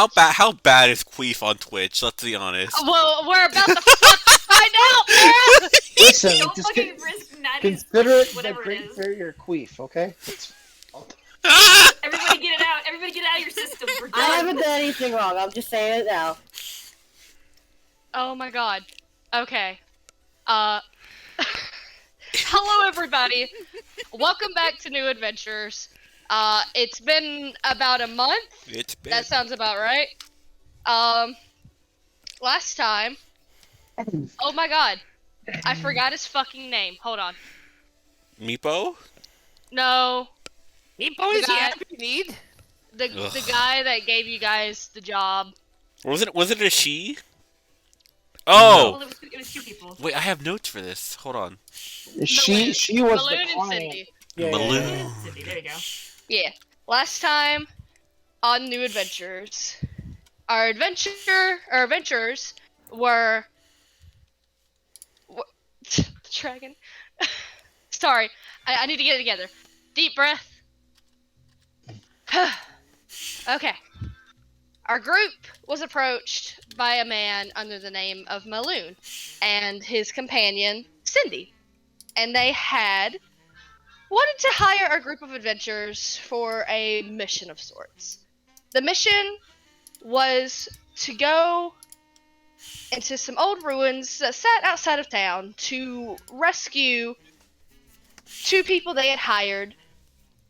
how bad is Queef on Twitch? Let's be honest. Well, we're about to find out, man! Listen, Don't just fucking risk Natty's consider it the whatever it Great is. Barrier Queef, okay? Everybody get it out. Everybody get it out of your system. We're done. I haven't done anything wrong. I'm just saying it now. Oh my god. Okay. Hello everybody. Welcome back to New Adventures. It's been about a month. It's been. That sounds about right. Last time. Oh my god. I forgot his fucking name. Hold on. Meepo? No. Meepo is the guy- app you need. The guy that gave you guys the job. Was it a she? Well, Oh! it was two people. Wait, I have notes for this. Hold on. She was Balloon the and client. Cindy. Yeah, Balloon. Cindy, there you go. Yeah. Last time on New Adventures, our adventurers were dragon. Sorry, I need to get it together. Deep breath. Okay. Our group was approached by a man under the name of Maloon and his companion Cindy, and they had wanted to hire a group of adventurers for a mission of sorts. The mission was to go into some old ruins that sat outside of town to rescue two people they had hired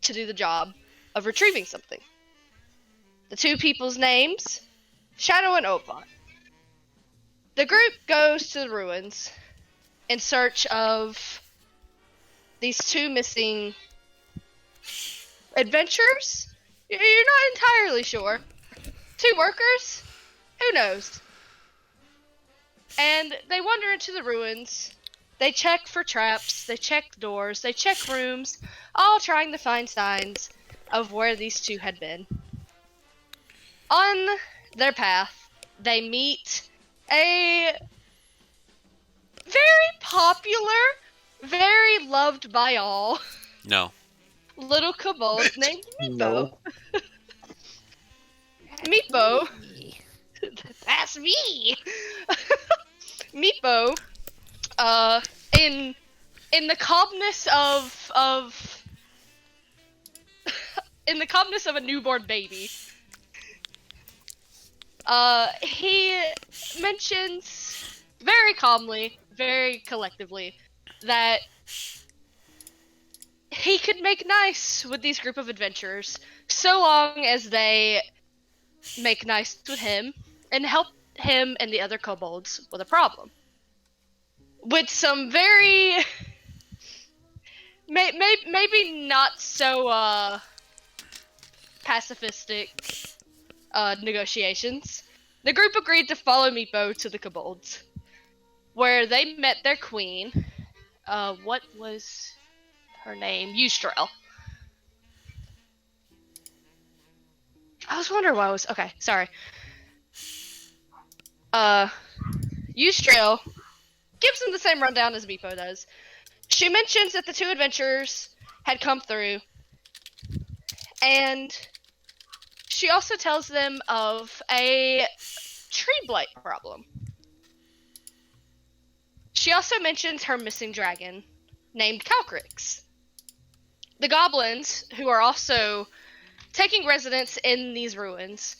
to do the job of retrieving something. The two people's names, Shadow and Oakbot. The group goes to the ruins in search of these two missing adventurers? You're not entirely sure. Two workers? Who knows? And they wander into the ruins. They check for traps, they check doors, they check rooms, all trying to find signs of where these two had been. On their path, they meet a very popular, very loved by all No. little kobold named Meepo. No. Meepo. That's me. Meepo. In the calmness of in the calmness of a newborn baby. He mentions very calmly, very collectively, that he could make nice with these group of adventurers so long as they make nice with him and help him and the other kobolds with a problem. With some very maybe not so pacifistic negotiations, the group agreed to follow Meepo to the kobolds, where they met their queen. What was her name? Eustrel. I was wondering why I was... Okay, sorry. Eustrel gives them the same rundown as Meepo does. She mentions that the two adventurers had come through, and she also tells them of a tree blight problem. She also mentions her missing dragon, named Calcrix. The goblins, who are also taking residence in these ruins,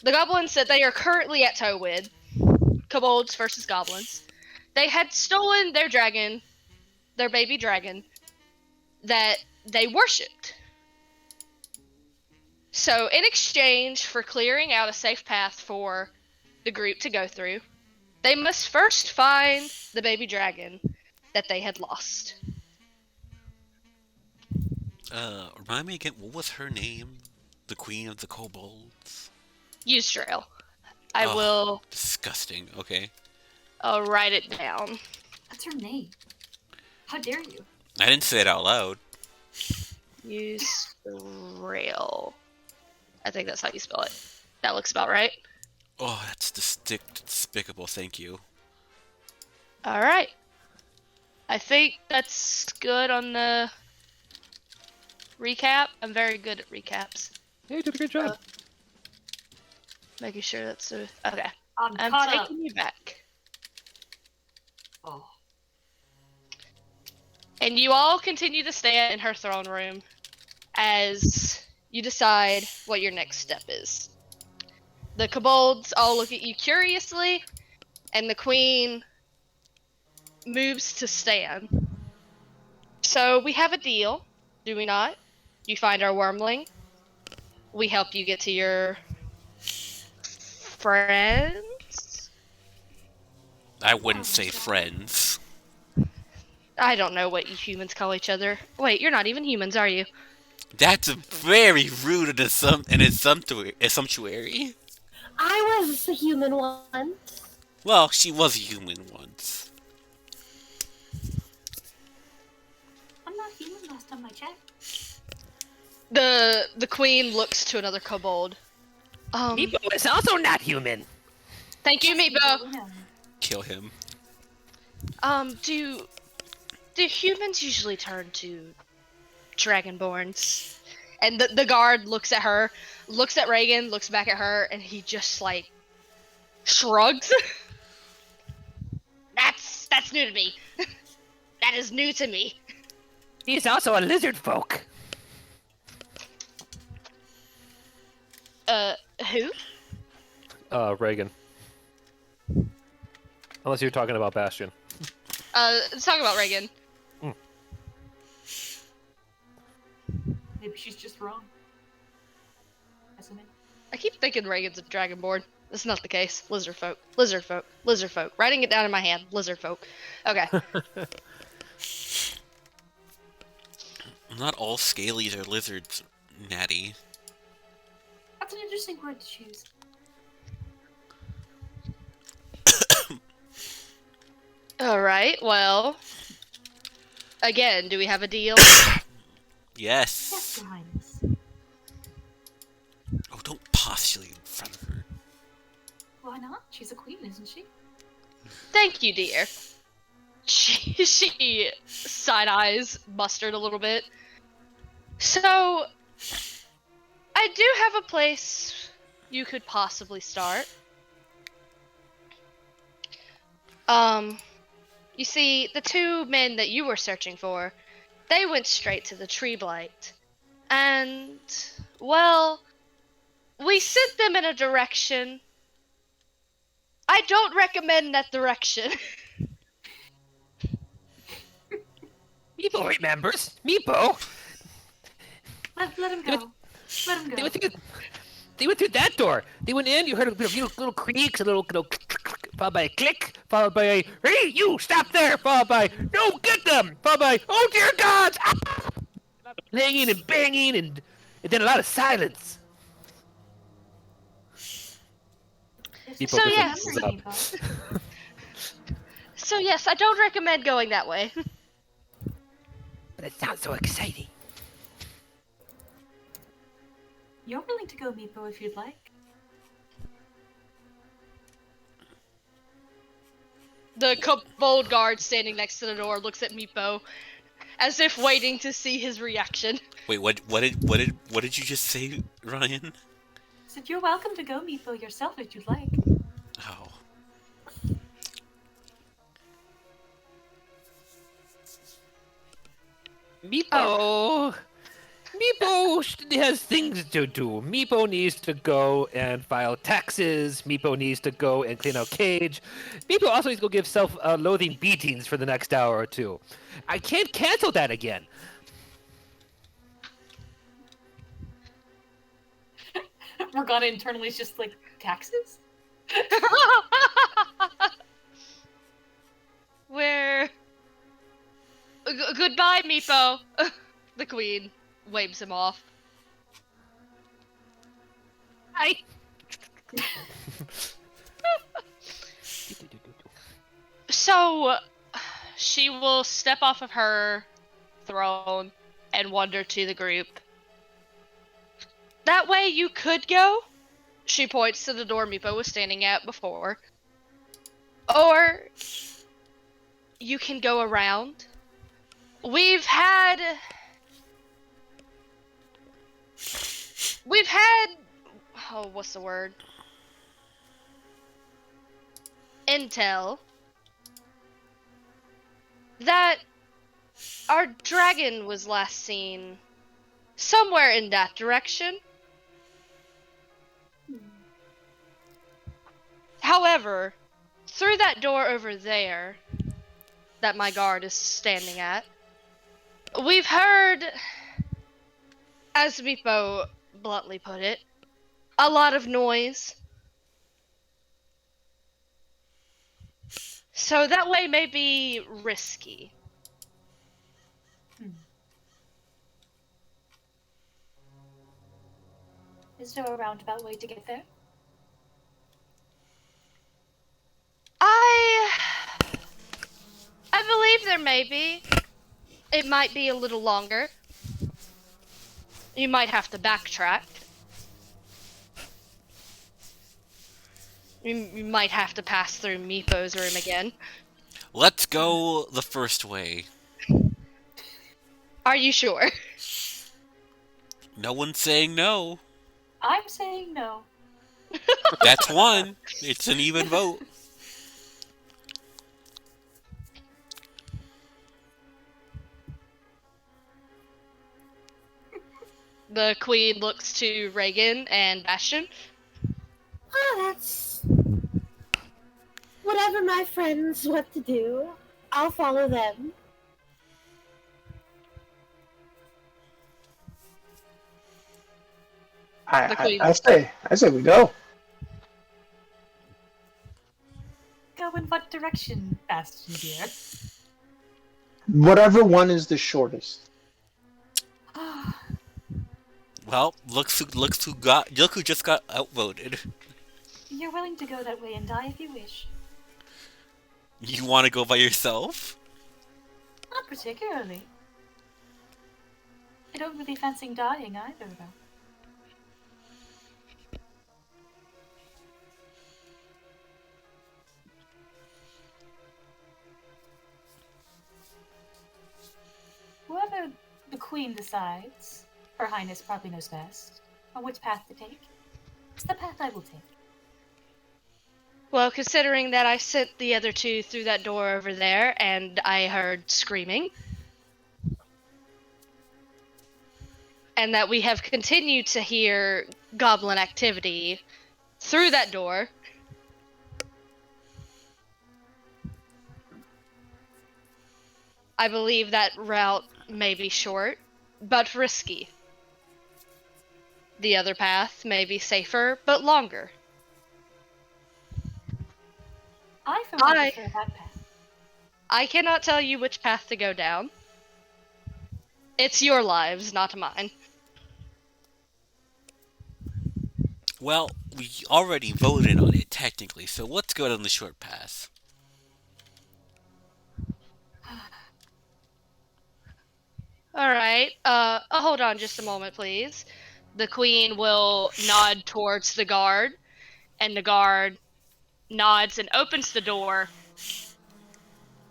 the goblins that they are currently at tow with, kobolds versus goblins, they had stolen their dragon, their baby dragon, that they worshipped. So, in exchange for clearing out a safe path for the group to go through, they must first find the baby dragon that they had lost. Remind me again, what was her name? The Queen of the Kobolds? Eustrel. I Oh, will Disgusting. Okay. write it down. That's her name. How dare you? I didn't say it out loud. Eustrel. I think that's how you spell it. That looks about right. Oh, that's despicable. Thank you. Alright. I think that's good on the recap. I'm very good at recaps. Yeah, you did a good job. Making sure that's okay. I'm I'm caught taking up. you back. Oh. And you all continue to stand in her throne room as you decide what your next step is. The kobolds all look at you curiously, and the queen moves to stand. So we have a deal, do we not? You find our wormling. We help you get to your friends? I wouldn't say friends. I don't know what you humans call each other. Wait, you're not even humans, are you? That's very rude and assumptuary. I was a human once. Well, she was a human once. I'm not human last time I checked. The queen looks to another kobold. Meepo is also not human. Thank you, Meepo. Kill him. Do humans usually turn to dragonborns? And the guard looks at her, looks at Reagan, looks back at her, and he just like shrugs. That's new to me. That is new to me. He's also a lizard folk. Who? Reagan. Unless you're talking about Bastion. Let's talk about Reagan. Maybe she's just wrong. Isn't it? I keep thinking Reagan's a dragonborn. That's not the case. Lizard folk. Lizard folk. Lizard folk. Writing it down in my hand. Lizard folk. Okay. Not all scalies are lizards, Natty. That's an interesting word to choose. Alright, well. Again, do we have a deal? Yes. Yes, Your Highness. Oh, don't postulate in front of her. Why not? She's a queen, isn't she? Thank you, dear. She side eyes mustard a little bit. So, I do have a place you could possibly start. You see, the two men that you were searching for, they went straight to the tree blight. And, well, we sent them in a direction. I don't recommend that direction. Meepo remembers. Meepo. Let him go. Let him go. They went through that door. They went in. You heard a little creaks, a little followed by a click, followed by a hey, you stop there, followed by no, get them, followed by oh dear gods, ah! Hanging and banging, and then a lot of silence. Meepo So, puts yes. his thumbs up. So yes, I don't recommend going that way. But it sounds so exciting. You're willing to go, Meepo, if you'd like. The kobold guard standing next to the door looks at Meepo, as if waiting to see his reaction. Wait, what did you just say, Ryan? Said you're welcome to go, Meepo, yourself if you'd like. Oh. Meepo has things to do. Meepo needs to go and file taxes. Meepo needs to go and clean out cage. Meepo also needs to go give self-loathing beatings for the next hour or two. I can't cancel that again. Morgana internally is just like, taxes? Where? Goodbye, Meepo. The queen waves him off. Hi. So, she will step off of her throne and wander to the group. That way you could go. She points to the door Meepo was standing at before. Or you can go around. We've had oh, what's the word? intel that our dragon was last seen somewhere in that direction. However, through that door over there that my guard is standing at, we've heard, as Meepo bluntly put it, a lot of noise. So that way may be risky. Is there a roundabout way to get there? I believe there may be. It might be a little longer. You might have to backtrack. You might have to pass through Meepo's room again. Let's go the first way. Are you sure? No one's saying no. I'm saying no. That's one. It's an even vote. The queen looks to Reagan and Bastion. Oh, that's whatever my friends want to do. I'll follow them. I say we go. Go in what direction, Bastion dear? Whatever one is the shortest. Well, look who just got outvoted. You're willing to go that way and die if you wish. You want to go by yourself? Not particularly. I don't really fancy dying either, though. Whoever the Queen decides, Her Highness probably knows best, on which path to take. It's the path I will take. Well, considering that I sent the other two through that door over there and I heard screaming, and that we have continued to hear goblin activity through that door, I believe that route may be short, but risky. The other path may be safer, but longer. I for one prefer that path. I cannot tell you which path to go down. It's your lives, not mine. Well, we already voted on it, technically, so let's go down the short path. Alright, hold on just a moment, please. The queen will nod towards the guard, and the guard nods and opens the door,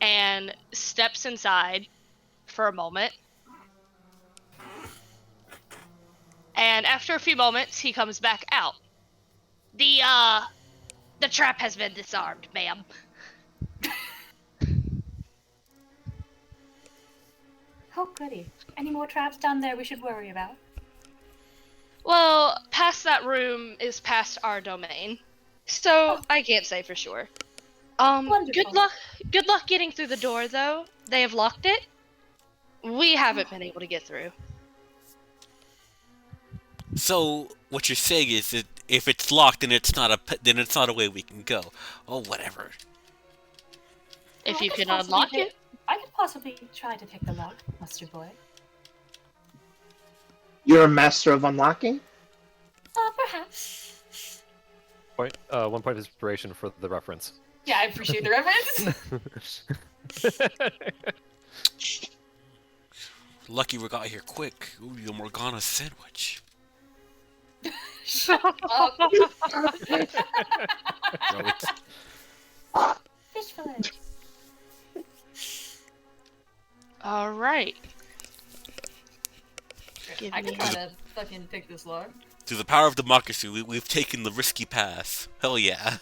and steps inside for a moment. And after a few moments, he comes back out. The trap has been disarmed, ma'am. Oh, goody. Any more traps down there we should worry about? Well, past that room is past our domain, so I can't say for sure. Wonderful. Good luck getting through the door, though. They have locked it. We haven't been able to get through. So what you're saying is that if it's locked, then it's not a way we can go. Oh, whatever. If Well, you I could can possibly unlock pick- it. I could possibly try to pick the lock, Mustard Boy. You're a master of unlocking? Perhaps. Point, 1 point of inspiration for the reference. Yeah, I appreciate the reference. Lucky we got here quick. Ooh, the Morgana sandwich. Shut up. No, it's- Fish fillet. All right. Give I me. could try to fucking pick this lock. Through the power of democracy, we've taken the risky path. Hell yeah.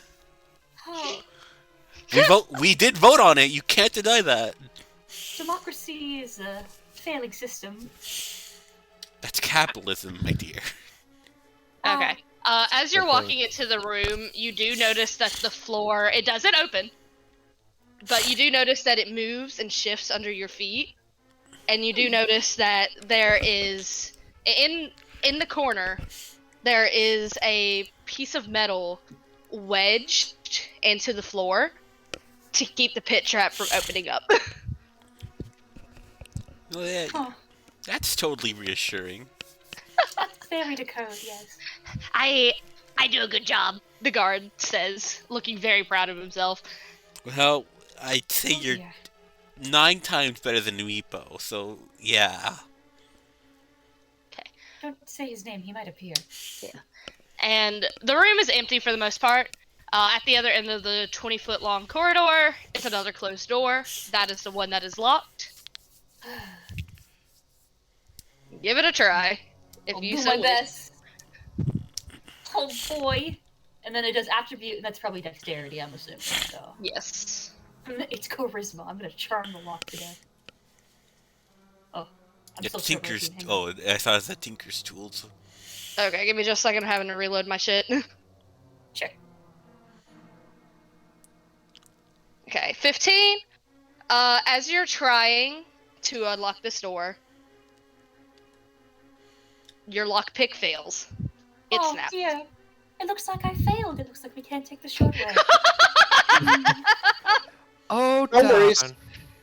Oh, We did vote on it. You can't deny that. Democracy is a failing system. That's capitalism, my dear. Okay. As you're Okay. walking into the room, you do notice that the floor, it doesn't open, but you do notice that it moves and shifts under your feet. And you do notice that there is, in the corner, there is a piece of metal wedged into the floor to keep the pit trap from opening up. Well, yeah, Huh. that's totally reassuring. That's very to code, yes. I do a good job, the guard says, looking very proud of himself. Well, I'd say Oh, you're dear. 9 times better than Nuipo, so yeah. Don't say his name, he might appear. And the room is empty for the most part. At the other end of the 20-foot long corridor is another closed door. That is the one that is locked. Give it a try. If I'll you do so my wish. best. Oh boy. And then it does attribute, and that's probably dexterity, I'm assuming. So Yes. it's charisma. I'm gonna charm the lock to death. Oh, I'm It's still Tinker's. hang on. Oh, I thought it was the Tinker's tools. Okay, give me just a second. I'm having to reload my shit. Sure. Okay, 15. As you're trying to unlock this door, your lockpick fails. It Oh snaps. dear. It looks like I failed. It looks like we can't take the short way. Oh, No worries. darn.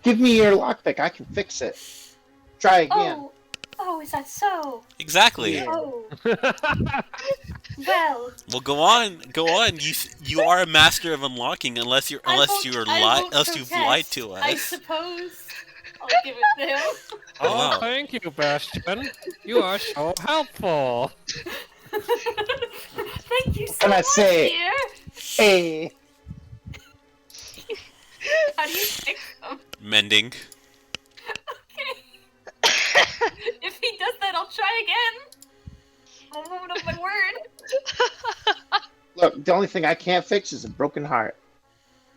Give me your lockpick. I can fix it. Try again. Oh, is that so? Exactly. Yeah. Oh, well. Well, go on. You are a master of unlocking, unless you've lied to us. I suppose I'll give it to him. Oh, Wow. thank you, Bastion. You are so helpful. Thank you so Can I much, say- dear. Hey, How do you fix him? Mending. If he does that, I'll try again. Oh, moment of my word. look, the only thing I can't fix is a broken heart.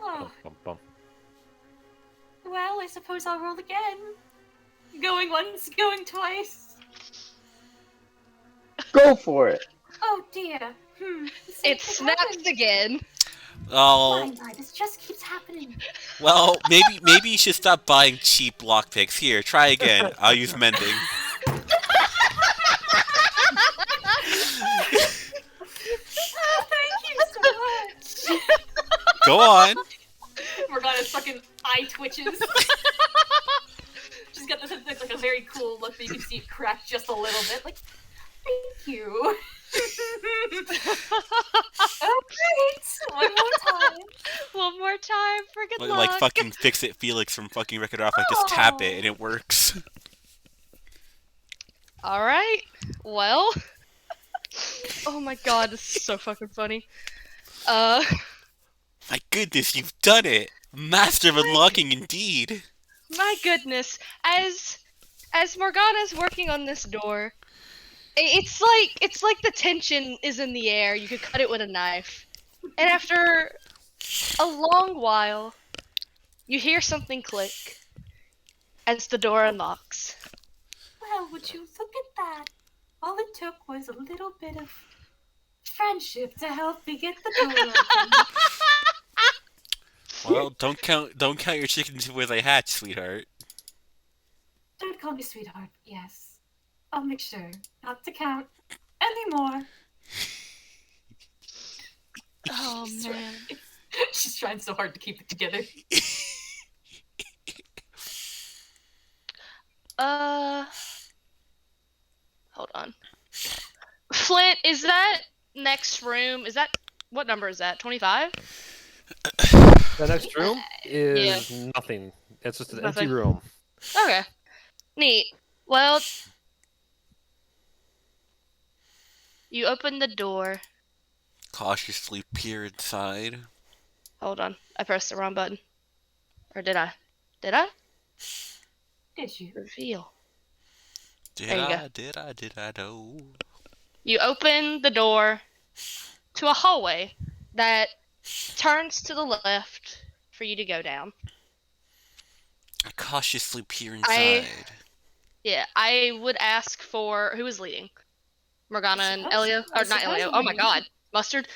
Oh, Bum, bum. well, I suppose I'll roll again. Going once, going twice. Go for it. Oh dear. This It keeps snaps happening. again. Oh, My, this just keeps happening. well, maybe you should stop buying cheap lockpicks. Here, try again. I'll use mending. Thank you so much. Go on. Morgana's fucking eye twitches. She's got this like a very cool look, but you can see it crack just a little bit. Like, thank you. Oh, great! One more time. One more time for good luck. Like fucking Fix It Felix from fucking Wreck It Ralph. Like just tap it and it works. All right. Well. Oh my god, this is so fucking funny. My goodness, you've done it. Master of unlocking, indeed. My goodness, as Morgana's working on this door, it's like the tension is in the air. You could cut it with a knife, and after a long while, you hear something click as the door unlocks. Well, would you look at that? All it took was a little bit of friendship to help me get the door open. Well, don't count your chickens before they hatch, sweetheart. Don't call me sweetheart. Yes, I'll make sure not to count anymore. Oh She's man. She's trying so hard to keep it together. Hold on. Flint, is that next room? What number is that? 25? The next room is nothing. It's just an empty Nothing. room. Okay. Neat. Well, you open the door. Cautiously peer inside. Hold on. I pressed the wrong button. Or did I? Did I? Did you? Reveal. Did There you I? go. Did I know? You open the door to a hallway that turns to the left for you to go down. I cautiously peer inside. I would ask for who is leading, Morgana and Elio, or not Elio? Oh my God, Mustard.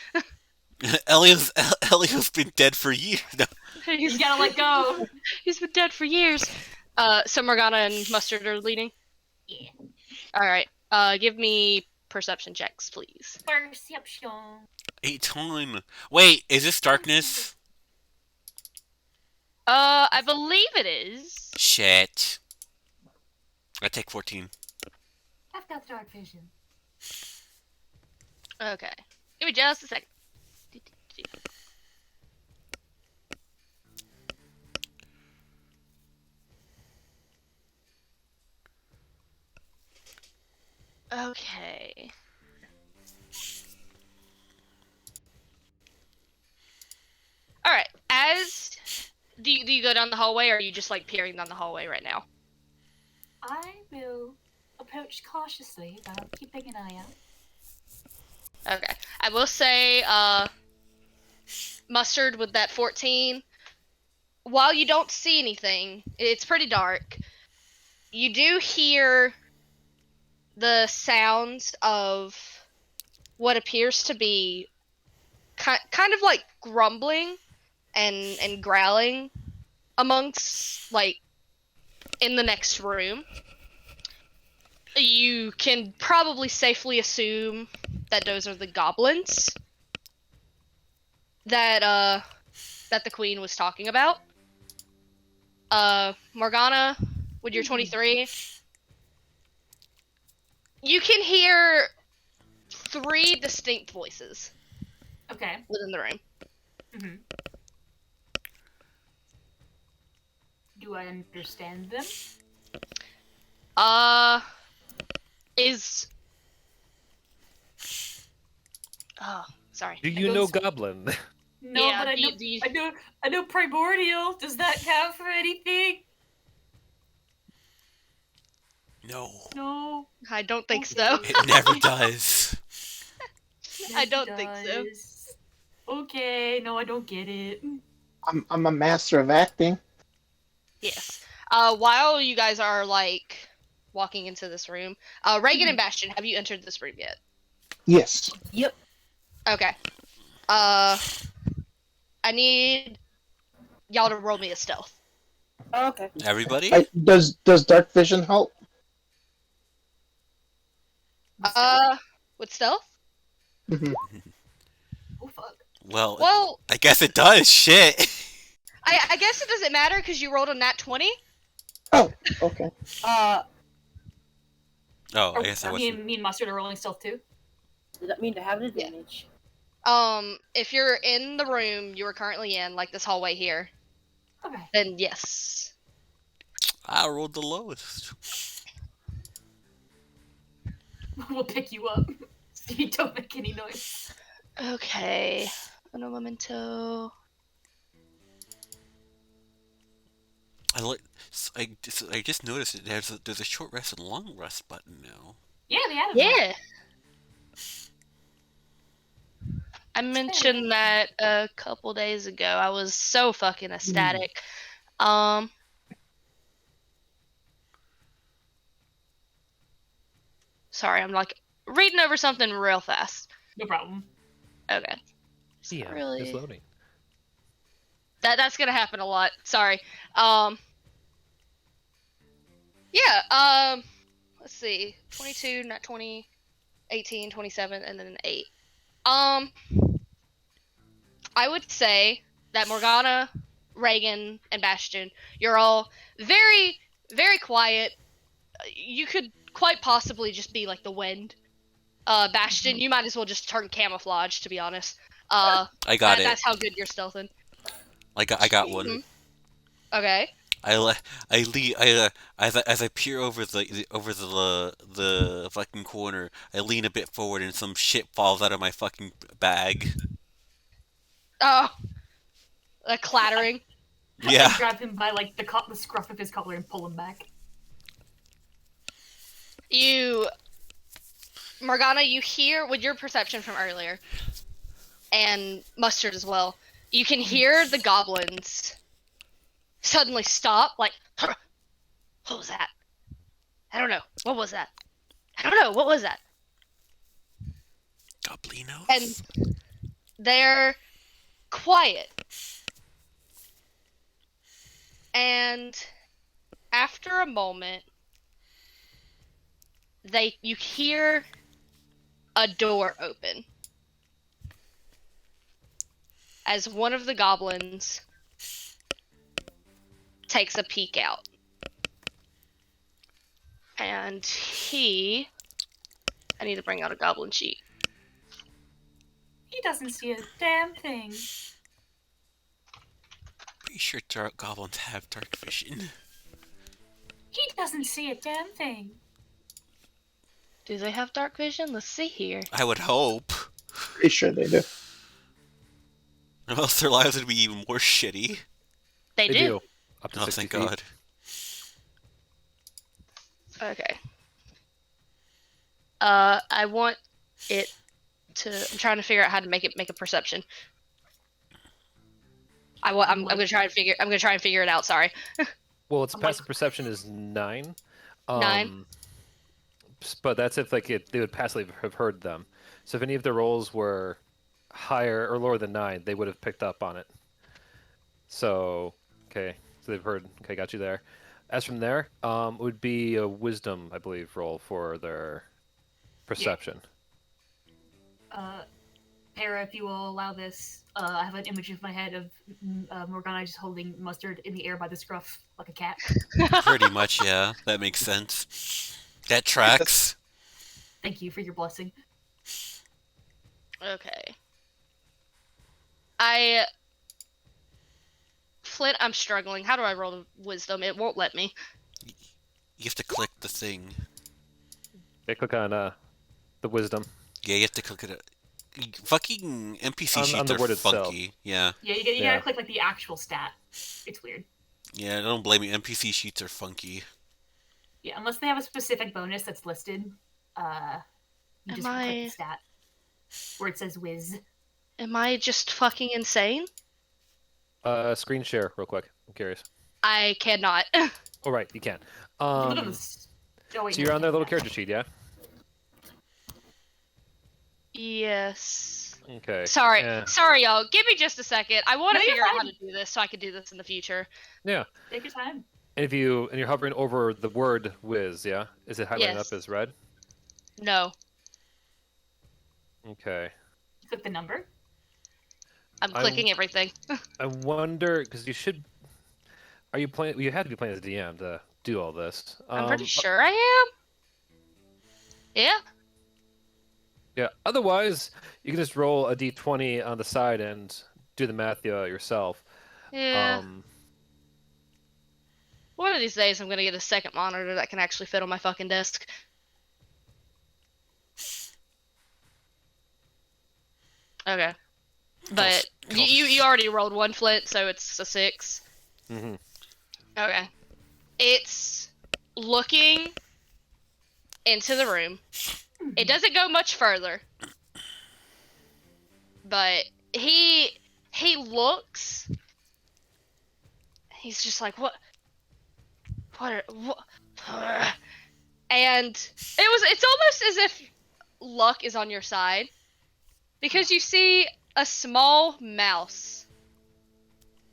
Elio's been dead for years. No. You gotta let go. He's been dead for years. So Morgana and Mustard are leading. Yeah. All right. Give me perception checks, please. Perception. 8 Wait, is this darkness? I believe it is. Shit. I take 14. I've got dark vision. Okay. Give me just a second. Okay. Alright, do you go down the hallway, or are you just, like, peering down the hallway right now? I will approach cautiously, but I'm keeping an eye out. Okay. I will say, Mustard with that 14, while you don't see anything, it's pretty dark, you do hear the sounds of what appears to be kind of like grumbling and growling amongst, like, in the next room. You can probably safely assume that those are the goblins that the queen was talking about. Morgana, with your 23, you can hear 3 distinct voices Okay. within the room. Mm-hmm. Do I understand them? Oh, sorry. Do you know Goblin? No, Yeah, but I know primordial. Does that count for anything? No. No. I don't think so. It never does. I don't think so. Does. Okay, no, I don't get it. I'm a master of acting. Yes. While you guys are, like, walking into this room, Reagan and Bastion, have you entered this room yet? Yes. Yep. Okay. I need y'all to roll me a stealth. Oh, okay. Everybody? Does dark vision help? With stealth? Mhm. Oh fuck. Well, I guess it does. Shit. I guess it doesn't matter because you rolled a nat 20. Oh, okay. Oh, I guess I Are wasn't. me and Mustard are rolling stealth too? Does that mean to have an advantage? If you're in the room you are currently in, like this hallway here, Okay. then yes. I rolled the lowest. We'll pick you up. So you don't make any noise. Okay. Un momento. I just noticed that there's a short rest and long rest button now. Yeah, they added that. Yeah. I mentioned that a couple days ago. I was so fucking ecstatic. Sorry, I'm like reading over something real fast. No problem. Okay. It's Yeah, not really... it's loading. That's gonna happen a lot. Sorry. Yeah, let's see. 22, not 20, 18, 27, and then an 8. I would say that Morgana, Reagan, and Bastion, you're all very, very quiet. You could quite possibly just be like the wind. Bastion, you might as well just turn camouflage, to be honest. I got it. That's how good you're stealthing. I got one. Mhm. Okay. As I peer over the fucking corner, I lean a bit forward and some shit falls out of my fucking bag. Oh. A clattering. Yeah. I grab him by like the scruff of his collar and pull him back. Morgana, you hear, with your perception from earlier, and Mustard as well, you can hear the goblins suddenly stop, like, what was that? I don't know. What was that? I don't know. What was that? Goblinos. And they're quiet. And after a moment, you hear a door open as one of the goblins takes a peek out. And I need to bring out a goblin sheet. He doesn't see a damn thing. Pretty sure dark goblins have dark vision. He doesn't see a damn thing. Do they have dark vision? Let's see here. I would hope. Pretty sure they do. Or else their lives would be even more shitty. They do. Up to Oh, 60 thank feet. God. Okay. I want it to. I'm trying to figure out how to make a perception. I'm gonna try and figure. I'm gonna try and figure it out. Sorry. Well, its I'm like- passive perception is 9. 9. But that's if they would passively have heard them. So if any of their rolls were higher or lower than 9, they would have picked up on it. So okay, so they've heard. Okay, got you there. As from there, it would be a wisdom, I believe, roll for their perception. Para, if you will allow this, I have an image of my head of Morgana just holding mustard in the air by the scruff like a cat. Pretty much, yeah. That makes sense. That tracks. Thank you for your blessing. Okay. Flint, I'm struggling. How do I roll the wisdom? It won't let me. You have to click the thing. Okay, click on the wisdom. Yeah, you have to click it. Fucking NPC On sheets the are word itself. funky. Yeah. Yeah, you Yeah. gotta click like the actual stat. It's weird. Yeah, don't blame me. NPC sheets are funky. Yeah, unless they have a specific bonus that's listed, you Am just click the stat where it says whiz. Am I just fucking insane? Screen share, real quick. I'm curious. I cannot. Oh, right, you can. Look at this. Oh, wait, So you're on their little yeah. character sheet, yeah? Yes. Okay. Sorry, Yeah. sorry, y'all. Give me just a second. I want to No, you're figure out how fine. to do this so I can do this in the future. Yeah. Take your time. And you're hovering over the word whiz, yeah? Is it highlighting Yes. up as red? No, Okay. Click the number. I'm I'm- clicking everything. I wonder because you should. Are you playing? You have to be playing as a DM to do all this. I'm pretty sure I am. Yeah. Yeah. Otherwise, you can just roll a d20 on the side and do the math yourself. Yeah. Um, One of these days, I'm gonna get a second monitor that can actually fit on my fucking desk. Okay. But you already rolled one, Flint, so it's a 6. mhm. Okay. It's looking into the room. It doesn't go much further. But he looks. He's just like, what? And it's almost as if luck is on your side. Because you see a small mouse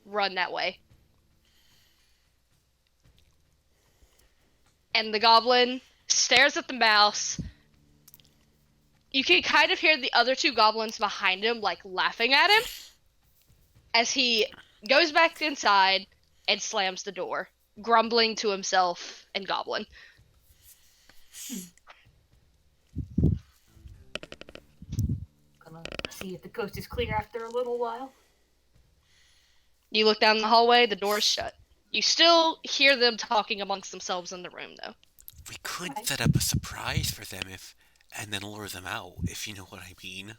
run that way. And the goblin stares at the mouse. You can kind of hear the other 2 goblins behind him, like, laughing at him. As he goes back inside and slams the door, grumbling to himself and goblin. Gonna see if the coast is clear after a little while. You look down the hallway, the door's shut. You still hear them talking amongst themselves in the room, though. We could Okay. set up a surprise for them and then lure them out, if you know what I mean.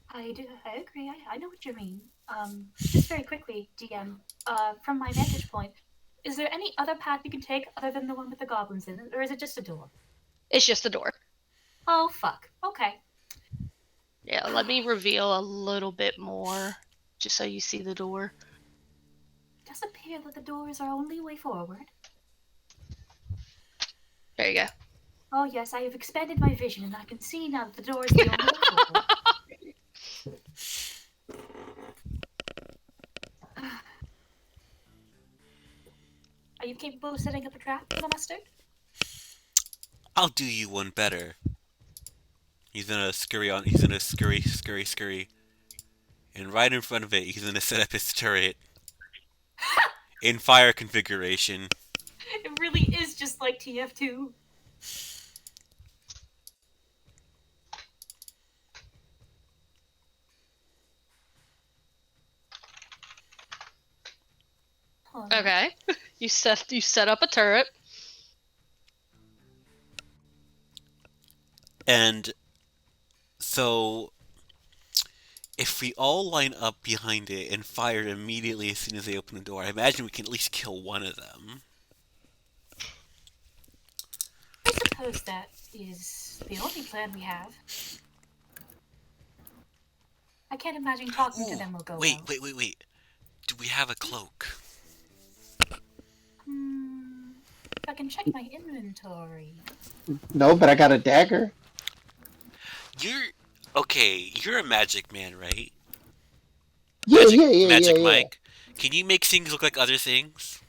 I agree. I know what you mean. Just very quickly, DM. From my vantage point, is there any other path you can take other than the one with the goblins in it, or is it just a door? It's just a door. Oh fuck. Okay. Yeah, let me reveal a little bit more. just so you see the door. It does appear that the door is our only way forward. There you go. Oh yes, I have expanded my vision and I can see now that the door is the only way forward. Are you capable of setting up a trap, Little Mustard? I'll do you one better. He's gonna scurry on. He's gonna scurry, and right in front of it, he's gonna set up his turret in fire configuration. It really is just like TF2. Okay. You set up a turret. And so, if we all line up behind it and fire immediately as soon as they open the door, I imagine we can at least kill one of them. I suppose that is the only plan we have. I can't imagine talking to them will go Wait. well. Do we have a cloak? If I can check my inventory. No, but I got a dagger. You're a magic man, right? Yeah, Magic yeah. Mike. Can you make things look like other things?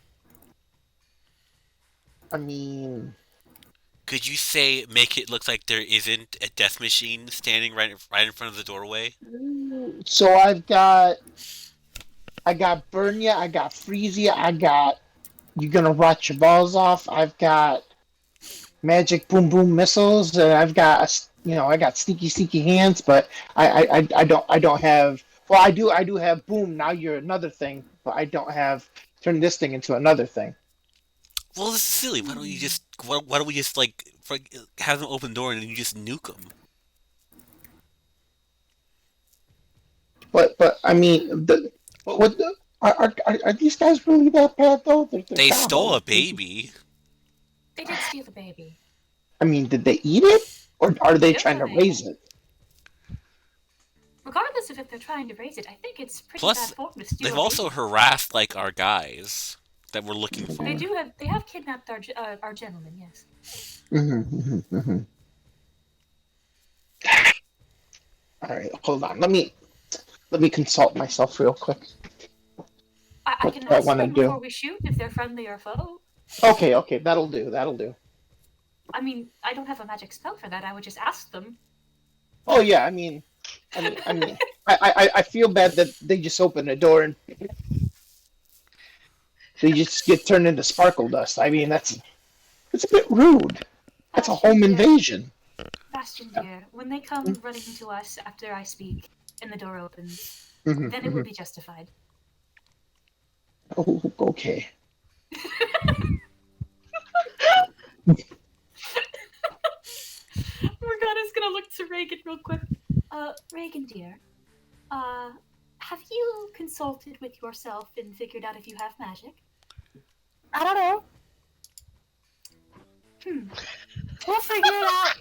I mean, Could you make it look like there isn't a death machine standing right in front of the doorway? so I got burn ya, I got freeze ya, I got you're gonna rot your balls off. I've got magic boom boom missiles, and I've got I got sneaky hands, but I don't have. Well, I do have boom. Now you're another thing, but I don't have turn this thing into another thing. Well, this is silly. Why don't we just like have them open the door and then you just nuke them? But I mean, are these guys really that bad though? They're They stole a cowards. baby. They did steal the baby. I mean, did they eat it, or are they Yeah. trying to raise it? Regardless of if they're trying to raise it, I think it's pretty Plus, bad form to steal they've a also baby. harassed like our guys that we're looking for. They have kidnapped our gentleman, yes. Mm-hmm. All right, hold on. Let me consult myself real quick. I can What I ask wanna them do. before we shoot if they're friendly or foe. Okay, that'll do. I mean, I don't have a magic spell for that. I would just ask them. Oh yeah, I mean, I feel bad that they just opened the door and they just get turned into sparkle dust. I mean, it's a bit rude. That's a home invasion. Bastion dear, when they come running to us after I speak and the door opens, Mhm, then it will be justified. Oh, okay. Morgana's gonna look to Reagan real quick. Reagan dear, have you consulted with yourself and figured out if you have magic? I don't know. We'll figure it out.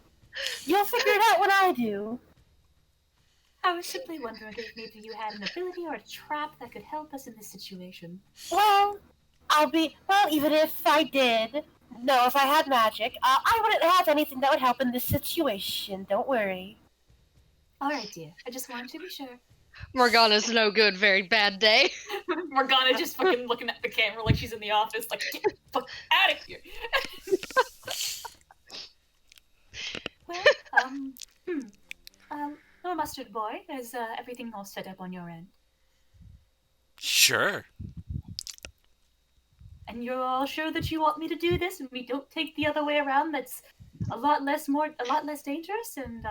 You'll figure it out when I do. I was simply wondering if maybe you had an ability or a trap that could help us in this situation. Well, even if I did, no, if I had magic, I wouldn't have anything that would help in this situation. Don't worry. Alright, dear. I just wanted to be sure. Morgana's no good, very bad day. Morgana just fucking looking at the camera like she's in the office, like, get the fuck out of here! Well, Little Mustard Boy, is everything all set up on your end? Sure. And you're all sure that you want me to do this and we don't take the other way around that's a lot less dangerous and,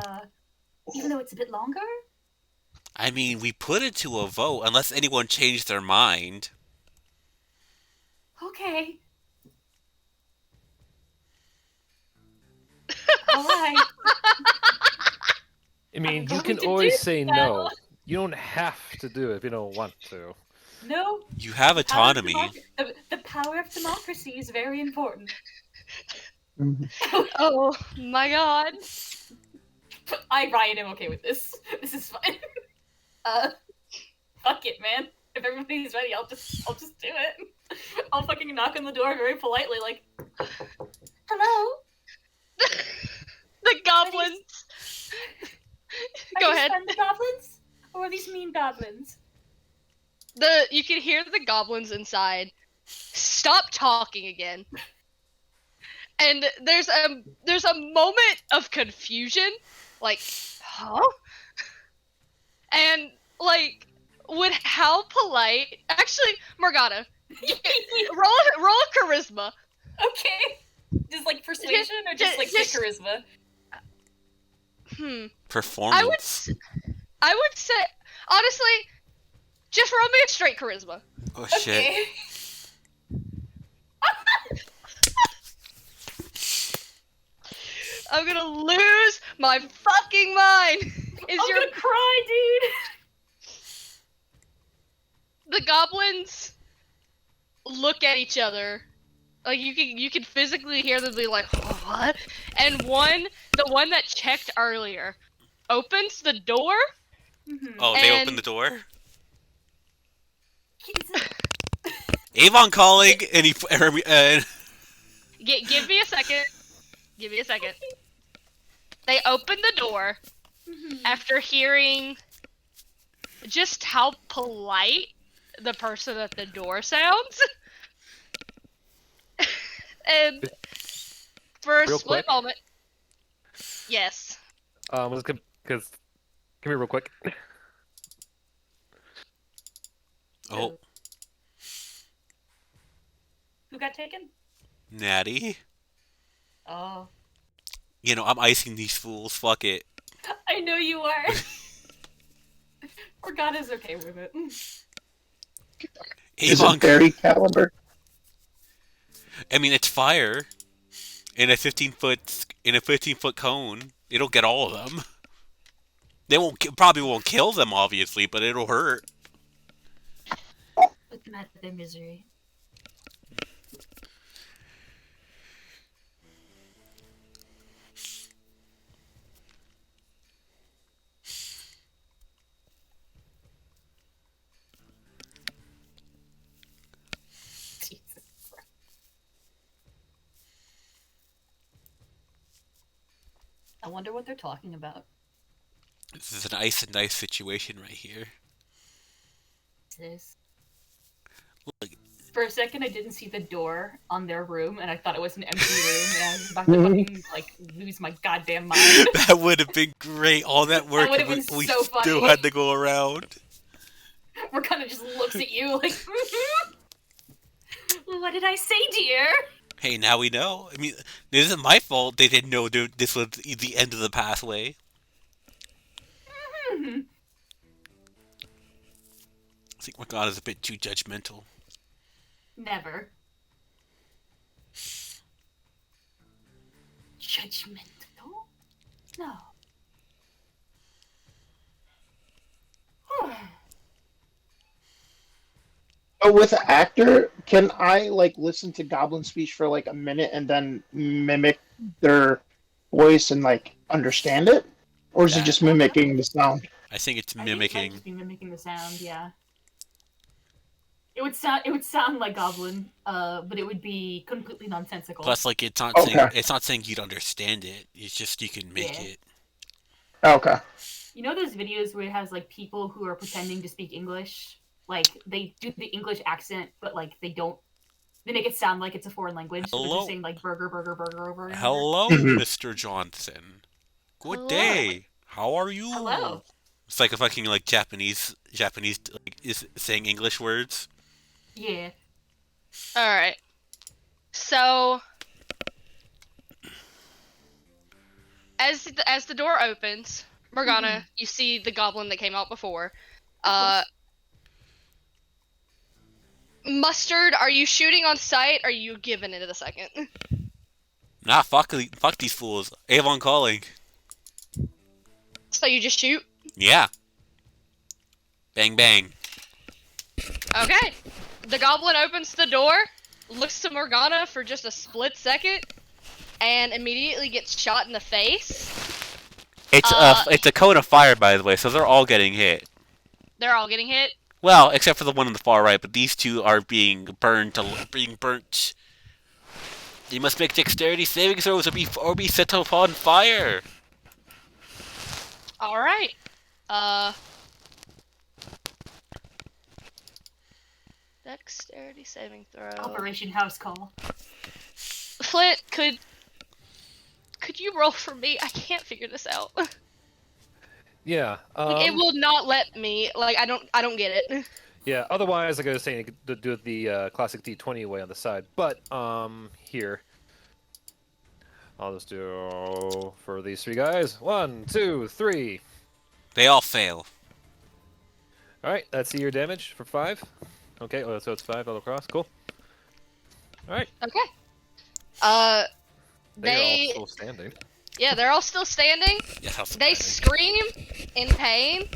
even though it's a bit longer? I mean, we put it to a vote unless anyone changed their mind. Okay. Alright. I mean, I'm you going can to always do say that. no. You don't have to do it if you don't want to. No. You have Power of autonomy. the power of democracy is very important. Mhm. Oh my god. Ryan, am okay with this. This is fine. fuck it, man. If everybody's ready, I'll just do it. I'll fucking knock on the door very politely, like, hello. The goblins. Go ahead. Are these friendly goblins, or are these mean goblins? You can hear the goblins inside stop talking again. And there's a moment of confusion, like, huh? And like, with how polite, actually, Morgana, roll a charisma. Okay. Just like persuasion, or just like charisma? Performance. I would say, honestly, just roll me a straight charisma. Oh shit. Okay. I'm gonna lose my fucking mind. I'm gonna cry, dude. The goblins look at each other. Like you can physically hear them be like, oh, what? And the one that checked earlier, opens the door. Oh, they opened the door? Jesus. Avon calling, and he... Give me a second. Give me a second. They open the door after hearing just how polite the person at the door sounds. And for a Real split quick? moment, yes. Let's come here real quick. Oh, Who got taken? Natty. Oh. You know, I'm icing these fools, fuck it. I know you are. Morgana's okay with it. Is Avon... it very caliber? I mean, it's fire. In a 15-foot cone. It'll get all of them. They probably won't kill them, obviously, but it'll hurt. Put them out of their misery. Jesus. I wonder what they're talking about. This is an ice and knife situation right here. This. Look. For a second, I didn't see the door on their room, and I thought it was an empty room, and I was about to fucking, like, lose my goddamn mind. That would have been great. All that work, That would have we been still so funny. had to go around. Morgana just looks at you like, what did I say, dear? Hey, now we know. I mean, this isn't my fault. They didn't know this was the end of the pathway. Mm-hmm. I think Morgana's a bit too judgmental. Never. Judgmental? No. But with an actor, can I like listen to goblin speech for like a minute and then mimic their voice and like understand it, or is it just mimicking the sound? I think it's I think it might mimicking. just be mimicking the sound, yeah. It would sound like goblin, but it would be completely nonsensical. Plus, like, it's not saying you'd understand it. It's just you can make it. Okay. You know those videos where it has like people who are pretending to speak English? Like they do the English accent, but like they don't. They make it sound like it's a foreign language. So they're just saying like burger, burger, burger over and over. Hello, Mr. Johnson. Good Hello. day. How are you? Hello. It's like a fucking like Japanese like is saying English words. Yeah. All right. So, as the door opens, Morgana, you see the goblin that came out before. Mustard, are you shooting on sight? Or are you giving it a second? Nah, fuck these fools. Avon calling. So you just shoot? Yeah. Bang bang. Okay. The goblin opens the door, looks to Morgana for just a split second, and immediately gets shot in the face. It's a cone of fire, by the way, so they're all getting hit. They're all getting hit? Well, except for the one on the far right, but these two are being burnt. You must make dexterity saving throws or be set upon fire. All right. Uh, dexterity saving throw. Operation House Call. Flint, could you roll for me? I can't figure this out. Yeah. Like, it will not let me. Like, I don't get it. Yeah. Otherwise, like I was saying, you could do it the classic D20 way on the side. But here, I'll just do for these three guys. 1, 2, 3. They all fail. All right. That's your damage for 5. Okay. Well, so it's 5 all across. Cool. All right. Okay. Uh, They are they. all still standing. Yeah, they're all still standing. Yeah, how They surprising. scream in pain,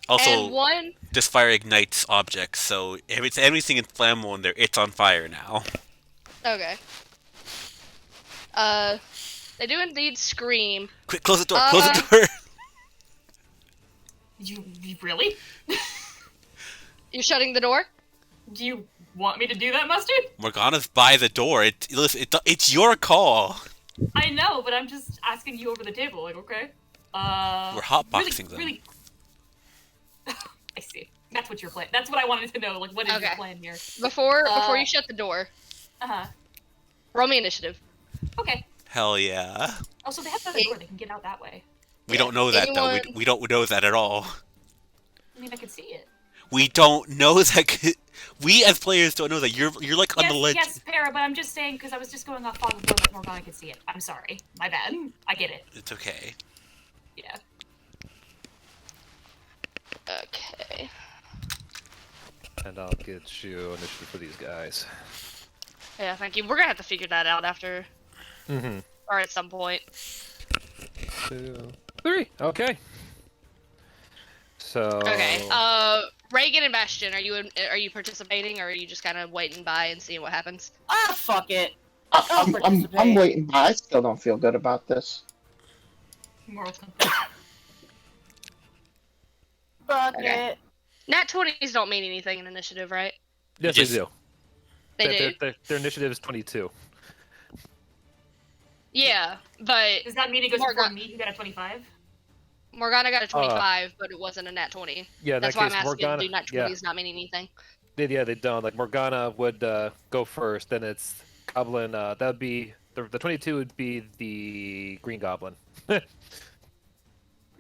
Also, and one. this fire ignites objects, so if it's anything inflammable in there, it's on fire now. Okay. They do indeed scream. Quick, close the door. Close the door. You really? You're shutting the door. Do you want me to do that, Mustard? Morgana's by the door. It's your call. I know, but I'm just asking you over the table. Like, okay. We're hotboxing them. Really. I see. That's what you're playing. That's what I wanted to know. Like, what is your Okay. plan here? Before you shut the door, roll me initiative. Okay. Hell yeah. Also, they have another door. They can get out that way. We don't know that though. Anyone- We don't know that at all. I mean, I can see it. We don't know that. We as players don't know that. You're like on Yes, the ledge. yes, Para, but I'm just saying because I was just going off fog before that Morgana could see it. I'm sorry. My bad. I get it. It's okay. Yeah. Okay. And I'll get you initiative for these guys. Yeah, thank you. We're gonna have to figure that out after, Mm-hmm. or at some point. 2, 3. Okay. So. Okay. Reagan and Bastion, are you participating, or are you just kind of waiting by and seeing what happens? Ah, fuck it. I'm participate. waiting by. I still don't feel good about this. Moral compass. Fuck Okay. it. Nat 20s don't mean anything in initiative, right? Yes, Just- they do. They do. Their initiative is 22. Yeah, but Does that mean it goes before Morgana- me who got a 25? Morgana got a 25, but it wasn't a nat 20. Yeah, in That's that why case, I'm asking, Morgana. do nat Yeah, 20s not mean anything? they don't. Like Morgana would go first, then it's Goblin. That would be the 22 would be the Green Goblin.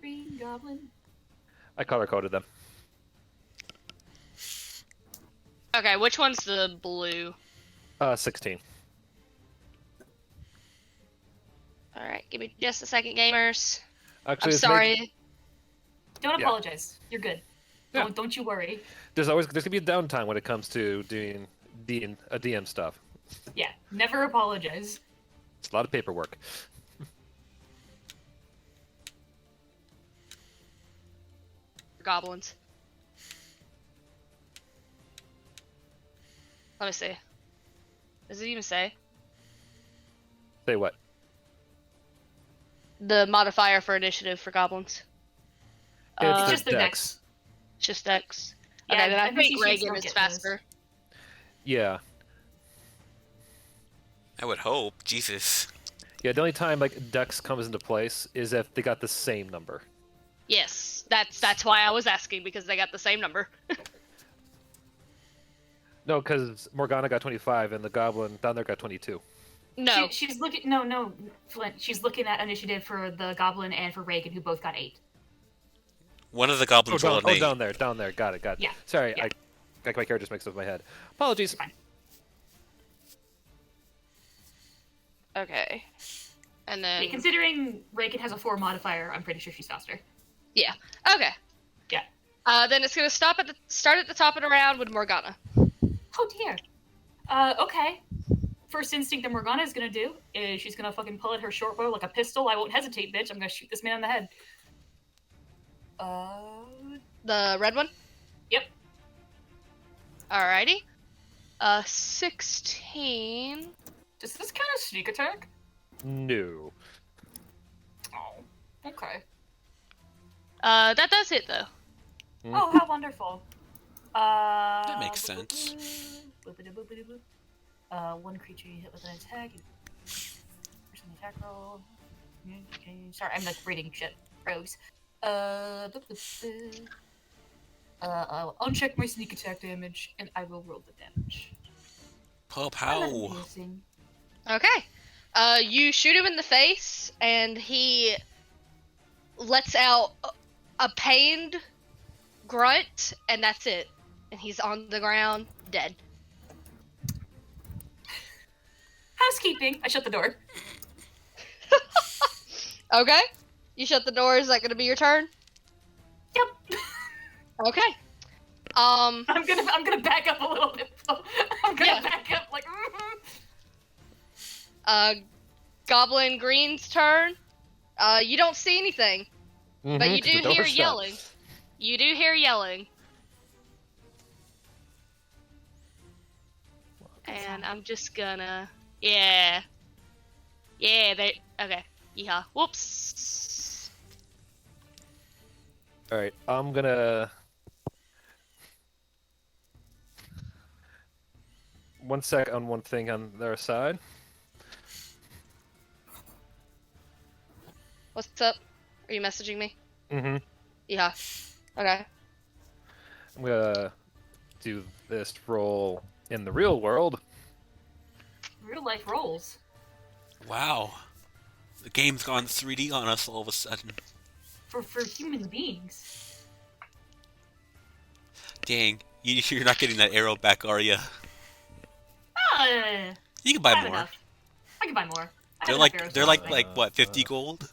Green Goblin. I color coded them. Okay, which one's the blue? 16. Alright, give me just a second, gamers. Actually, I'm it's sorry. Don't Yeah. apologize. You're good. Yeah. Don't you worry. there's gonna be a downtime when it comes to doing DM stuff. Yeah, never apologize. It's a lot of paperwork. Goblins. Let me see. Does it even say? Say what? The modifier for initiative for goblins. It's It's the just the dex. dex. It's just X. Yeah, Okay, then I NPC think sheets Reagan don't is get those. faster. Yeah. I would hope. Jesus. Yeah, the only time like Dex comes into place is if they got the same number. Yes, that's why I was asking, because they got the same number. No, because Morgana got 25 and the Goblin down there got 22. No. She's looking. No, Flint. She's looking at initiative for the Goblin and for Reagan, who both got 8. One of the goblins rolled an 8. down there. Got it. Yeah, Sorry, yeah. I got my characters mixed up in my head. Apologies. Fine. Okay. And then Yeah, considering Reagan has a 4 modifier, I'm pretty sure she's faster. yeah. Okay. Yeah. Then it's gonna start at the top of the round with Morgana. Oh dear. Okay. First instinct that Morgana is gonna do is she's gonna fucking pull out her short bow like a pistol. I won't hesitate, bitch. I'm gonna shoot this man in the head. The red one. Yep. Alrighty. 16. Does this kind of sneak attack? No. Oh. Okay. That does hit though. Oh, how wonderful. That makes sense. One creature you hit with an attack. Person attack roll. Okay. Sorry, I'm like reading shit. Rogues. I'll uncheck my sneak attack damage, and I will roll the damage. Pow I'm pow. amazing. Okay. You shoot him in the face, and he lets out a pained grunt, and that's it. And he's on the ground, dead. Housekeeping. I shut the door. Okay. You shut the door. Is that going to be your turn? Yep. Okay. I'm gonna back up a little bit. Though. I'm gonna back up like. Goblin Green's turn. You don't see anything, but you 'cause do the door's hear shut. yelling. You do hear yelling. And I'm just gonna, yeah, they, okay, yeehaw, whoops. All right, I'm gonna. One sec on one thing on their side. What's up? Are you messaging me? Mm-hmm. Yeehaw. Okay. I'm gonna do this roll in the real world. Real life rolls. Wow. The game's gone 3D on us all of a sudden. For human beings. Dang. You're not getting that arrow back, are you? You can I buy have more. enough. I can buy more. I They're have like enough arrows they're for like everything. like what, 50 gold?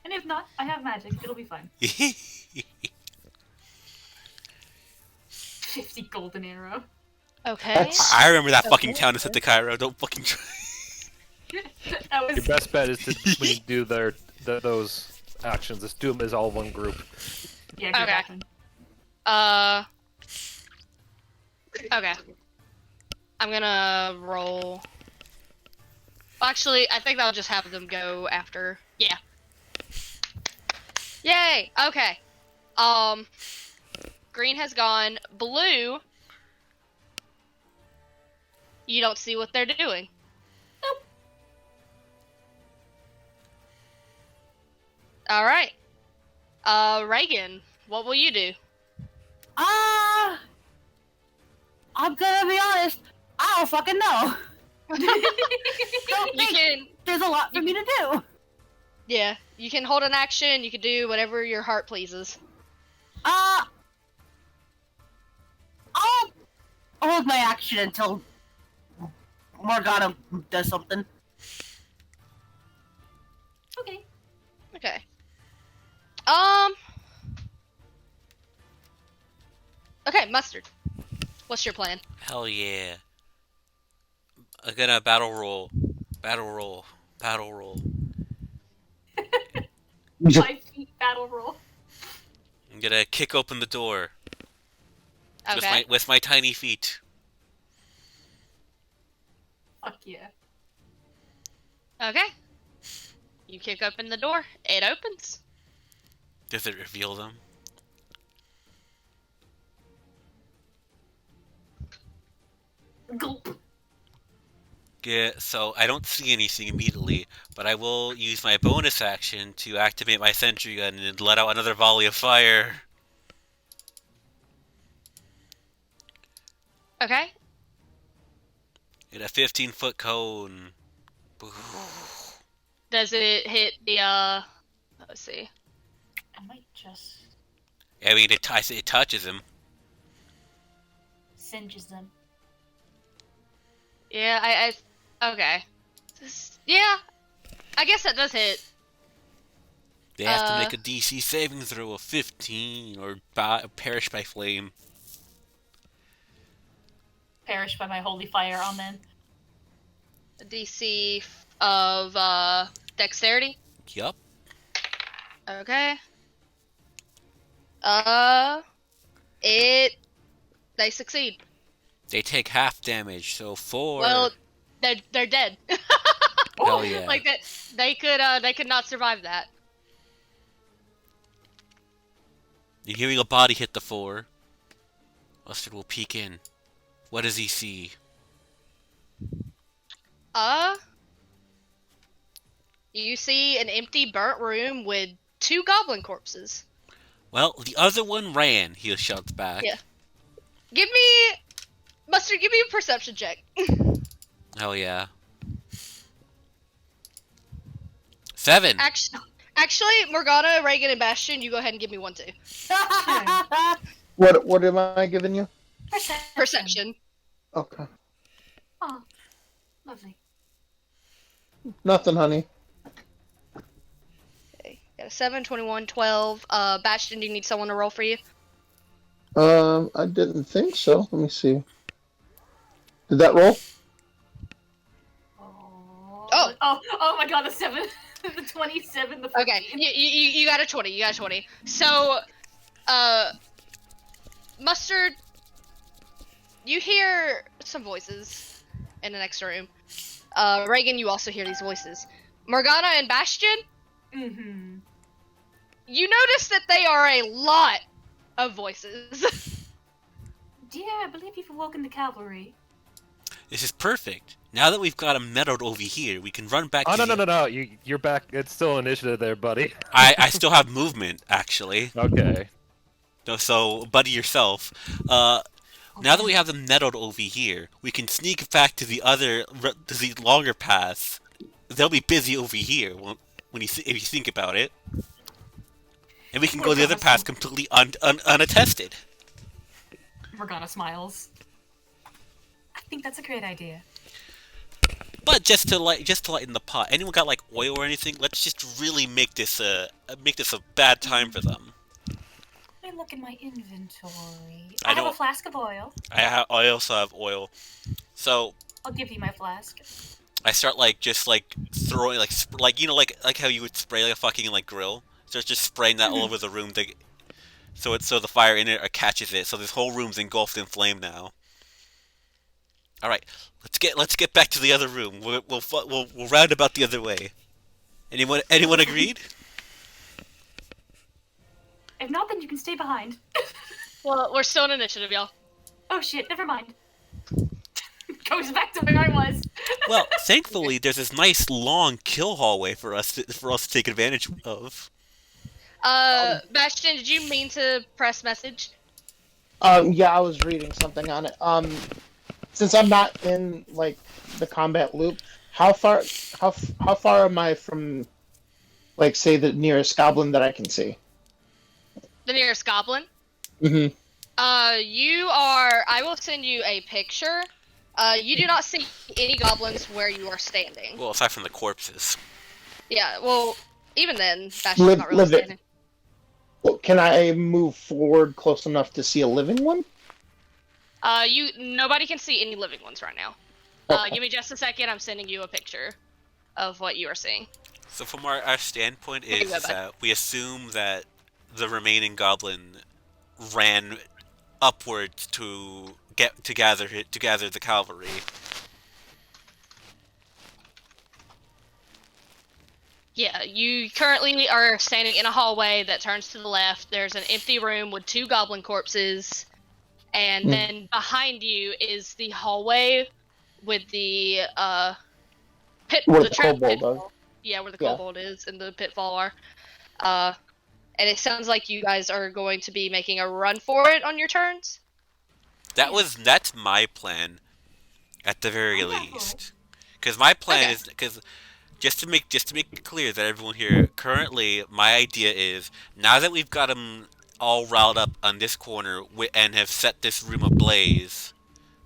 And if not, I have magic. It'll be fine. 50 golden arrow. Okay. That's- I remember that fucking town in Santa Cairo. Don't fucking try. That was Your best bet is to when you do those actions. Just do them as all one group. yeah. Good Okay. action. Okay. I'm gonna roll. Actually, I think I'll just have them go after. Yeah. Yay! Okay. Green has gone. Blue. You don't see what they're doing. Nope. All right. Reagan, what will you do? I'm gonna be honest. I don't fucking know. Don't You think can, there's a lot for me to do. yeah, you can hold an action. You can do whatever your heart pleases. I'll hold my action until Morgana does something. Okay. Okay. Okay, Mustard. What's your plan? Hell yeah. I'm gonna battle roll. Battle roll. Battle roll. 5 feet battle roll. I'm gonna kick open the door Okay. with my tiny feet. Fuck yeah. Okay. You kick open the door. It opens. Does it reveal them? Gulp. Yeah, so I don't see anything immediately, but I will use my bonus action to activate my sentry gun and let out another volley of fire. Okay. In a 15-foot cone. Does it hit the, let's see. I might just I mean, it touches him. singes them. Yeah, okay. Yeah, I guess that does hit. They have to make a DC saving throw of 15 or perish by flame. Perish by my holy fire, amen. A DC of, dexterity. Yup. Okay. They succeed. They take half damage, so 4. Well, they're dead. Hell yeah. Like that, they could not survive that. And hearing a body hit the floor, Mustard will peek in. What does he see? You see an empty, burnt room with 2 goblin corpses. Well, the other one ran, he shouts back. Yeah. Mustard, give me a perception check. Hell yeah. 7. Actually, Morgana, Reagan, and Bastion, you go ahead and give me 1 too. What am I giving you? Perception. Okay. Oh, lovely. Nothing, honey. Okay. Got a 7, 21, 12. Bastion, do you need someone to roll for you? I didn't think so. Let me see. Did that roll? Oh my god, the 7, the 27, the 14. Okay, you got a 20. You got a 20. So, Mustard, you hear some voices in the next room. Reagan, you also hear these voices. Morgana and Bastion, Mm-hmm. you notice that they are a lot of voices. Dear, I believe you've awoken the cavalry. This is perfect. Now that we've got him meddled over here, we can run back Oh, to no. You're back. It's still initiative there, buddy. I still have movement, actually. Okay. No, so, buddy yourself. Now that we have them meddled over here, we can sneak back to the longer paths. They'll be busy over here if you think about it. And we can go the other paths completely unattested. Morgana smiles. I think that's a great idea. But just to lighten the pot, anyone got like oil or anything? Let's just really make this a bad time for them. Let me look in my inventory. I I have don't- a flask of oil. I also have oil, so I'll give you my flask. I start throwing like how you would spray like a fucking grill. So it's just spraying that all over the room so the fire in it catches it. So this whole room's engulfed in flame now. All right, let's get back to the other room. We'll round about the other way. Anyone agreed? If not, then you can stay behind. Well, we're still in initiative, y'all. Oh shit, never mind. Goes back to where I was. Well, thankfully there's this nice long kill hallway for us to take advantage of. Bastion, did you mean to press message? Yeah, I was reading something on it. Since I'm not in the combat loop, how far am I from, say, the nearest goblin that I can see? The nearest goblin? Mm-hmm. I will send you a picture. You do not see any goblins where you are standing. Well, aside from the corpses. Yeah, well, even then, Bastion's not really Live it. standing. Well, can I move forward close enough to see a living one? Nobody can see any living ones right now. Okay. Give me just a second, I'm sending you a picture of what you are seeing. So from our standpoint is go back. that we assume that the remaining goblin ran upwards to gather the cavalry. Yeah, you currently are standing in a hallway that turns to the left. There's an empty room with 2 goblin corpses. And then behind you is the hallway with the pit. Where the the trap kobold pitfall. are. Yeah, where the Yeah. kobold is and the pitfall are. And it sounds like you guys are going to be making a run for it on your turns. That's my plan, at the very I'm not least. Because my plan Okay. is just to make it clear that everyone here currently, my idea is now that we've got them all riled up on this corner and have set this room ablaze,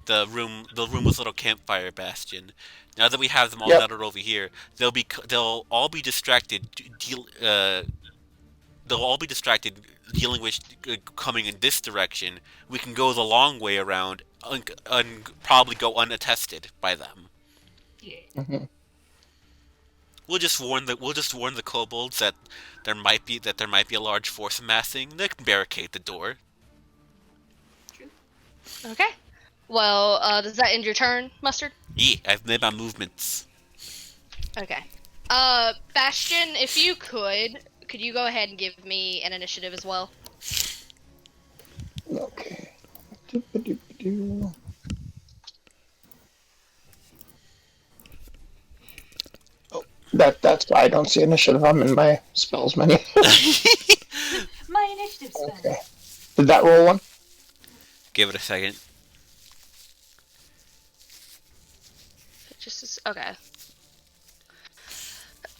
the room with little campfire bastion. Now that we have them all Yep. netted over here, they'll all be distracted. They'll all be distracted dealing with coming in this direction. We can go the long way around and probably go unattested by them. Yeah. Mm-hmm. We'll just warn the kobolds that there might be a large force amassing. They can barricade the door. Okay. Well, does that end your turn, Mustard? Yeah, I've made my movements. Okay. Bastion, if you could you go ahead and give me an initiative as well? Oh, that's why I don't see initiative. I'm in my spells menu. My initiative spell. Okay. Did that roll one? Give it a second. Okay.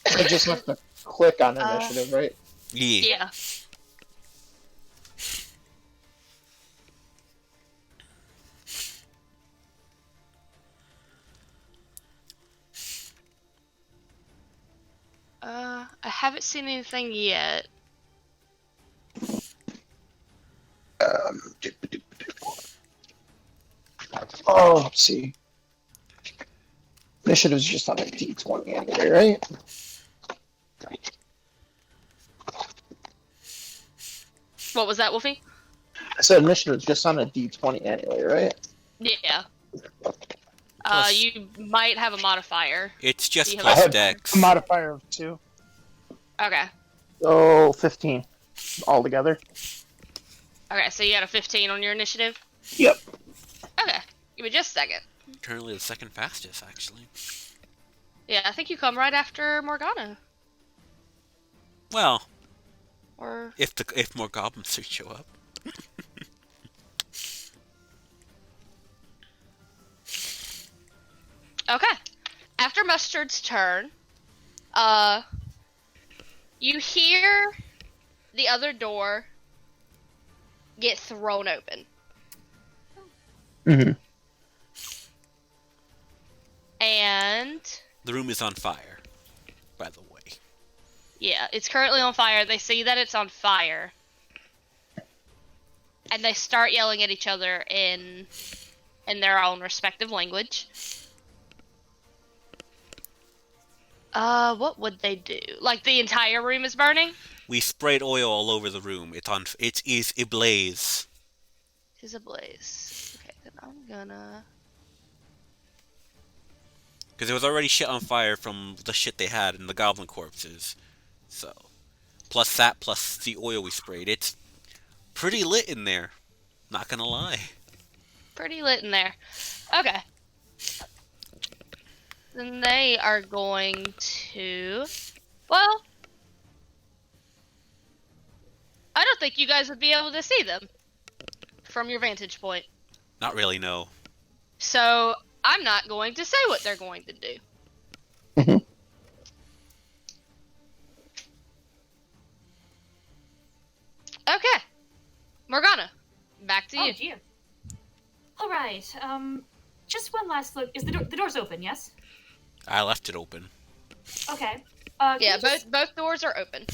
I just have to click on initiative, right? Yeah. Yeah. I haven't seen anything yet. Um, oh, let's see. Initiative's just on a D20 anyway, right? What was that, Wolfie? I said initiative's just on a D20 anyway, right? Yeah. Plus- You might have a modifier. It's just You have I plus have dex. a modifier of 2. Okay. So 15 altogether. Okay, so you got a 15 on your initiative? Yep. Okay. Give me just a second. Currently the second fastest, actually. Yeah, I think you come right after Morgana. Well, Or if more goblins do show up. okay. After Mustard's turn, you hear the other door get thrown open. Mm-hmm. And The room is on fire, by the way. yeah, it's currently on fire. They see that it's on fire. And they start yelling at each other in their own respective language. What would they do? Like the entire room is burning? We sprayed oil all over the room. It is ablaze. It is ablaze. Okay, then I'm gonna... Because it was already shit on fire from the shit they had in the goblin corpses. So, plus that, plus the oil we sprayed. It's pretty lit in there. Not gonna lie. Pretty lit in there. Okay. Then they are going to... Well... I don't think you guys would be able to see them from your vantage point. Not really, no. So, I'm not going to say what they're going to do. Mhm. Okay. Morgana, back to Oh you. dear. All right. Just one last look. Is the door's open? Yes. I left it open. Okay. Yeah, can you just- both doors are open.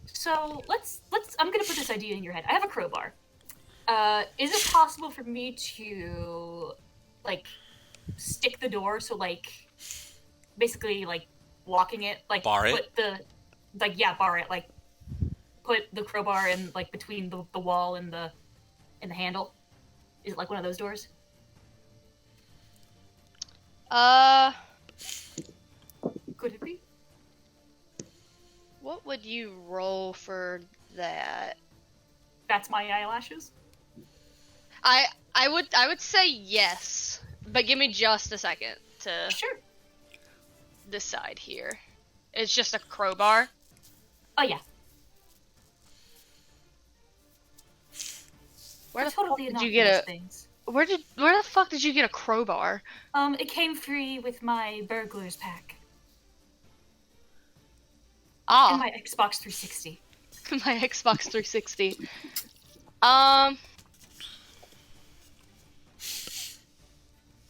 So let's. I'm gonna put this idea in your head. I have a crowbar. Is it possible for me to, like, stick the door so basically blocking it, Bar it? put the, bar it, put the crowbar in between the wall and the handle? Is it like one of those doors? Could it be? What would you roll for that? That's my eyelashes. I would say yes, but give me just a second to Sure. decide here. It's just a crowbar. Oh yeah. Where They're the fuck totally did you innocuous get things. where the fuck did you get a crowbar? It came free with my burglar's pack and Ah, my Xbox 360. my Xbox 360.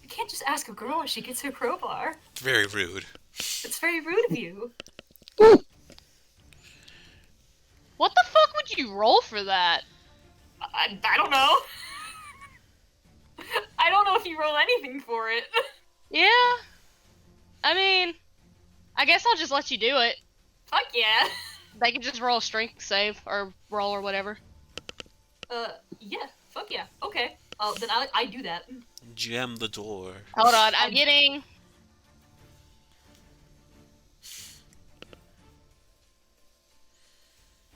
You can't just ask a girl if she gets her crowbar. It's very rude. It's very rude of you. What the fuck would you roll for that? I don't know. I don't know if you roll anything for it. Yeah. I mean, I guess I'll just let you do it. Fuck yeah. They can just roll a strength save or roll or whatever. Yeah. Fuck yeah. Okay. Then I do that. Jam the door. Hold on, I'm getting...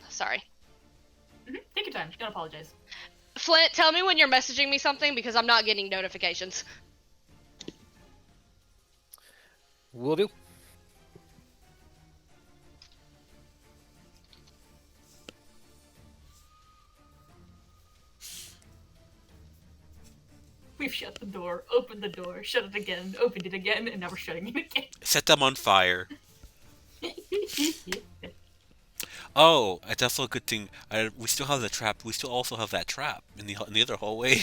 Sorry. Take your time. Don't apologize. Flint, tell me when you're messaging me something because I'm not getting notifications. Will do. We've shut the door, opened the door, shut it again, opened it again, and now we're shutting it again. Set them on fire. Oh, that's also a good thing. We still have the trap. We still also have that trap in the other hallway.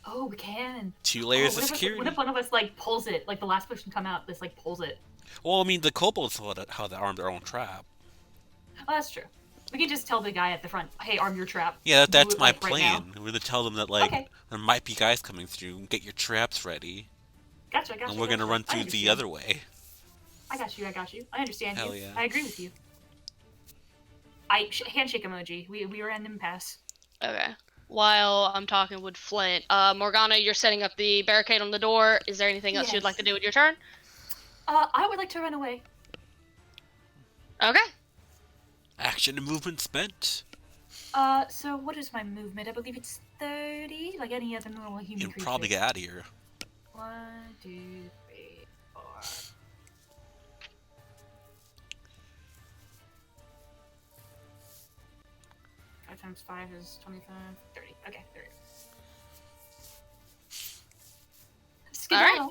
Oh, we can. 2 layers of What security. if one of us like pulls it? Like the last person to come out, this like pulls it. Well, I mean, the kobolds know how to arm their own trap. Oh, that's true. We can just tell the guy at the front, "Hey, arm your trap." Yeah, Do that's it, my like, right now. plan. We're gonna tell them that like Okay. there might be guys coming through. Get your traps ready, Gotcha. and we're gonna run through the other way. I got you. I understand Hell you. yeah. I agree with you. Handshake emoji. We were at an impasse. Okay. While I'm talking with Flint, Morgana, you're setting up the barricade on the door. Is there anything else you'd like to do with your turn? I would like to run away. Okay. Action and movement spent. So what is my movement? I believe it's 30, like any other normal human You'll creature. probably get out of here. 1, 2, 3, 4. 5 times 5 is 25, 30. Okay, 30. All right.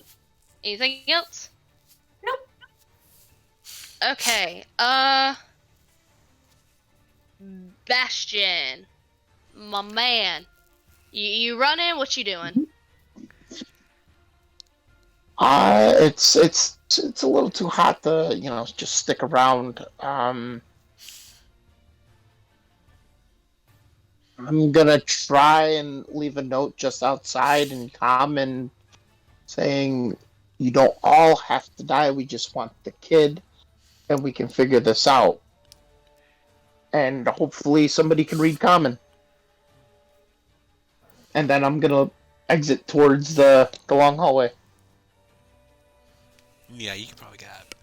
Anything else? Nope. Okay. Bastion, my man, you running? What you doing? It's a little too hot to just stick around. I'm gonna try and leave a note just outside in common, saying you don't all have to die. We just want the kid, and we can figure this out. And hopefully somebody can read common. And then I'm gonna exit towards the long hallway. Yeah, you can probably get out.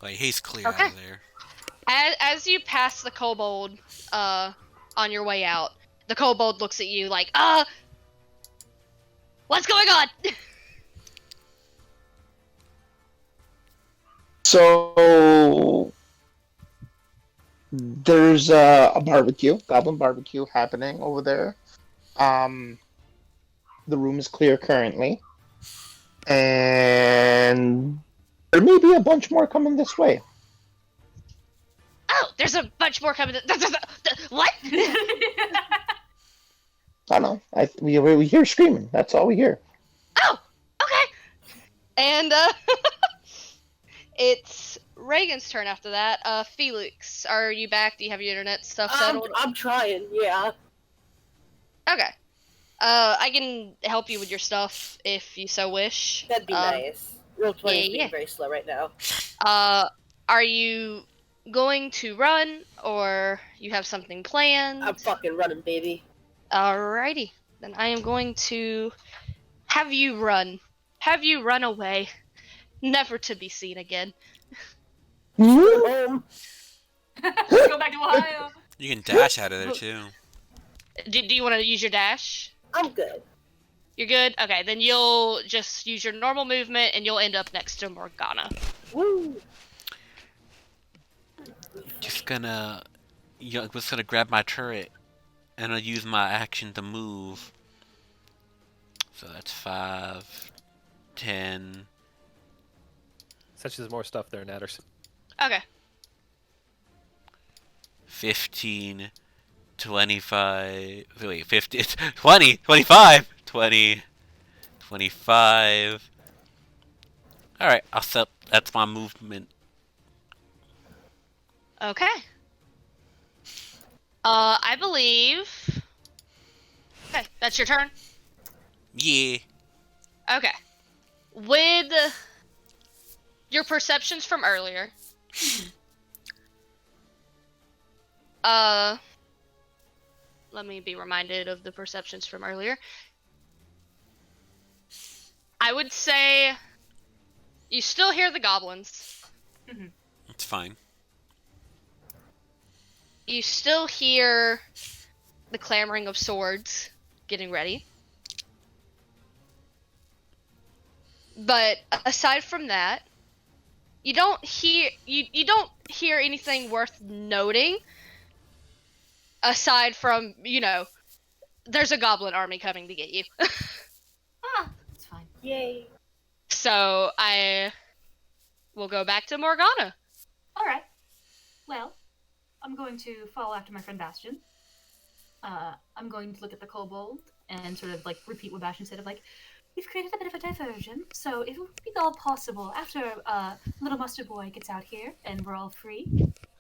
Like, he's clear Okay. out of there. As you pass the kobold, on your way out, the kobold looks at you like, what's going on? So there's a barbecue, goblin barbecue happening over there. The room is clear currently, and there may be a bunch more coming this way. Oh, there's a bunch more coming. What? I don't know. We hear screaming. That's all we hear. Oh, okay. And it's Reagan's turn after that. Felix, are you back? Do you have your internet stuff settled? I'm trying, yeah. Okay. I can help you with your stuff if you so wish. That'd be nice. Roll 20 is yeah. being very slow right now. Are you going to run, or you have something planned? I'm fucking running, baby. Alrighty. Then I am going to have you run. Have you run away. Never to be seen again. Home. Let's go back to Ohio. You can dash out of there too. Do you want to use your dash? I'm good. You're good? Okay, then you'll just use your normal movement and you'll end up next to Morgana. Woo! Just gonna grab my turret, and I'll use my action to move. So that's 5, 10. Such as more stuff there, Natters. Okay. 15, 25, wait, 50, 20, 25, 20, 25. Alright, I'll set, that's my movement. Okay. I believe... Okay, that's your turn? Yeah. Okay. With your perceptions from earlier, let me be reminded of the perceptions from earlier. I would say you still hear the goblins. It's fine. you still hear the clamoring of swords getting ready. But aside from that, you don't hear anything worth noting aside from, there's a goblin army coming to get you. That's fine. Yay. So I will go back to Morgana. All right. Well, I'm going to follow after my friend Bastion. I'm going to look at the kobold and sort of like repeat what Bastion said of like, we've created a bit of a diversion, so if it would be all possible after little mustard boy gets out here and we're all free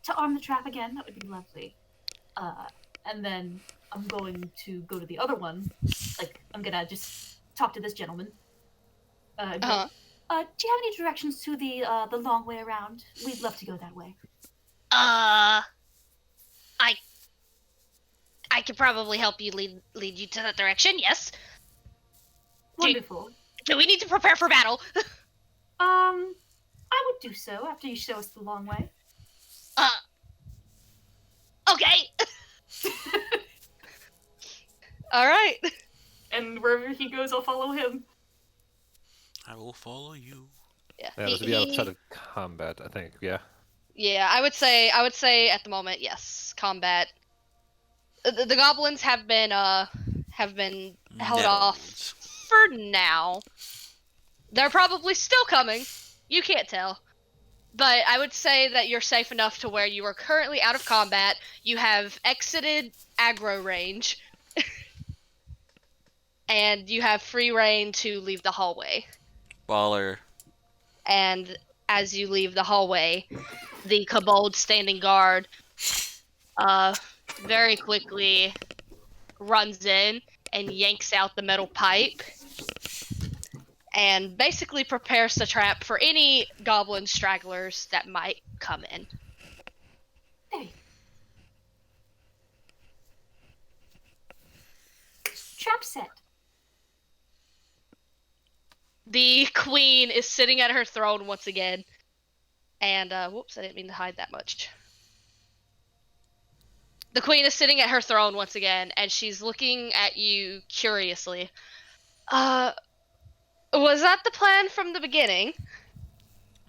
to arm the trap again, that would be lovely. And then I'm going to go to the other one. Like, I'm gonna just talk to this gentleman. Do you have any directions to the long way around? We'd love to go that way. I could probably help you lead you to that direction, yes. Wonderful. Do we need to prepare for battle? I would do so after you show us the long way. Okay. All right. And wherever he goes, I'll follow him. I will follow you. Yeah. Yeah, this would be outside of combat, I think. Yeah. Yeah, I would say at the moment, yes, combat. The goblins have been held off for now. They're probably still coming. You can't tell. But I would say that you're safe enough to where you are currently out of combat. You have exited aggro range. And you have free reign to leave the hallway. Baller. And as you leave the hallway, the kobold standing guard very quickly runs in and yanks out the metal pipe and basically prepares the trap for any goblin stragglers that might come in. Hey. Trap set. The queen is sitting at her throne once again. And, whoops, I didn't mean to hide that much. The queen is sitting at her throne once again, and she's looking at you curiously. Was that the plan from the beginning?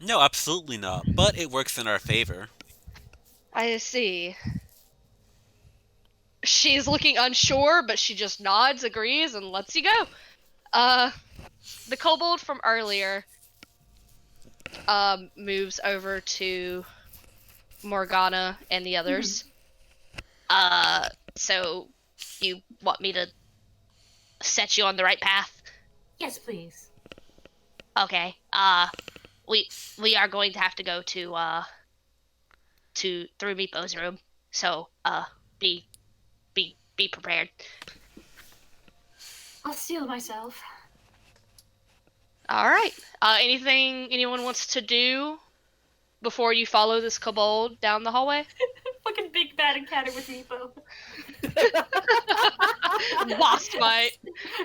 No, absolutely not. But it works in our favor. I see. She's looking unsure, but she just nods, agrees, and lets you go. The kobold from earlier moves over to Morgana and the others. So you want me to set you on the right path? Yes, please. Okay. We are going to have to go to through Meepo's room. So be prepared. I'll steel myself. All right. Anything anyone wants to do before you follow this kobold down the hallway? Fucking big bad encounter with Meepo. Boss fight.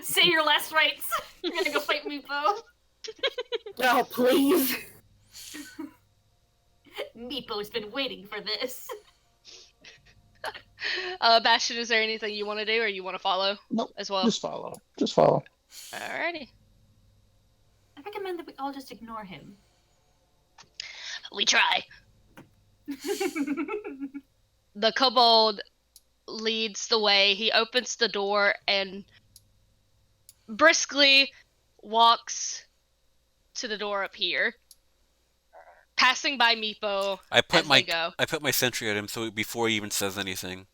Say your last rites. You're gonna go fight Meepo. Oh, please. Meepo's been waiting for this. Bastion, is there anything you want to do, or you want to follow? Nope. As well. Just follow. Just follow. Alrighty. I recommend that we all just ignore him. We try. The kobold leads the way. He opens the door and briskly walks to the door up here, passing by Meepo I put as they go. I put my sentry at him so before he even says anything.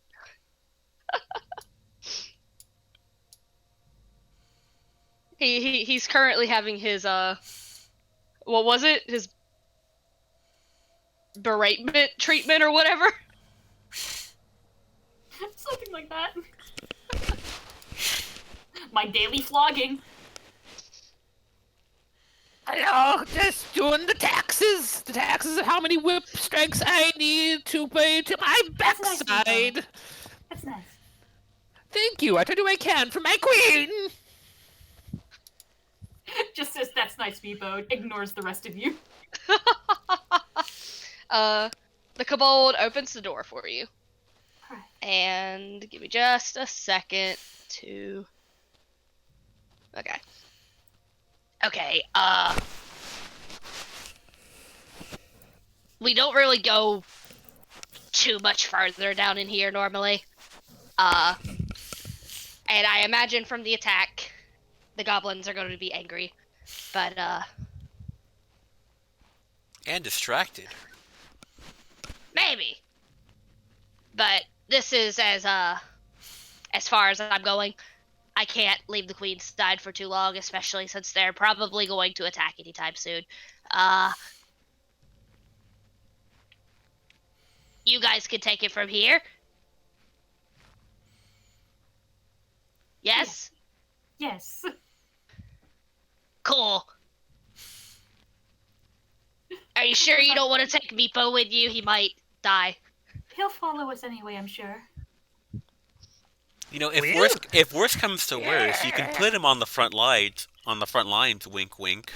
He's currently having his what was it? His beratement treatment or whatever. Something like that. My daily flogging. Hello, just doing the taxes. The taxes of how many whip strikes I need to pay to my That's nice, backside. Meepo. That's nice. Thank you. I try to do what I can for my queen. Just says that's nice, Meepo. Ignores the rest of you. The kobold opens the door for you. And give me just a second to... Okay. Okay, we don't really go too much farther down in here normally. And I imagine from the attack, the goblins are going to be angry. But, And distracted. maybe. But this is as far as I'm going. I can't leave the queen's side for too long, especially since they're probably going to attack anytime soon. You guys can take it from here. Yes? Yes. Cool. Are you sure you don't want to take Meepo with you? He might die. He'll follow us anyway, I'm sure. You know, if worse comes to worse, you can put him on the front lines. On the front lines, wink, wink.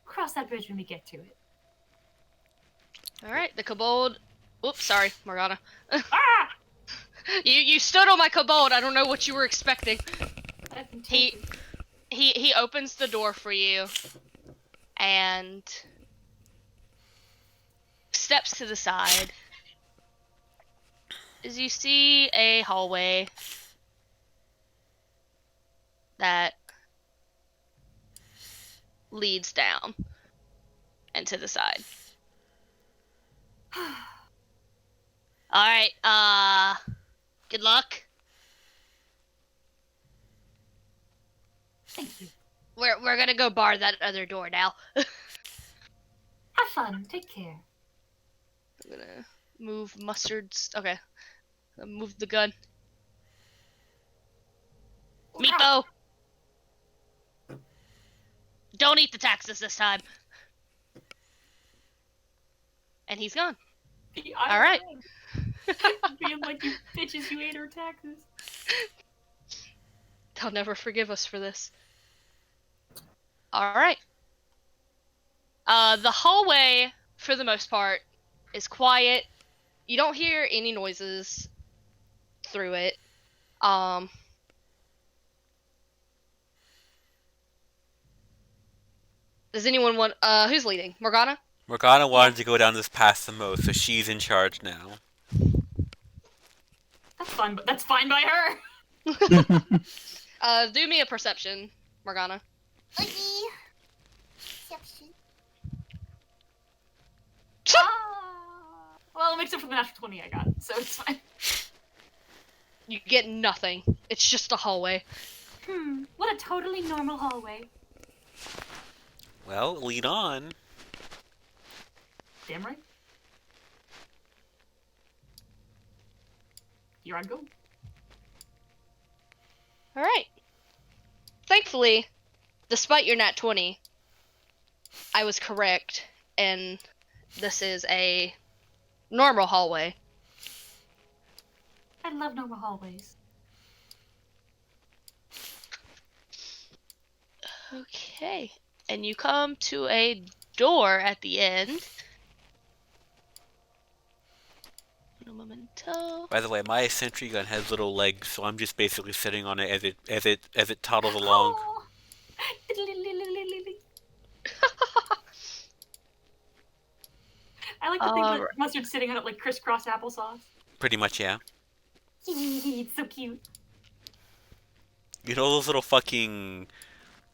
Cross that bridge when we get to it. All right, the kobold. Oops, sorry, Morgana. Ah! You stood on my kobold. I don't know what you were expecting. I've been He taken. he opens the door for you and steps to the side. As you see a hallway that leads down and to the side. All right, good luck. Thank you. We're gonna go bar that other door now. Have fun. Take care. I'm gonna move Mustard's. Okay, move the gun. Meepo, don't eat the taxes this time. And he's gone. All right. Being like, you bitches, you ate our taxes. They'll never forgive us for this. All right. The hallway, for the most part, is quiet. You don't hear any noises through it. Does anyone want? Who's leading? Morgana? Morgana wanted to go down this path the most, so she's in charge now. That's fine, but that's fine by her. Do me a perception, Morgana. Okay. Perception. Well, except for the natural 20 I got, so it's fine. You get nothing. It's just a hallway. What a totally normal hallway. Well, lead on. Damn right. Here I go. All right. Thankfully, despite your nat 20, I was correct, and this is a normal hallway. I love normal hallways. Okay. And you come to a door at the end. Un momento. By the way, my sentry gun has little legs, so I'm just basically sitting on it as it toddles along. Oh. I like to think that Mustard's sitting on it like crisscross applesauce. Pretty much, yeah. It's so cute. You know those little fucking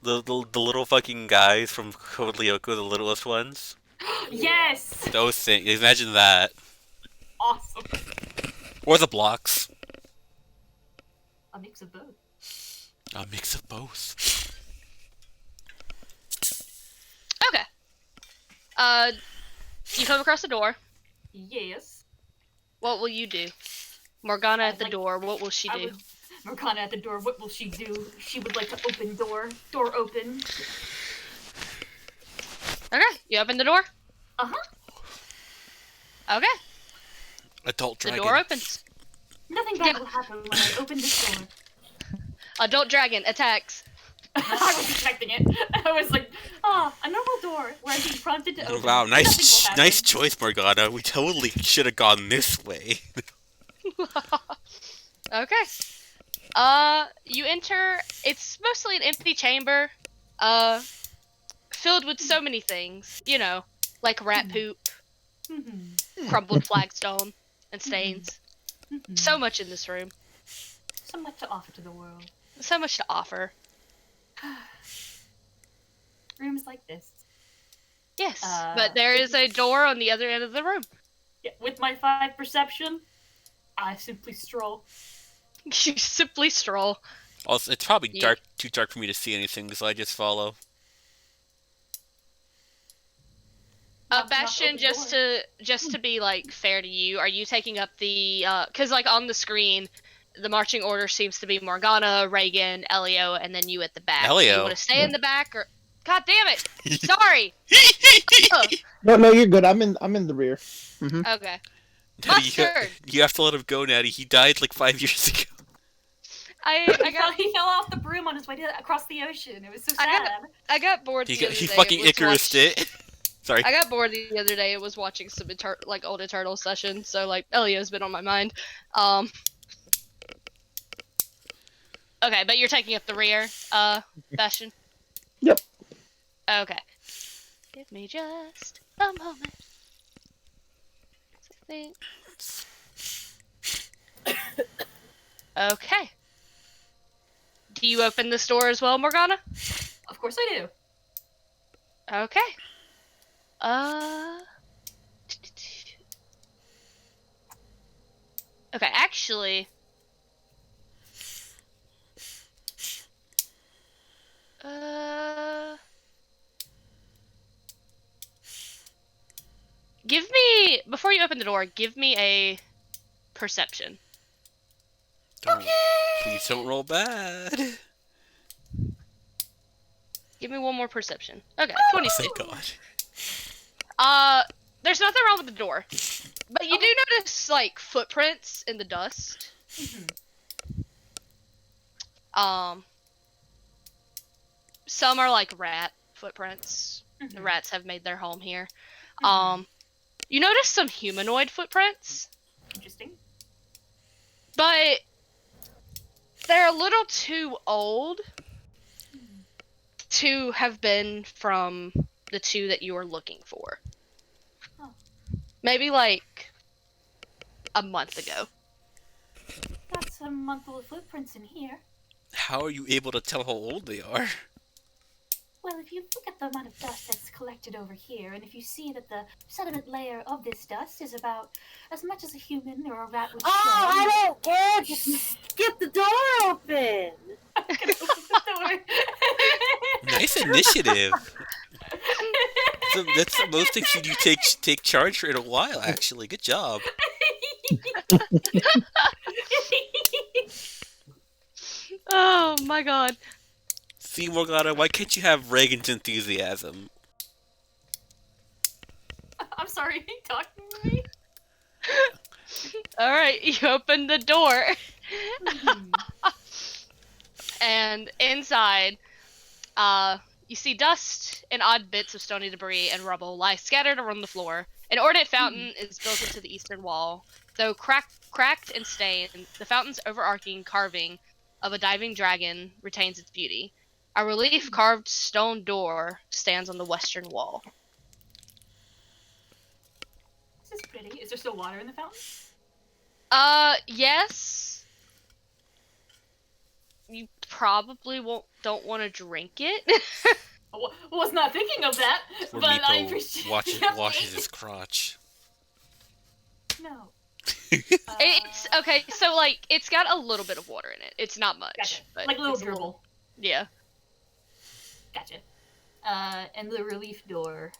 the little fucking guys from Code Lyoko, the littlest ones? Yes! Those things. Imagine that. Awesome. Or the blocks. A mix of both. A mix of both. Okay. You come across the door. Yes. What will you do? Morgana at the door. What will she do? Morgana at the door. What will she do? She would like to open door. Door open. Okay. You open the door? Uh-huh. Okay. Adult dragon. The door opens. Nothing bad will happen when I open this door. Adult dragon attacks. I was expecting it. I was like, a normal door where I'm being prompted to open. Wow, Nothing will happen. nice choice, Morgana. We totally should have gone this way. Okay. You enter. It's mostly an empty chamber, filled with so many things. You know, like rat poop, crumbled flagstone, and stains. So much in this room. So much to offer to the world. So much to offer. Rooms like this. Yes, but there is a door on the other end of the room. Yeah, with my 5 perception, I simply stroll. You simply stroll. Also, it's probably too dark for me to see anything, so I just follow. Bastion, just to be like fair to you, are you taking up the? Because like on the screen, the marching order seems to be Morgana, Reagan, Elio, and then you at the back. Elio. Do you want to stay in the back or? God damn it! Sorry. No, you're good. I'm in the rear. Okay. Natty, Mustard. you have to let him go, Natty. He died like 5 years ago. He fell off the broom on his way across the ocean. It was so sad. I got bored. He the other day fucking and was Icarused it. Sorry. I got bored the other day and was watching some old Eternal sessions, so like Elio's been on my mind. Okay, but you're taking up the rear, Bastion? Yep. Okay. Give me just a moment. Okay. Do you open this door as well, Morgana? Of course I do. Okay. Okay, actually. Give me, before you open the door, give me a perception. Please don't roll bad. Give me one more perception. Okay, 26. Thank God. There's nothing wrong with the door. But you do notice, like, footprints in the dust. Some are, like, rat footprints. The rats have made their home here. You notice some humanoid footprints. Interesting. But they're a little too old to have been from the two that you were looking for. Oh. Maybe like a month ago. Got some month-old footprints in here. How are you able to tell how old they are? Well, if you look at the amount of dust that's collected over here, and if you see that the sediment layer of this dust is about as much as a human or a rat would shed. I don't care. Just get the door open. Nice initiative. That's the most things you take charge for in a while, actually. Good job. Oh my god. See, Morgana, why can't you have Reagan's enthusiasm? I'm sorry, are you talking to me? Alright, you open the door. And inside, you see dust and odd bits of stony debris and rubble lie scattered around the floor. An ornate fountain is built into the eastern wall. Though cracked and stained, the fountain's overarching carving of a diving dragon retains its beauty. A relief-carved stone door stands on the western wall. This is pretty. Is there still water in the fountain? Yes. You probably don't want to drink it. I was not thinking of that, Poor but I Meepo appreciate washes his crotch. No. It's okay, so like it's got a little bit of water in it. It's not much, Gotcha. but Like a little it's dribble. Yeah. Gotcha. And the relief door.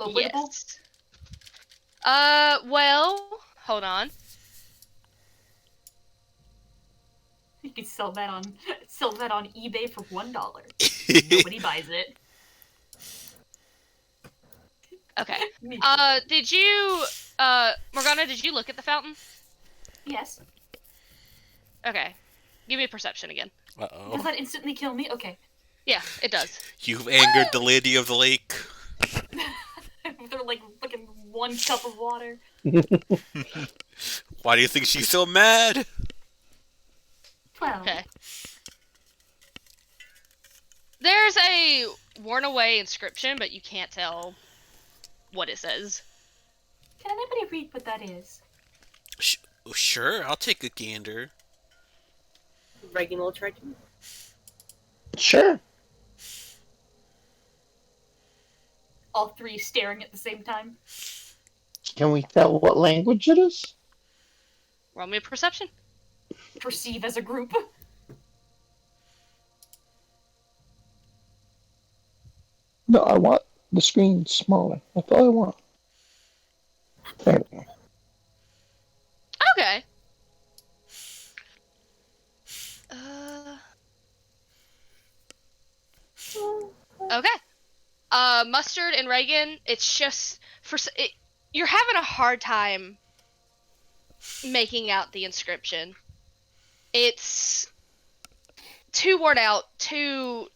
Openable? Yes. Well, hold on. You can sell that on eBay for $1. Nobody buys it. Okay. Me. Did you, Morgana, did you look at the fountain? Yes. Okay. Give me a perception again. Uh-oh. Does that instantly kill me? Okay. Yeah, it does. You've angered the lady of the lake. They're like fucking 1 cup of water. Why do you think she's so mad? 12. Okay. There's a worn away inscription, but you can't tell what it says. Can anybody read what that is? Sure, I'll take a gander. Reagan will try to. Sure. All three staring at the same time. Can we tell what language it is? Roll me a perception. Perceive as a group. No, I want the screen smaller. That's all I want. There we go. Okay. Okay. Mustard and Reagan, it's just you're having a hard time making out the inscription. It's too worn out, too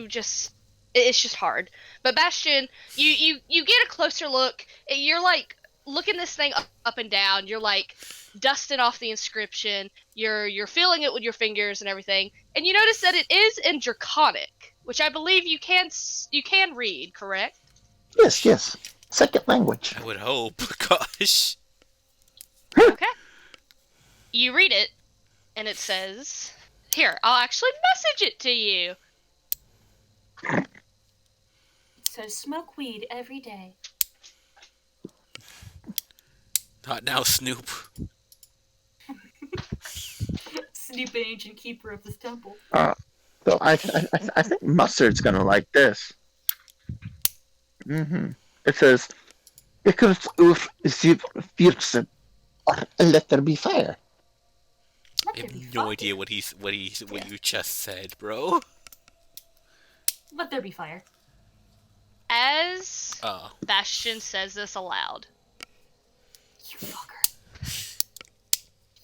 just it's just hard. But Bastion, you get a closer look. You're like looking this thing up and down. You're like dusting off the inscription. You're feeling it with your fingers and everything. And you notice that it is in Draconic, which I believe you can read, correct? Yes, yes. Second language. I would hope. Gosh. Okay. You read it, and it says, "Here, I'll actually message it to you." It says smoke weed every day. Not now, Snoop. Snoop, ancient keeper of this temple. So I think Mustard's gonna like this. It says, "Because of the let there be fire." Let I there be have no fire. idea what you just said, bro. Let there be fire. As Oh. Bastion says this aloud, You fucker.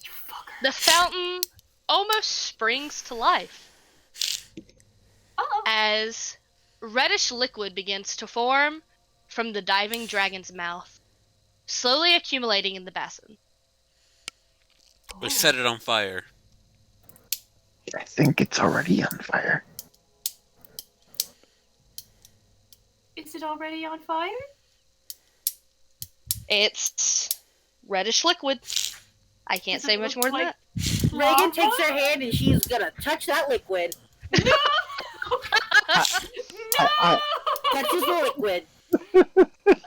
You fucker. the fountain almost springs to life Uh-oh. as reddish liquid begins to form from the diving dragon's mouth, slowly accumulating in the basin. We set it on fire. I think it's already on fire. Is it already on fire? It's reddish liquid. I can't Does it say much look more than like- that. Reagan takes her hand and she's gonna touch that liquid. No! I- Touches the liquid.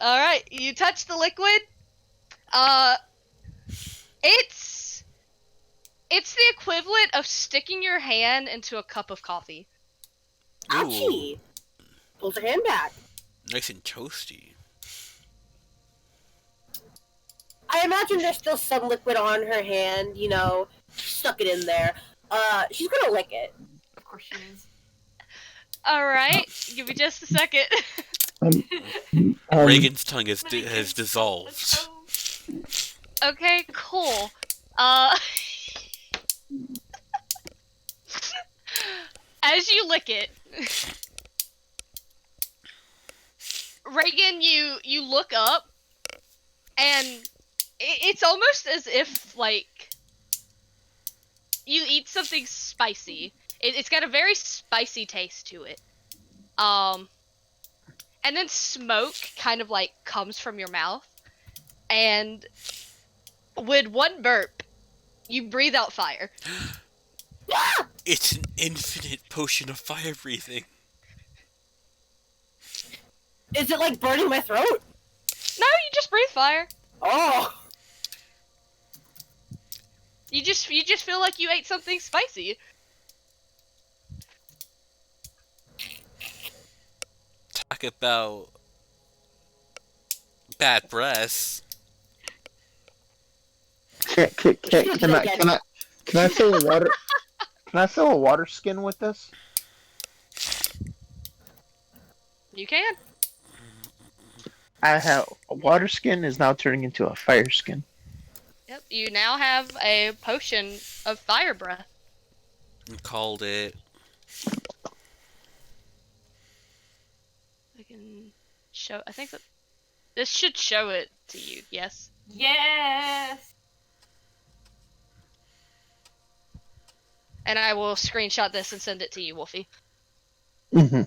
All right, you touch the liquid. It's the equivalent of sticking your hand into a cup of coffee. Ouchie. Pulls her hand back. Nice and toasty. I imagine there's still some liquid on her hand, you know. She stuck it in there. She's gonna lick it. Of course she is. All right, give me just a second. Reagan's tongue has Let me has get dissolved. the Okay, cool. As you lick it, Reagan, you look up, and it's almost as if like you eat something spicy. It's got a very spicy taste to it. And then smoke kind of like comes from your mouth, and with one burp, you breathe out fire. It's an infinite potion of fire breathing. Is it like burning my throat? No, you just breathe fire. Oh. You just feel like you ate something spicy. Talk about bad breasts. Can I fill a water? Can I fill a water skin with this? You can. I have a water skin is now turning into a fire skin. Yep. You now have a potion of fire breath. and called it. I can show. I think that this should show it to you. Yes. Yes. And I will screenshot this and send it to you, Wolfie. Hmm.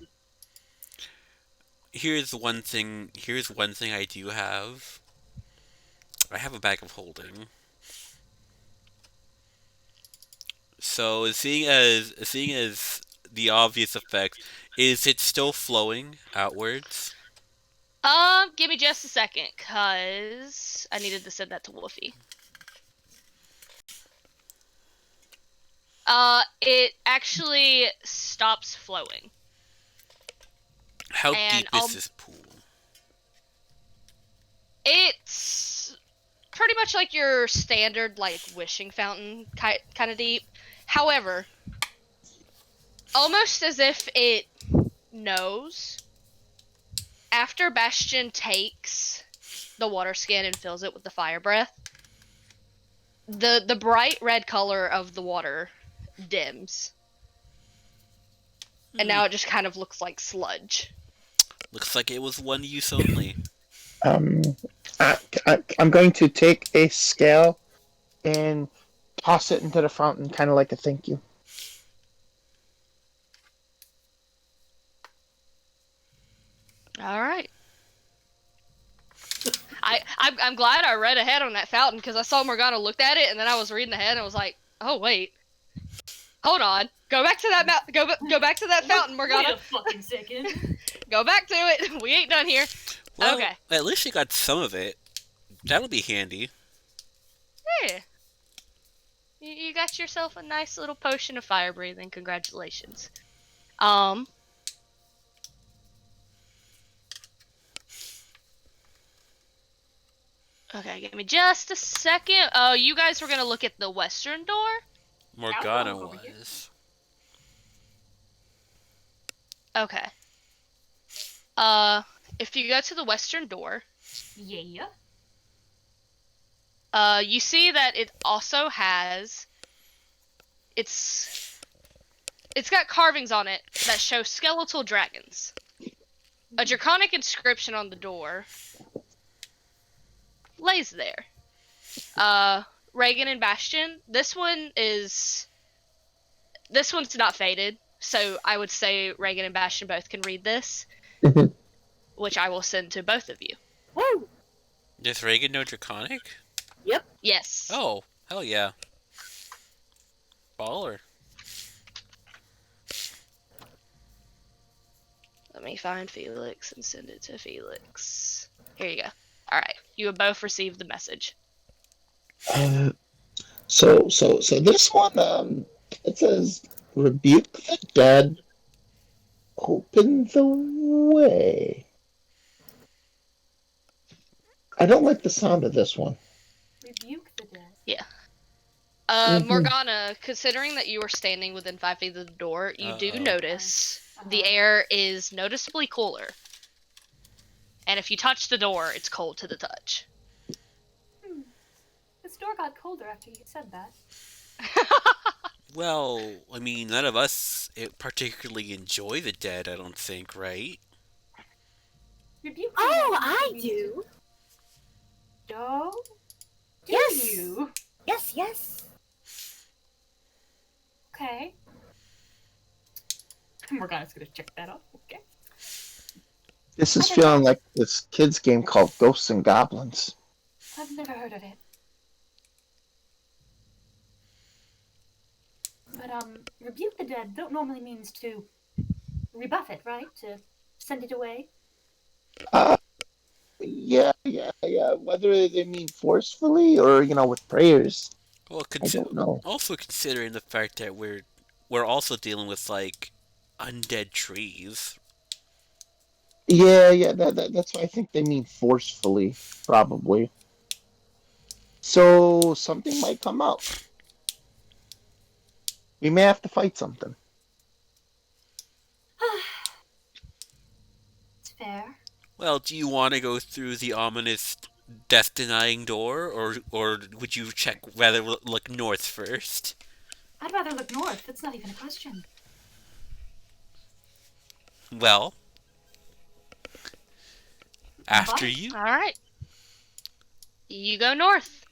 Here's one thing. Here's one thing I do have. I have a bag of holding. So seeing as the obvious effect, is it still flowing outwards? Give me just a second, cause I needed to send that to Wolfie. It actually stops flowing. How And deep is this pool? It's pretty much like your standard, like, wishing fountain kind of deep. However, almost as if it knows, after Bastion takes the water skin and fills it with the fire breath, the bright red color of the water dims. And now it just kind of looks like sludge. Looks like it was one use only. Um, I'm going to take a scale and toss it into the fountain, kind of like a thank you. All right. I'm glad I read ahead on that fountain because I saw Morgana looked at it and then I was reading ahead and I was like, oh wait, hold on, go back to that go back to that fountain, Morgana. Wait a fucking second. Go back to it. We ain't done here. Well, Okay. at least you got some of it. That'll be handy. Yeah. You got yourself a nice little potion of fire breathing. Congratulations. Okay, give me just a second. Oh, you guys were gonna look at the western door? Morgana over here. was. Okay. If you go to the western door, Yeah. you see that it also has it's got carvings on it that show skeletal dragons. A draconic inscription on the door lays there. Reagan and Bastion, this one's not faded, so I would say Reagan and Bastion both can read this, which I will send to both of you. Woo! Does Reagan know Draconic? Yep. Yes. Oh, hell yeah. Baller. Let me find Felix and send it to Felix. Here you go. Alright, you have both received the message. So this one, it says, rebuke the dead, open the way. I don't like the sound of this one. Rebuke the dead. Morgana, considering that you are standing within 5 feet of the door, you do Uh-oh. notice the air is noticeably cooler. And if you touch the door, it's cold to the touch. This door got colder after you said that. Well, I mean, none of us particularly enjoy the dead, I don't think, right? Rebuke the Oh, dead I means do. Do? Do Yes. you? Yes, yes. Okay. Morgana's gonna check that off. Okay. This is feeling like this kid's game called Ghosts and Goblins. I've never heard of it. But rebuke the dead don't normally means to rebuff it, right? To send it away. Yeah. Whether they mean forcefully or, with prayers, Well, I don't know. also considering the fact that we're also dealing with like undead trees. Yeah, that's why I think they mean forcefully, probably. So something might come out. We may have to fight something. It's fair. Well, do you want to go through the ominous death-denying door, or would you check rather look north first? I'd rather look north. That's not even a question. Well, after Fine. you. All right. You go north.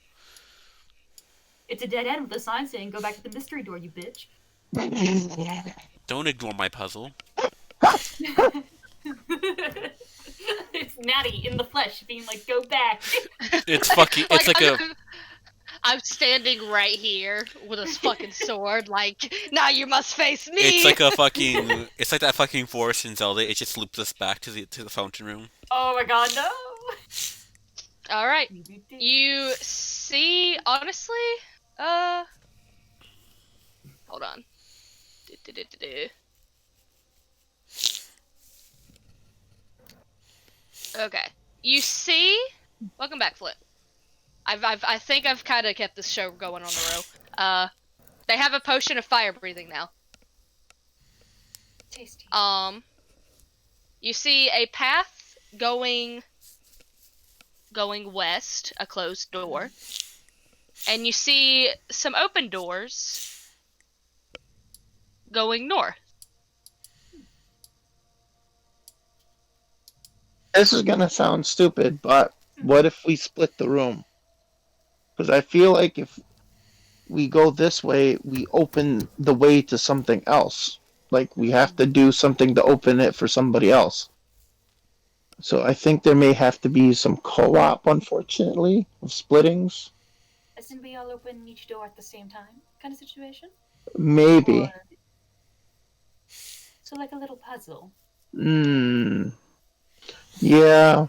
It's a dead end with a sign saying, "Go back to the mystery door, you bitch." Don't ignore my puzzle. It's Natty in the flesh being like, "Go back." It's fucking. It's like a. I'm standing right here with a fucking sword, like, now you must face me! It's like a fucking. It's like that fucking forest in Zelda. It just loops us back to the fountain room. Oh my god, no! Alright. You see, honestly, hold on. Okay. You see, welcome back, Flip. I think I've kind of kept this show going on the row. They have a potion of fire breathing now. Tasty. You see a path going west, a closed door, and you see some open doors going north. This is gonna sound stupid, but what if we split the room? Because I feel like if we go this way, we open the way to something else. Like we have to do something to open it for somebody else. So I think there may have to be some co-op, unfortunately, of splittings. As in we all open each door at the same time kind of situation? Maybe. Or... So like a little puzzle. Yeah.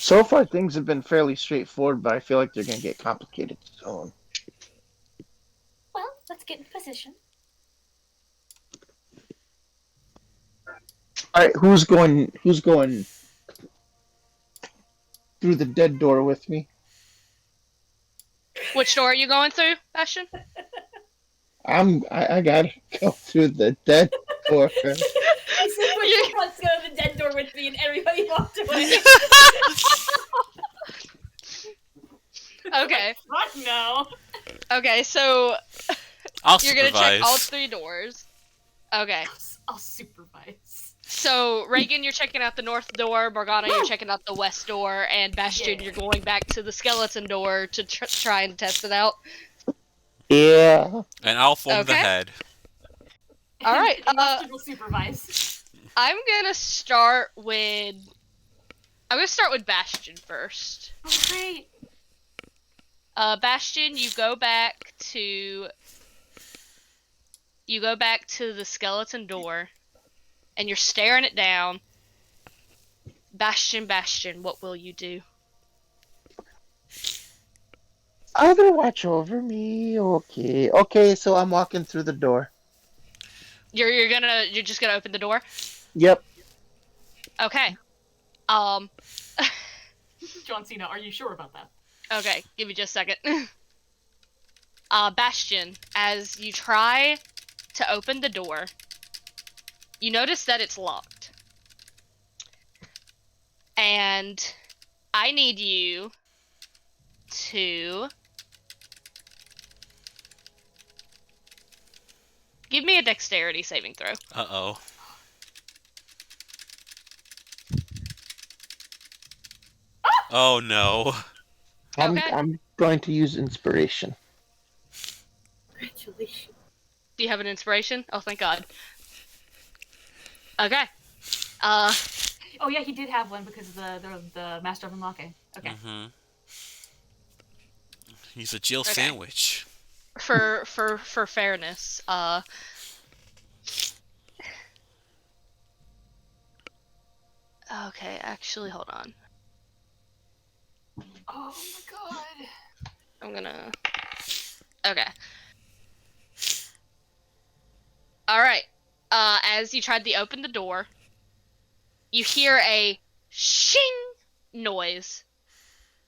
So far, things have been fairly straightforward, but I feel like they're going to get complicated soon. Well, let's get in position. All right, who's going through the dead door with me? Which door are you going through, Bastion? I gotta go through the dead door. He said, "Which wants to go to the dead door with me?" And everybody walked away. Okay. Fuck no. Okay, so I'll you're gonna check all supervise. 3 doors. Okay. I'll supervise. So Reagan, you're checking out the north door. Morgana, you're checking out the west door, and Bastion, Yeah. you're going back to the skeleton door to try and test it out. Yeah. And I'll form the Okay. head. All right. And Mustard will supervise. I'm gonna start with Bastion first. Oh, great. Bastion, you go back to the skeleton door, and you're staring it down. Bastion, what will you do? Other watch over me. Okay. Okay, so I'm walking through the door. You're just gonna open the door? Yep. Okay. John Cena, are you sure about that? Okay, give me just a second. Bastion, as you try to open the door, you notice that it's locked. And I need you to give me a dexterity saving throw. Uh-oh. Oh no. Okay. I'm going to use inspiration. Congratulations. Do you have an inspiration? Oh, thank God. Okay. Oh yeah, he did have one because of the Master of Unlocking. Okay. Mm-hmm. He's a Jill Okay. sandwich. For fairness, okay, actually, hold on. Oh my god. I'm gonna... Okay. Alright. As you tried to open the door, you hear a shing noise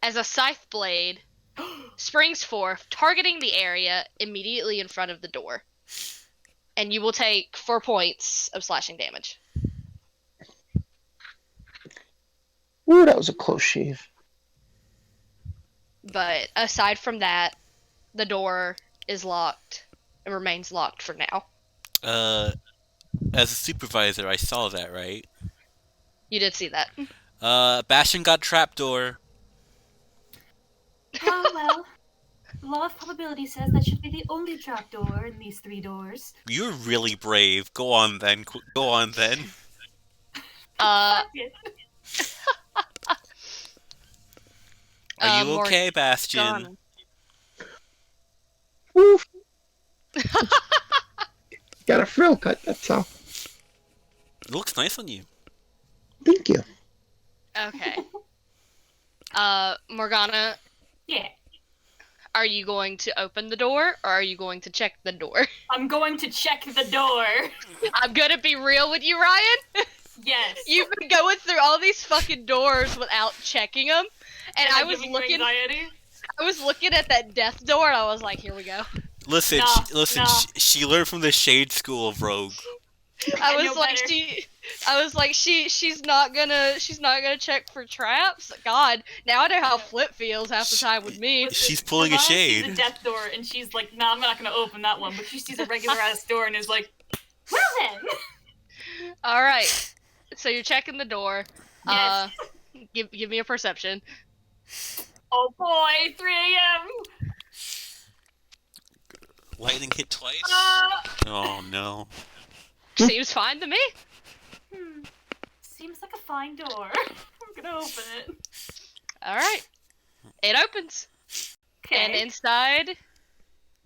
as a scythe blade springs forth, targeting the area immediately in front of the door. And you will take 4 points of slashing damage. Ooh, that was a close shave. But aside from that, the door is locked. and remains locked for now. As a supervisor, I saw that, right? You did see that. Bastion got trapdoor. Oh, well. The law of probability says that should be the only trapdoor in these 3 doors. You're really brave. Go on then. Go on then. Uh, Fuck it. Are you okay, Morgana. Bastion? Woof. Got a frill cut, that's all. It looks nice on you. Thank you. Okay. Morgana, Yeah. are you going to open the door or are you going to check the door? I'm going to check the door. I'm gonna be real with you, Ryan. Yes. You've been going through all these fucking doors without checking them, and Am I was giving you looking. anxiety? I was looking at that death door, and I was like, "Here we go." Listen, Nah, nah. She learned from the Shade School of Rogue. I know was like, better. she's not gonna check for traps. God, now I know how Flip feels half the time with me. She's pulling a Morgana sees shade. a death door, and she's like, "Nah, I'm not gonna open that one." But she sees a regular ass door and is like, "Well then." All right, so you're checking the door. Yes. Give me a perception. Oh boy, 3 a.m. Lightning hit twice. Uh, Oh no. Seems fine to me. Seems like a fine door. I'm gonna open it. All right, it opens, and Okay. inside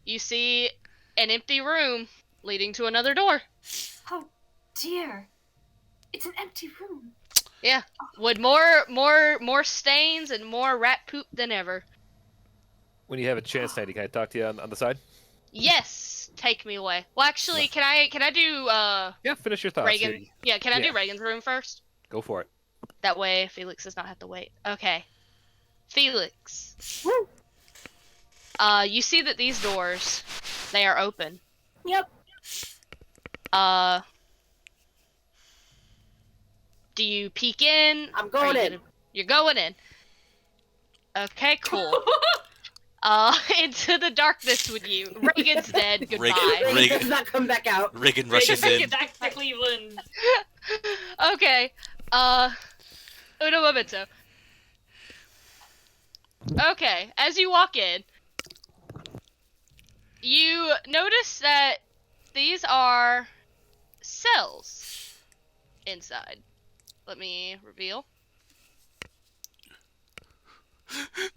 you see an empty room leading to another door. Oh dear. It's an empty room. Yeah, with more stains and more rat poop than ever. When you have a chance, Natty, can I talk to you on the side? Yes, take me away. Well, actually, can I do Yeah, finish your thoughts. Reagan? Here. Yeah, can I do Yeah. Reagan's room first? Go for it. That way Felix does not have to wait. Okay. Felix. Woo. You see that these doors, they are open. Yep. Do you peek in? I'm Are going you in. gonna- You're going in. Okay, cool. Into the darkness with you. Reagan's dead. Goodbye. Reagan does not come back out. Reagan rushes in. Back to Cleveland. Okay. Uno momento. Okay, as you walk in, you notice that these are cells inside. Let me reveal.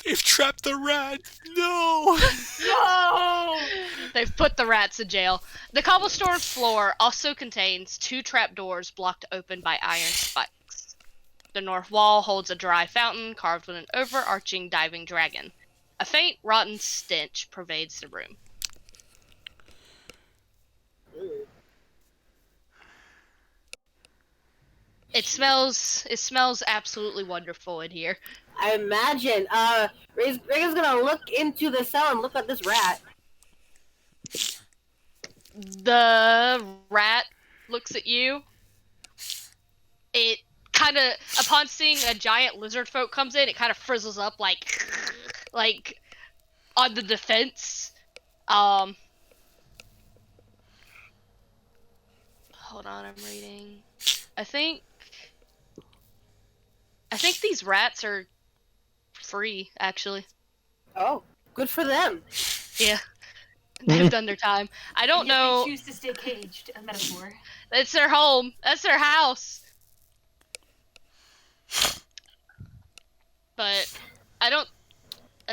They've trapped the rat. No. No. They've put the rats in jail. The cobblestone floor also contains 2 trapdoors blocked open by iron spikes. The north wall holds a dry fountain carved with an overarching diving dragon. A faint, rotten stench pervades the room. It smells absolutely wonderful in here. I imagine. Reagan's gonna look into the cell and look at this rat. The rat looks at you. It kind of, upon seeing a giant lizard folk comes in, it kind of frizzles up like on the defense. Hold on, I'm reading. I think these rats are free, actually. Oh, good for them. Yeah. They've done their time. I don't Yet know. They choose to stay caged. A metaphor. It's their home. That's their house. But I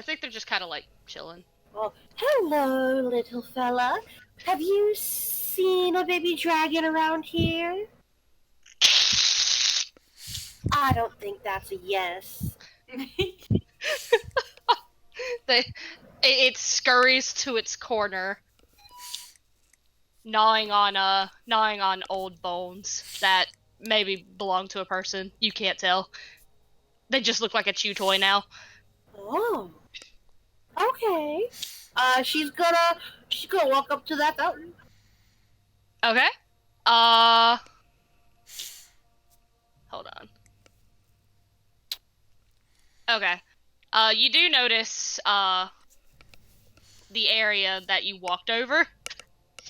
think they're just kind of like chilling. Well, hello, little fella. Have you seen a baby dragon around here? I don't think that's a yes. It scurries to its corner, gnawing on old bones that maybe belong to a person. You can't tell. They just look like a chew toy now. Oh. Okay. She's gonna walk up to that fountain. Okay. Hold on. Okay. You do notice the area that you walked over.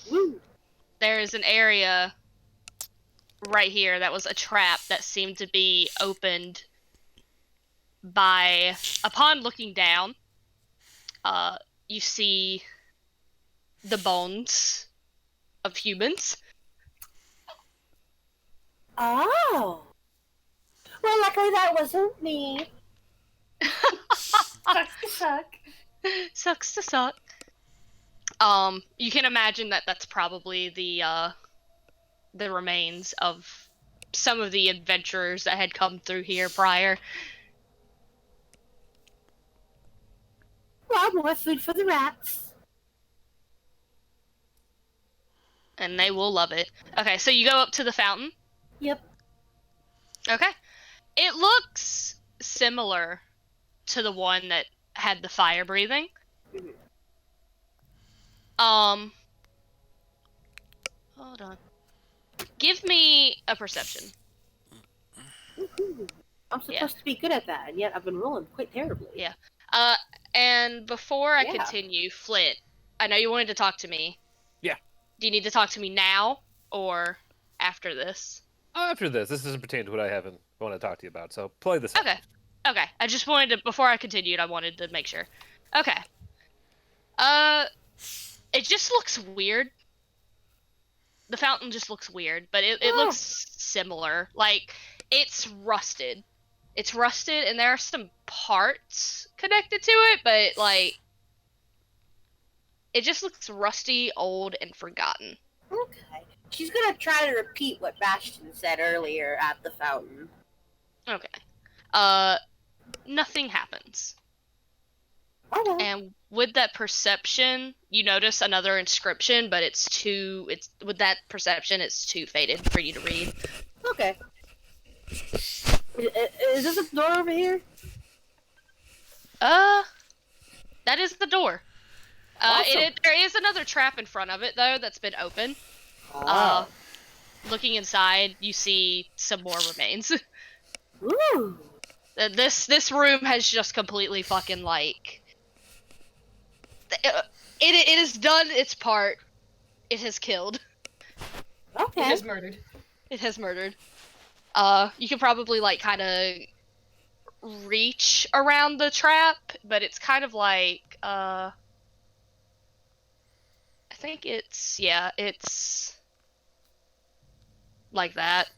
Woo. there is an area right here that was a trap that seemed to be opened by, upon looking down, you see the bones of humans. Oh. Well, luckily that wasn't me. Sucks to suck. Sucks to suck. You can imagine that that's probably the remains of some of the adventurers that had come through here prior. Well, more food for the rats. And they will love it. Okay, so you go up to the fountain. Yep. Okay. It looks similar to the one that had the fire breathing. Mhm. Hold on. Give me a perception. Woohoo. I'm supposed Yeah. to be good at that, and yet I've been rolling quite terribly. Yeah. And before I Yeah. continue, Flit, I know you wanted to talk to me. Yeah. Do you need to talk to me now or after this? After this doesn't pertain to what I haven't want to talk to you about. So play this. out. Okay. Okay. I just wanted to, before I continued, I wanted to make sure. Okay. It just looks weird. The fountain just looks weird, but it Oh. looks similar. Like, it's rusted. It's rusted, and there are some parts connected to it, but, like, it just looks rusty, old, and forgotten. Okay. She's gonna try to repeat what Bastion said earlier at the fountain. Okay. Nothing happens. Okay. And with that perception, you notice another inscription, but with that perception, it's too faded for you to read. Okay. Is this a door over here? That is the door. Awesome. There is another trap in front of it, though, that's been open. Oh. Looking inside, you see some more remains. Ooh. This room has just completely fucking, like... It has done its part. It has killed. Okay. It is murdered. It has murdered. You can probably, like, kind of reach around the trap, but it's kind of like, I think it's like that.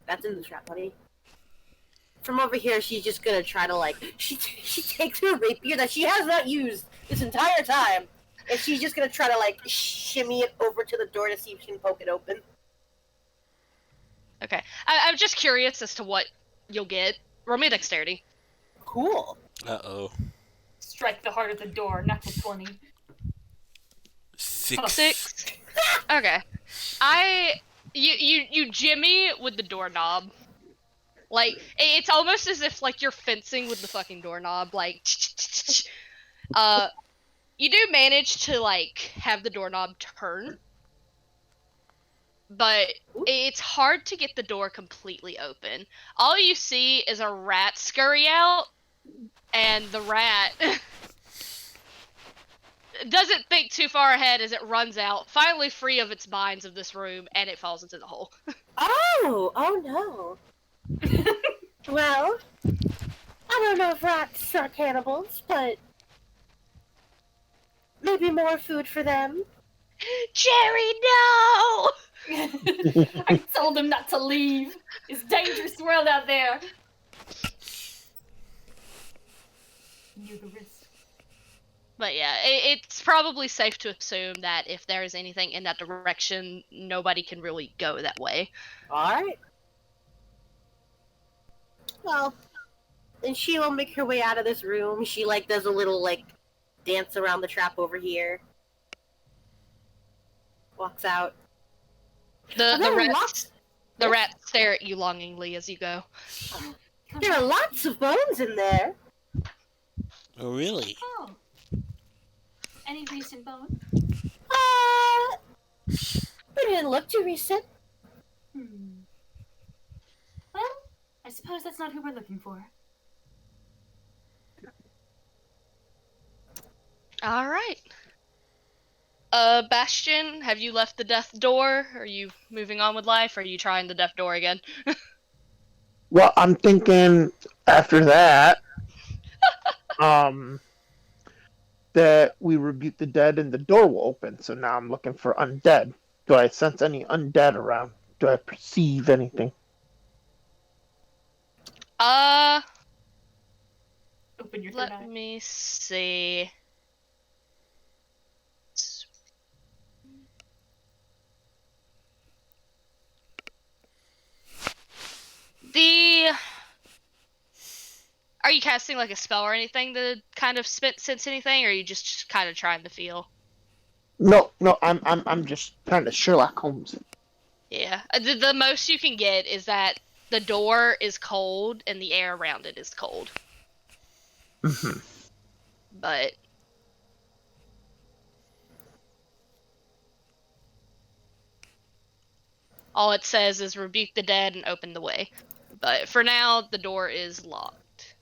That's in the trap, buddy. From over here, she's just gonna try to, like, she takes her rapier that she has not used this entire time, and she's just gonna try to, like, shimmy it over to the door to see if she can poke it open. Okay. I'm just curious as to what you'll get. Roll me a dexterity. Cool. Uh-oh. Strike the heart of the door, natural 20. 6. 6. Okay. You jimmy with the doorknob. Like, it's almost as if, like, you're fencing with the fucking doorknob, like, you do manage to, like, have the doorknob turn, but it's hard to get the door completely open. All you see is a rat scurry out, and the rat doesn't think too far ahead as it runs out, finally free of its binds of this room, and it falls into the hole. Oh no. Well, I don't know if rats are cannibals, but maybe more food for them. Jerry, no! I told him not to leave. It's a dangerous world out there. Knew the risk. But yeah, it's probably safe to assume that if there is anything in that direction, nobody can really go that way. Alright. Well, then she will make her way out of this room. She, like, does a little, like, dance around the trap over here. Walks out. The there are rats lots. the rats stare at you longingly as you go. There are lots of bones in there. Oh, really? Oh. Any recent bone? It didn't look too recent. Hmm. Well, I suppose that's not who we're looking for. All right. Bastion, have you left the death door? Are you moving on with life? Or are you trying the death door again? Well, I'm thinking after that, um, that we rebuke the dead and the door will open. So now I'm looking for undead. Do I sense any undead around? Do I perceive anything? Uh, Open your third let eye. me see. The Are you casting like a spell or anything to kind of sense anything, or are you just kind of trying to feel? No, no, I'm just trying to Sherlock Holmes it. Yeah. The most you can get is that the door is cold and the air around it is cold. Mhm. But all it says is rebuke the dead and open the way. But for now, the door is locked.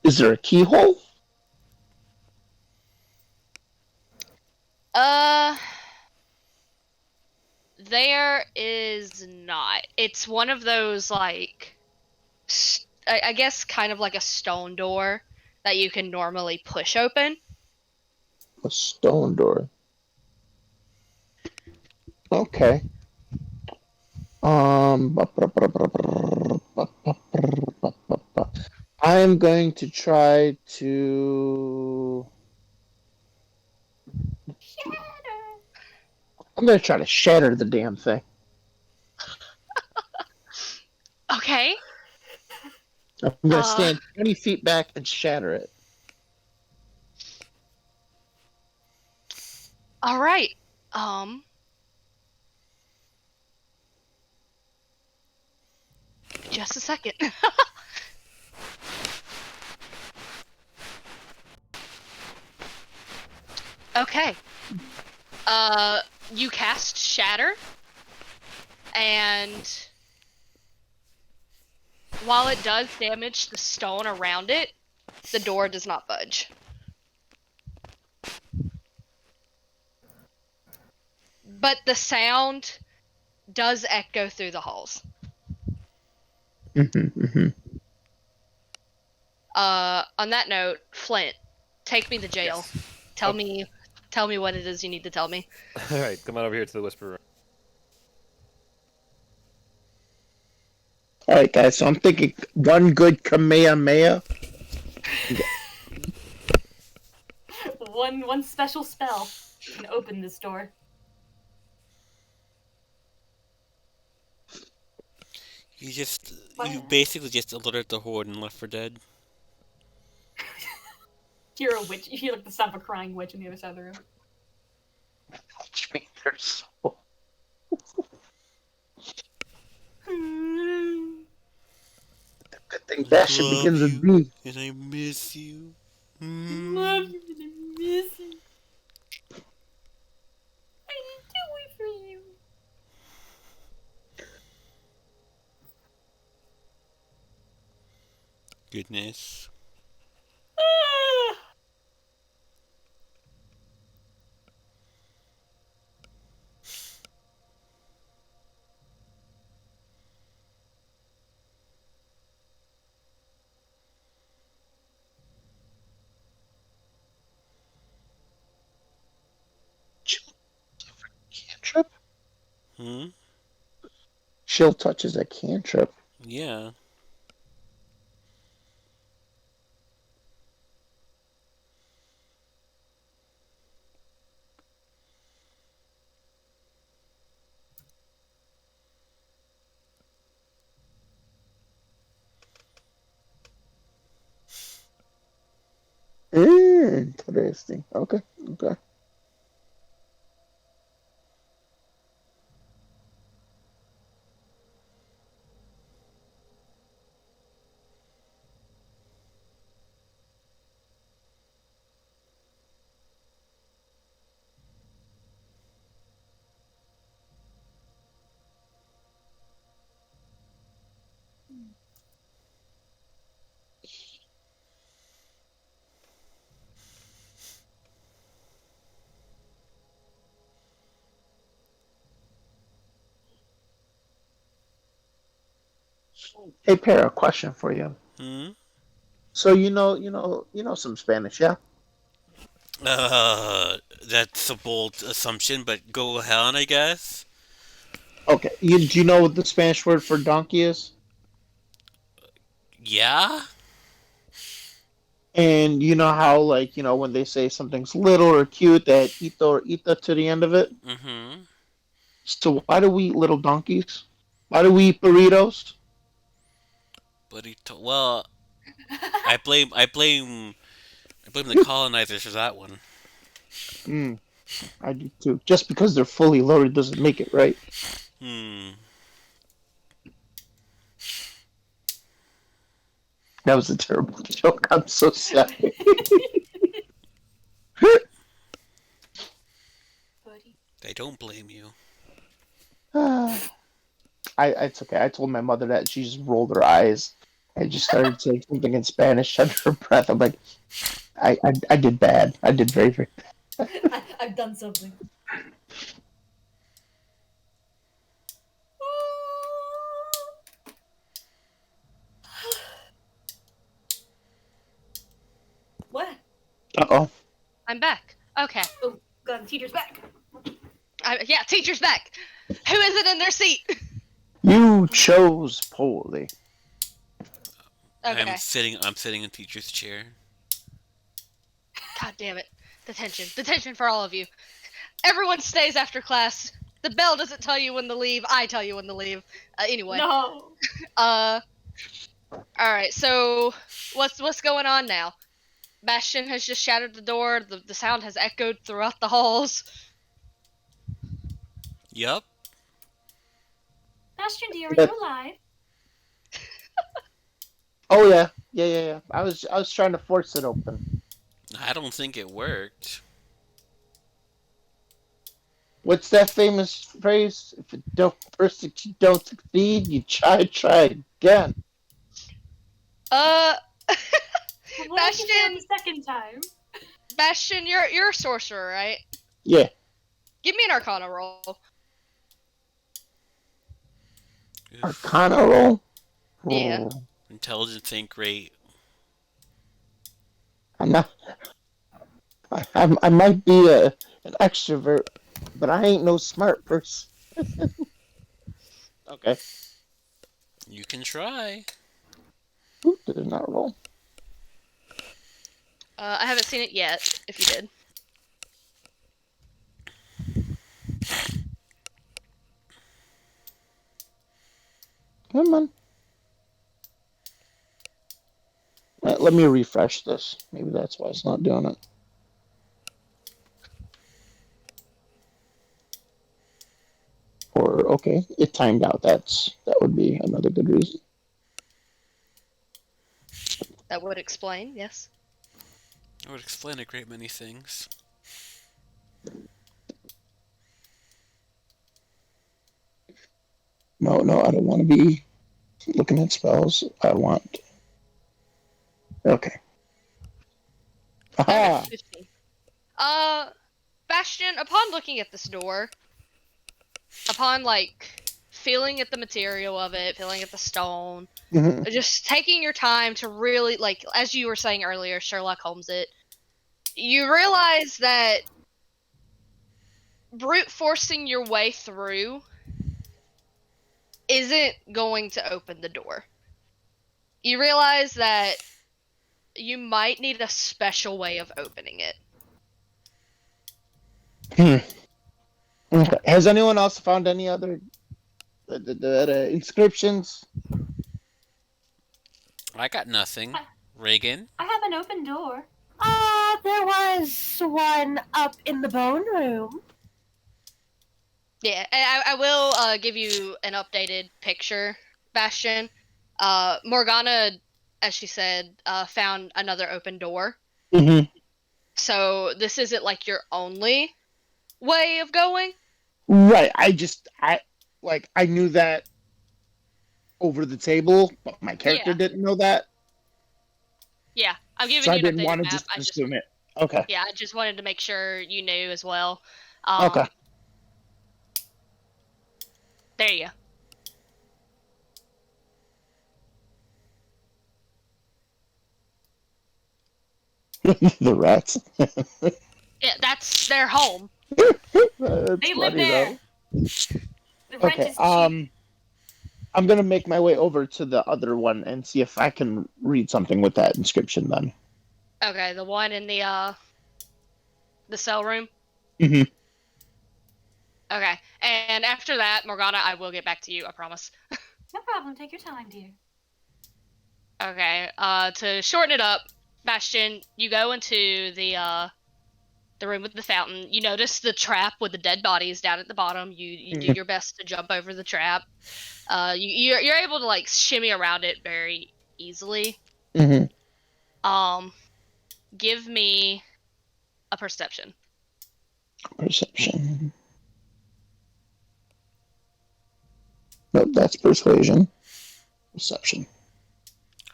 Is there a keyhole? Uh, there is not. It's one of those like I guess kind of like a stone door that you can normally push open. A stone door. Okay. I am going to try to. I'm going to try to shatter the damn thing. Okay. I'm going to Uh, stand 20 feet back and shatter it. all right. Just a second. Okay. You cast Shatter, and while it does damage the stone around it, the door does not budge. But the sound does echo through the halls. On that note, Flint, take me to jail. Yes. Tell me what it is you need to tell me. All right, come on over here to the whisper room. All right, guys. So I'm thinking one good Kamehameha. One special spell can open this door. You basically just alert the horde and Left for Dead. You hear a witch. You hear like the sound of a crying witch on the other side of the room. Which means there's so. The good thing Bastion Love begins with you, B. and I miss you. Love you and I miss you. I need to wait for you. Goodness. Ah! Cantrip? Hmm? Chill touch is a cantrip. Yeah. Interesting. Okay. Okay. Hey, Para, a question for you. Hmm? So you know some Spanish, yeah? That's a bold assumption, but go ahead, I guess. Okay. Do you know what the Spanish word for donkey is? Yeah? And you know how, like, when they say something's little or cute, they add ito or ita to the end of it? Mm-hmm. So why do we eat little donkeys? Why do we eat burritos? But well, I blame the colonizers for that one. Mm, I do too. Just because they're fully loaded doesn't make it right. Hmm. That was a terrible joke. I'm so sorry. Buddy. They don't blame you. It's okay. I told my mother that. She just rolled her eyes. I just started saying something in Spanish under her breath. I'm like, I did bad. I did very, very. I've done something. What? Uh-oh. I'm back. Okay. Oh, God, the teacher's back. Yeah, teacher's back. Who is it in their seat? You chose poorly. Okay. I'm sitting in teacher's chair. God damn it. Detention. Detention for all of you. Everyone stays after class. The bell doesn't tell you when to leave. I tell you when to leave. Anyway. No. All right. So what's going on now? Bastion has just shattered the door. The sound has echoed throughout the halls. Yup. Bastion, dear, are Yeah. you alive? Oh yeah, yeah. I was trying to force it open. I don't think it worked. What's that famous phrase? If you don't first you don't succeed, you try again. Uh, Well, what if you failed Bastion, the second time? Bastion, you're a sorcerer, right? Yeah. Give me an Arcana roll. Arcana roll. Yeah. Oh, Intelligence ain't great. I'm not. I might be an extrovert, but I ain't no smart person. Okay. You can try. Ooh, did it not roll? I haven't seen it yet. If you did. Come on. Let me refresh this. Maybe that's why it's not doing it. Or okay, it timed out. That would be another good reason. That would explain. Yes. That would explain a great many things. No, I don't want to be looking at spells. I want. Okay. Okay. Aha. 15. Bastion, upon looking at this door, upon feeling at the material of it, feeling at the stone, Mhm. just taking your time to really as you were saying earlier, Sherlock Holmes it, you realize that brute forcing your way through isn't going to open the door. You realize that you might need a special way of opening it. Okay. Has anyone else found any other inscriptions? I got nothing. Reagan? I have an open door. There was one up in the bone room. Yeah, I will give you an updated picture, Bastion. Morgana, as she said, found another open door. Mm-hmm. So this isn't your only way of going. Right. I knew that over the table, but my character Yeah, didn't know that, yeah. I'm so giving I you an didn't updated want to map. just assume it. Okay. Yeah, I just wanted to make sure you knew as well. Okay. There you go. The rats. Yeah, that's their home. That's They live funny there. though. The rent Okay, is cheap. I'm gonna make my way over to the other one and see if I can read something with that inscription then. Okay, the one in the cell room. Hmm. Okay, and after that, Morgana, I will get back to you. I promise. No problem. Take your time, dear. Okay. To shorten it up, Bastion, you go into the room with the fountain. You notice the trap with the dead bodies down at the bottom. You do your best to jump over the trap. You're able to like shimmy around it very easily. Hmm. Give me a perception. Perception. Nope, that's persuasion. Perception.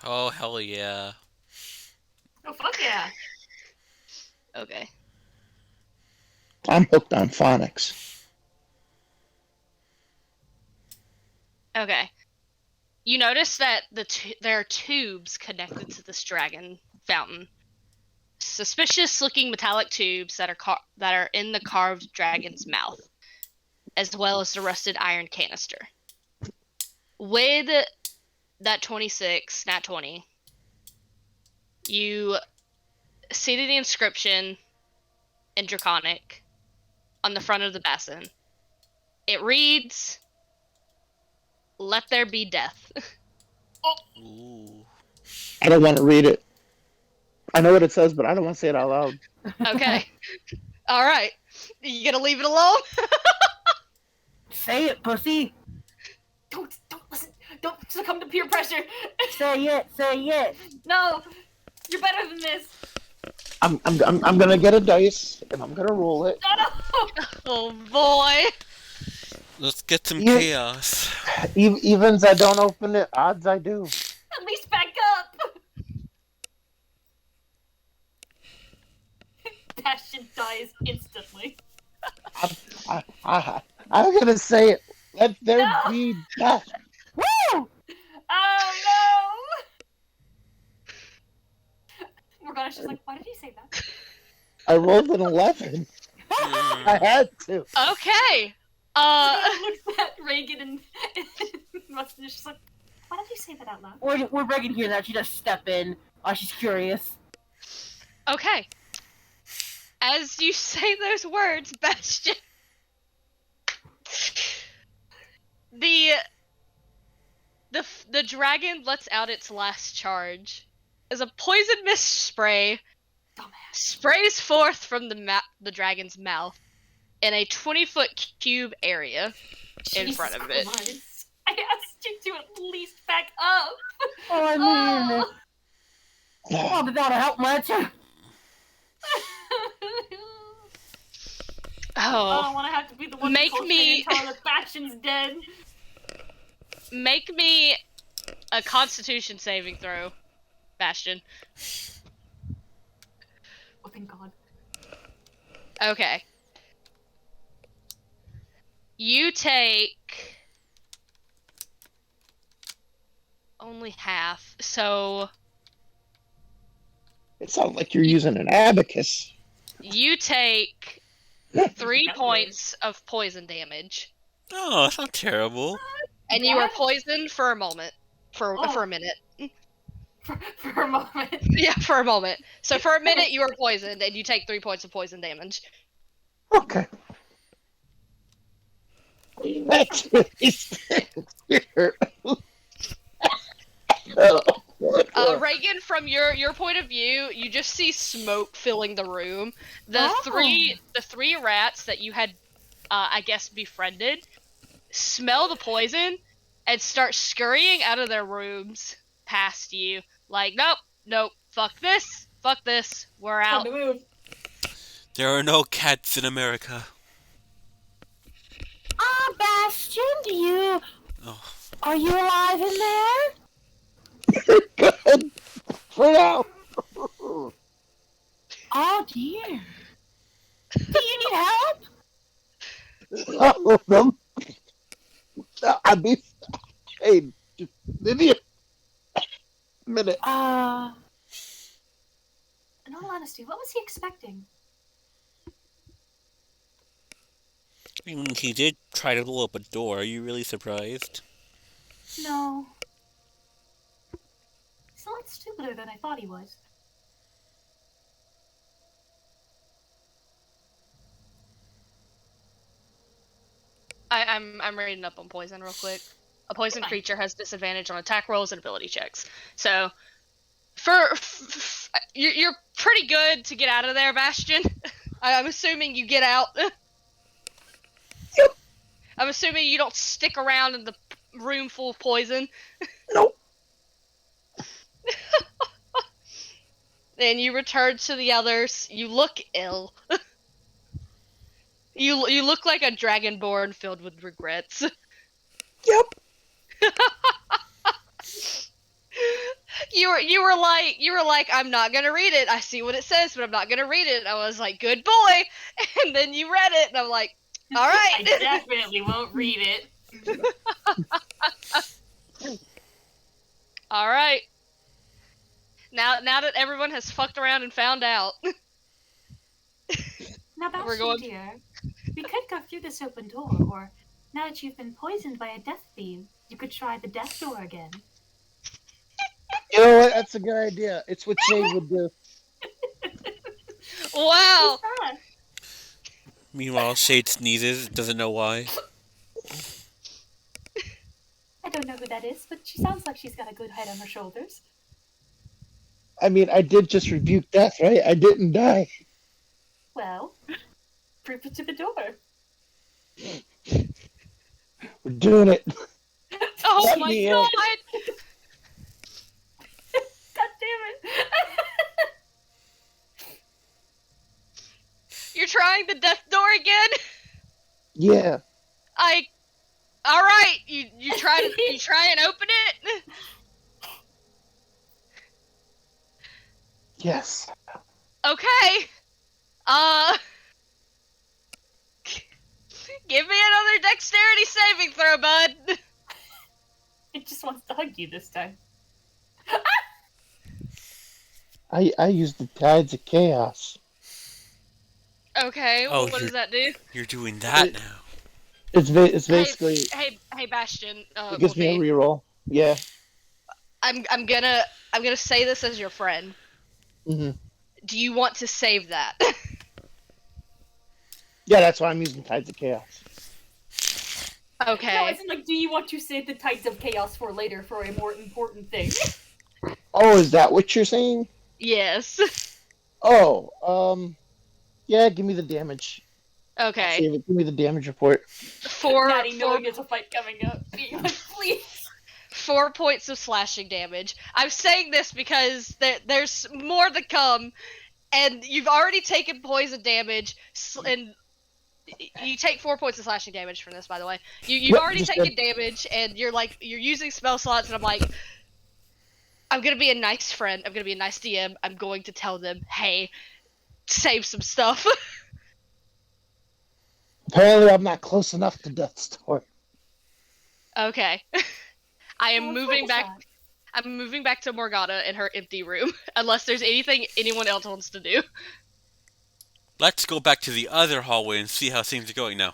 Oh, hell yeah. Oh, fuck yeah. Okay. I'm hooked on phonics. Okay. You notice that there are tubes connected to this dragon fountain. Suspicious-looking metallic tubes that are in the carved dragon's mouth, as well as the rusted iron canister. With that 26, nat 20, you see the inscription in Draconic on the front of the basin. It reads, "Let there be death." Ooh. I don't want to read it. I know what it says, but I don't want to say it out loud. Okay. All right. You gonna leave it alone? Say it, pussy. Don't listen. Don't succumb to peer pressure. Say it. Say it. No, you're better than this. I'm gonna get a dice and I'm gonna roll it. No. Oh boy. Let's get some Yeah. chaos. Evens I don't open it, odds I do. At least back up. Bastion dies instantly. I'm gonna say it. Let there No. be death. Woo! Oh no! Morgana's just like, why did he say that? I rolled an 11. I had to. Okay. Looks at Reagan and Mustard's just like, why did you say that out loud? We're begging here that she just step in. She's curious. Okay. As you say those words, Bastion, the dragon lets out its last charge as a poison mist spray Dumbass. sprays forth from the dragon's mouth in a 20-foot cube area in Jesus front of it. Christ. I asked you to at least back up. Oh, I mean, oh, but that'll help much. I Oh, don't want to have to be the one Make to me- tell the Bastion's dead. make me a Constitution saving throw, Bastion. Oh, thank God. Okay. You take only half, so It sounds like you're using an abacus. you take 3 points of poison damage, Oh, that's not terrible. and you are What? poisoned for a moment, for a minute. For a moment. Yeah, for a moment. So for a minute you are poisoned, and you take 3 points of poison damage. Okay. That's really scared. Reagan, from your point of view, you just see smoke filling the room. The three rats that you had, I guess, befriended, smell the poison and start scurrying out of their rooms past you. Like, nope, fuck this, we're On out. the move. There are no cats in America. Bastion, Oh. are you alive in there? Good. For now. Oh dear. Do you need help? Oh, no. I'd be. Hey, just give me a minute. No, all honesty, what was he expecting? I mean, he did try to blow up a door. Are you really surprised? No. He's a lot stupider than I thought he was. I'm reading up on poison real quick. A poison creature has disadvantage on attack rolls and ability checks. So, you're pretty good to get out of there, Bastion. I'm assuming you get out. Yep. I'm assuming you don't stick around in the room full of poison. Nope. Then you return to the others. You look ill. You look like a dragonborn filled with regrets. Yep. You were like I'm not gonna read it. I see what it says, but I'm not gonna read it. I was like, good boy, and then you read it, and I'm like, all right. I definitely won't read it. All right. Now that everyone has fucked around and found out, Now, We're Bastion, going- dear, we could go through this open door, or now that you've been poisoned by a death fiend, you could try the death door again. You know what? That's a good idea. It's what Shade would do. wow. Who's that? Meanwhile, Shade sneezes, doesn't know why. I don't know who that is, but she sounds like she's got a good head on her shoulders. I mean, I did just rebuke death, right? I didn't die. Well, proof it to the door. We're doing it. Oh Let my me in. god. God damn it! You're trying the death door again? Yeah. All right. You try and open it? Yes. Okay. Give me another dexterity saving throw, bud. It just wants to hug you this time. I used the tides of chaos. Okay, Oh, what does that do? You're doing that now. It's basically Hey, Bastion. it gives me a Wolfie, reroll. Yeah. I'm gonna say this as your friend. hmm Do you want to save that? Yeah, that's why I'm using tides of chaos. Okay. No, it's like, do you want to save the tides of chaos for later for a more important thing? Oh, is that what you're saying? Yes. Oh, yeah. Give me the damage. Okay. Save it. Give me the damage report. Natty knowing there's a fight coming up. Being like, please. 4 points of slashing damage. I'm saying this because there's more to come, and you've already taken poison damage, and you take 4 points of slashing damage from this, by the way. You've Yep, already just taken good. damage, and you're using spell slots, and I'm like, I'm gonna be a nice friend. I'm gonna be a nice DM. I'm going to tell them, hey, save some stuff. Apparently, I'm not close enough to Death's Door. Okay. I am Well, moving it's worth a back. shot. I'm moving back to Morgana in her empty room, unless there's anything anyone else wants to do. Let's go back to the other hallway and see how things are going now.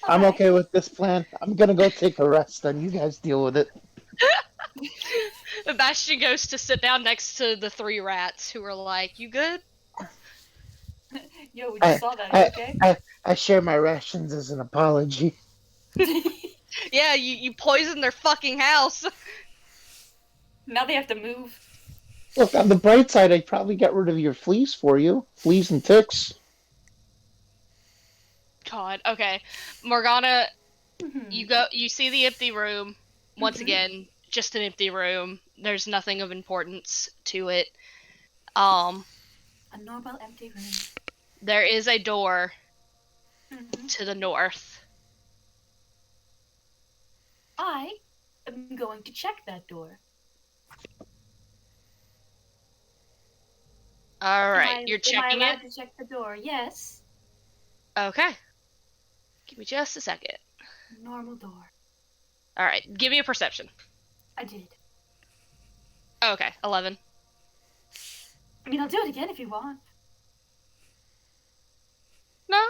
I'm Alright. okay with this plan. I'm gonna go take a rest, and you guys deal with it. Bastion goes to sit down next to the 3 rats, who are like, "You good?" Yo, we just saw that, okay? I share my rations as an apology. Yeah, you poisoned their fucking house. Now they have to move. Look, on the bright side, I probably got rid of your fleas for you. Fleas and ticks. God. Okay, Morgana, Mhm. you see the empty room once Mhm. again, just an empty room. There's nothing of importance to it. A normal empty room. There is a door Mhm. to the north. I am going to check that door. All right, Am I, you're am I checking allowed it. to check the door? Yes. Okay. Give me just a second. Normal door. All right, give me a perception. I did. Okay, 11. I mean, I'll do it again if you want. No,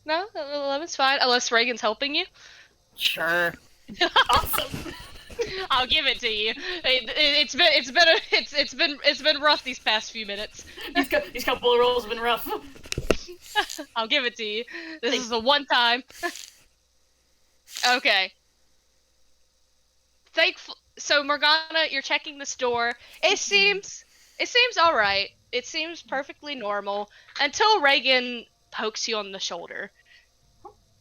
no, 11's fine unless Reagan's helping you. Sure. Awesome. I'll give it to you. It's been rough these past few minutes. These couple of rolls have been rough. I'll give it to you. This is the one time. Okay. Thankful. So Morgana, you're checking this door. It seems all right. It seems perfectly normal until Reagan pokes you on the shoulder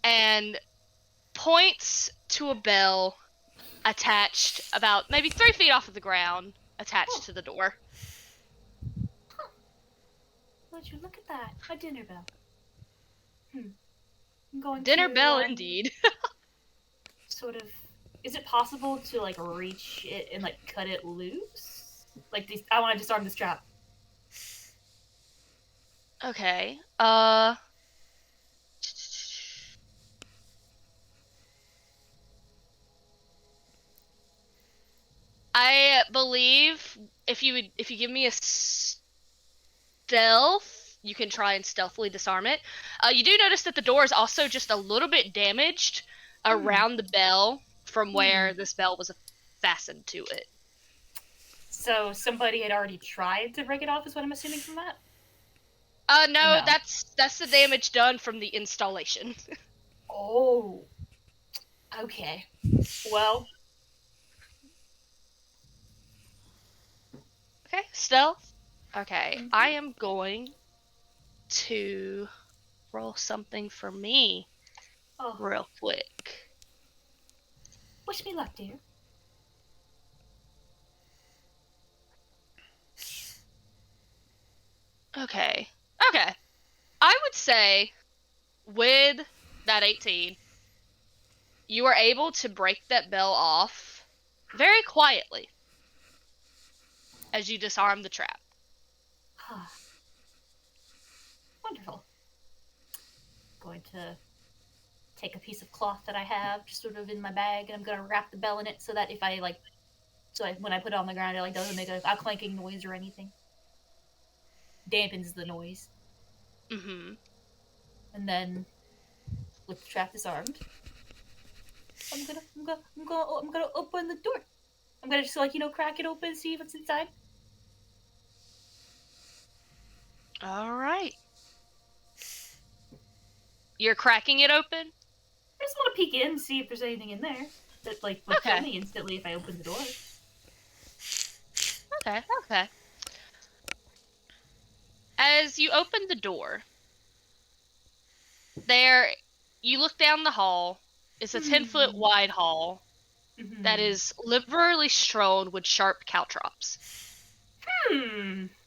and points to a bell attached about maybe 3 feet off of the ground, attached to the door. Would you look at that? A dinner bell. I'm going Dinner to, bell, indeed. sort of. Is it possible to like reach it and like cut it loose? Like these, I want to disarm this trap. Okay. I believe if you give me a stealth, you can try and stealthily disarm it. You do notice that the door is also just a little bit damaged around the bell from where this bell was fastened to it. So somebody had already tried to break it off, is what I'm assuming from that. No, No. that's the damage done from the installation. Oh. Okay. Well. Okay, stealth. Okay, I am going to roll something for me Oh. real quick. Wish me luck, dear. Okay. Okay. I would say with that 18, you are able to break that bell off very quietly as you disarm the trap. Wonderful. Going to take a piece of cloth that I have just sort of in my bag, and I'm gonna wrap the bell in it so that if I like, when I put it on the ground, it like doesn't make a clanking noise or anything. Dampens the noise. Mm-hmm. And then, with the trap disarmed, I'm gonna open the door. I'm gonna just crack it open, see what's inside. All right. You're cracking it open? I just want to peek in and see if there's anything in there that would kill me instantly if I open the door. Okay. As you open the door, you look down the hall. It's a 10-foot wide hall that is liberally strewn with sharp caltrops.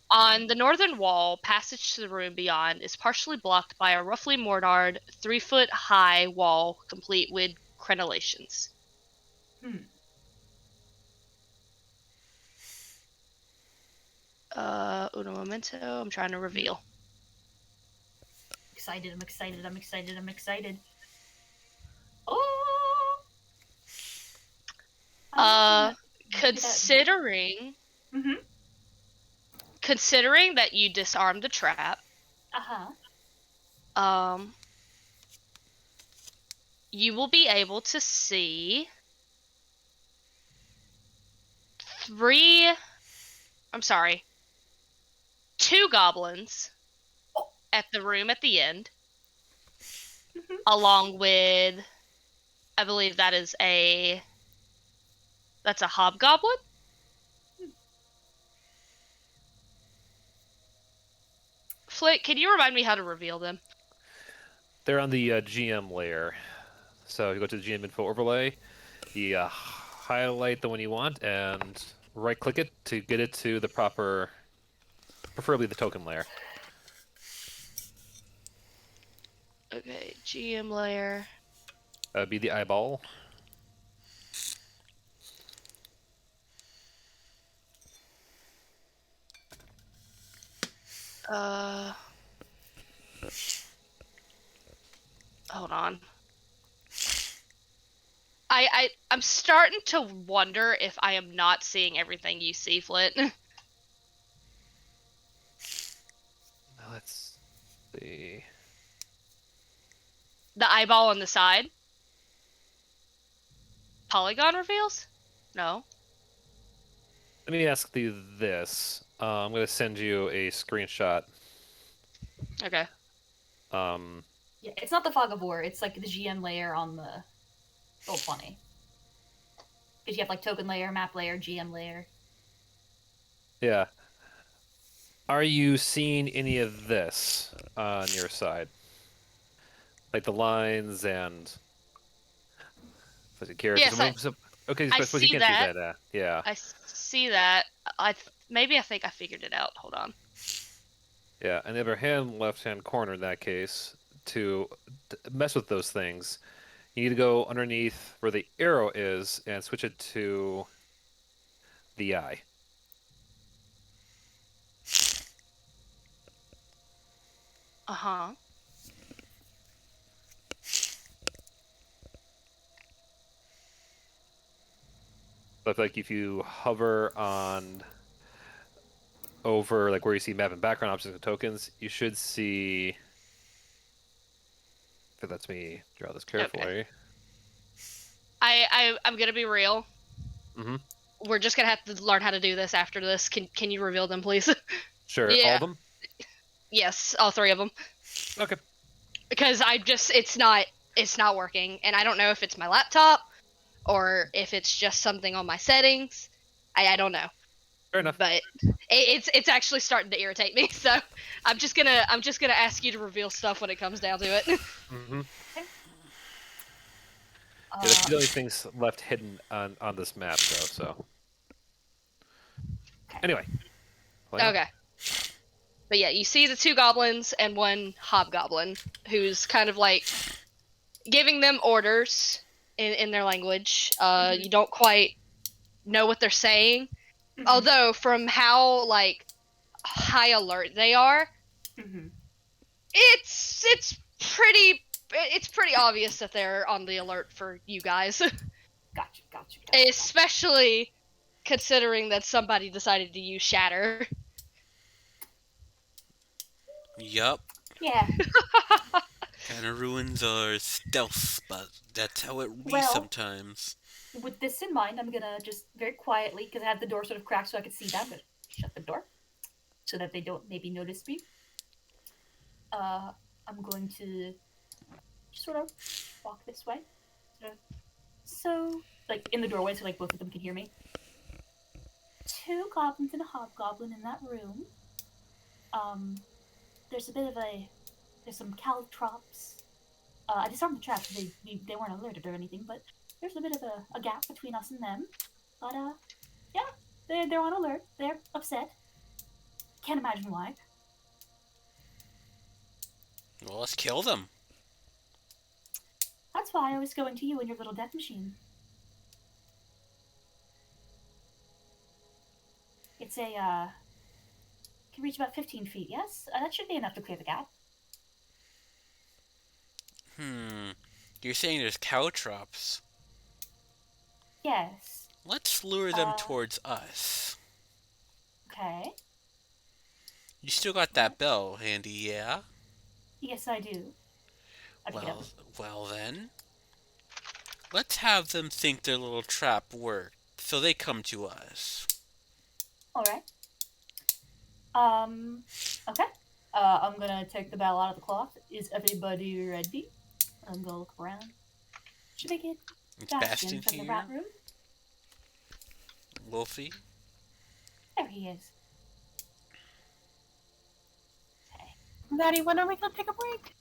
On the northern wall, passage to the room beyond is partially blocked by a roughly mortared 3-foot-high wall complete with crenellations. Uno momento. I'm trying to reveal. I'm excited. Oh! Considering that you disarmed the trap, you will be able to see two goblins at the room at the end, along with, I believe that's a hobgoblin. Flick, can you remind me how to reveal them? They're on the GM layer. So you go to the GM info overlay, you highlight the one you want, and right-click it to get it to the proper, preferably the token layer. Okay, GM layer. That would be the eyeball. Hold on. I'm starting to wonder if I am not seeing everything you see, Flint. Let's see. The eyeball on the side. Polygon reveals? No. Let me ask you this. I'm going to send you a screenshot. Okay. Yeah, it's not the fog of war. It's like the GM layer on the Roll20. Because you have like token layer, map layer, GM layer. Yeah. Are you seeing any of this on your side? Like the lines and was it characters? Yes, Okay, I I suppose you see can't that. do that. Yeah. I see that. Maybe I think I figured it out. Hold on. Yeah, and the other hand, left-hand corner in that case, to mess with those things, you need to go underneath where the arrow is and switch it to the eye. Uh-huh. So I feel like if you hover on over like where you see map and background options and tokens, you should see. If it lets me draw this carefully. Okay. I'm gonna be real. Mm-hmm. We're just gonna have to learn how to do this after this. Can you reveal them, please? Sure, all Yeah. of them. Yes, all three of them. Okay. Because it's not working, and I don't know if it's my laptop or if it's just something on my settings. I don't know. Fair enough. But it's actually starting to irritate me. So I'm just gonna ask you to reveal stuff when it comes down to it. Mm-hmm. Yeah, that's the only things left hidden on this map, though. So anyway. Okay. But yeah, you see the two goblins and one hobgoblin who's kind of like giving them orders in their language. You don't quite know what they're saying. Although from how like high alert they are, it's pretty obvious that they're on the alert for you guys. Gotcha. Especially considering that somebody decided to use shatter. Yup. Yeah. Kind of ruins our stealth, but that's how it be Well- sometimes. With this in mind, I'm gonna just very quietly, because I had the door sort of cracked so I could see that, but shut the door so that they don't maybe notice me. I'm going to just sort of walk this way. So, like in the doorway, so like both of them can hear me. Two goblins and a hobgoblin in that room. There's some caltrops. I disarmed the traps. They weren't alerted or anything, but there's a bit of a gap between us and them. But yeah, they're on alert. They're upset. Can't imagine why. Well, let's kill them. That's why I was going to you and your little death machine. It's can reach about 15 feet. Yes, that should be enough to clear the gap. You're saying there's caltrops. Yes. Let's lure them towards us. Okay. You still got that bell handy, yeah? Yes, I do. I pick it up. Well then. Let's have them think their little trap worked, so they come to us. Alright. Okay. I'm gonna take the bell out of the cloth. Is everybody ready? I'm gonna look around. Should I get It's Bastion Bastion from the here. rat room? Wolfie. There he is. Natty, when are we gonna take a break?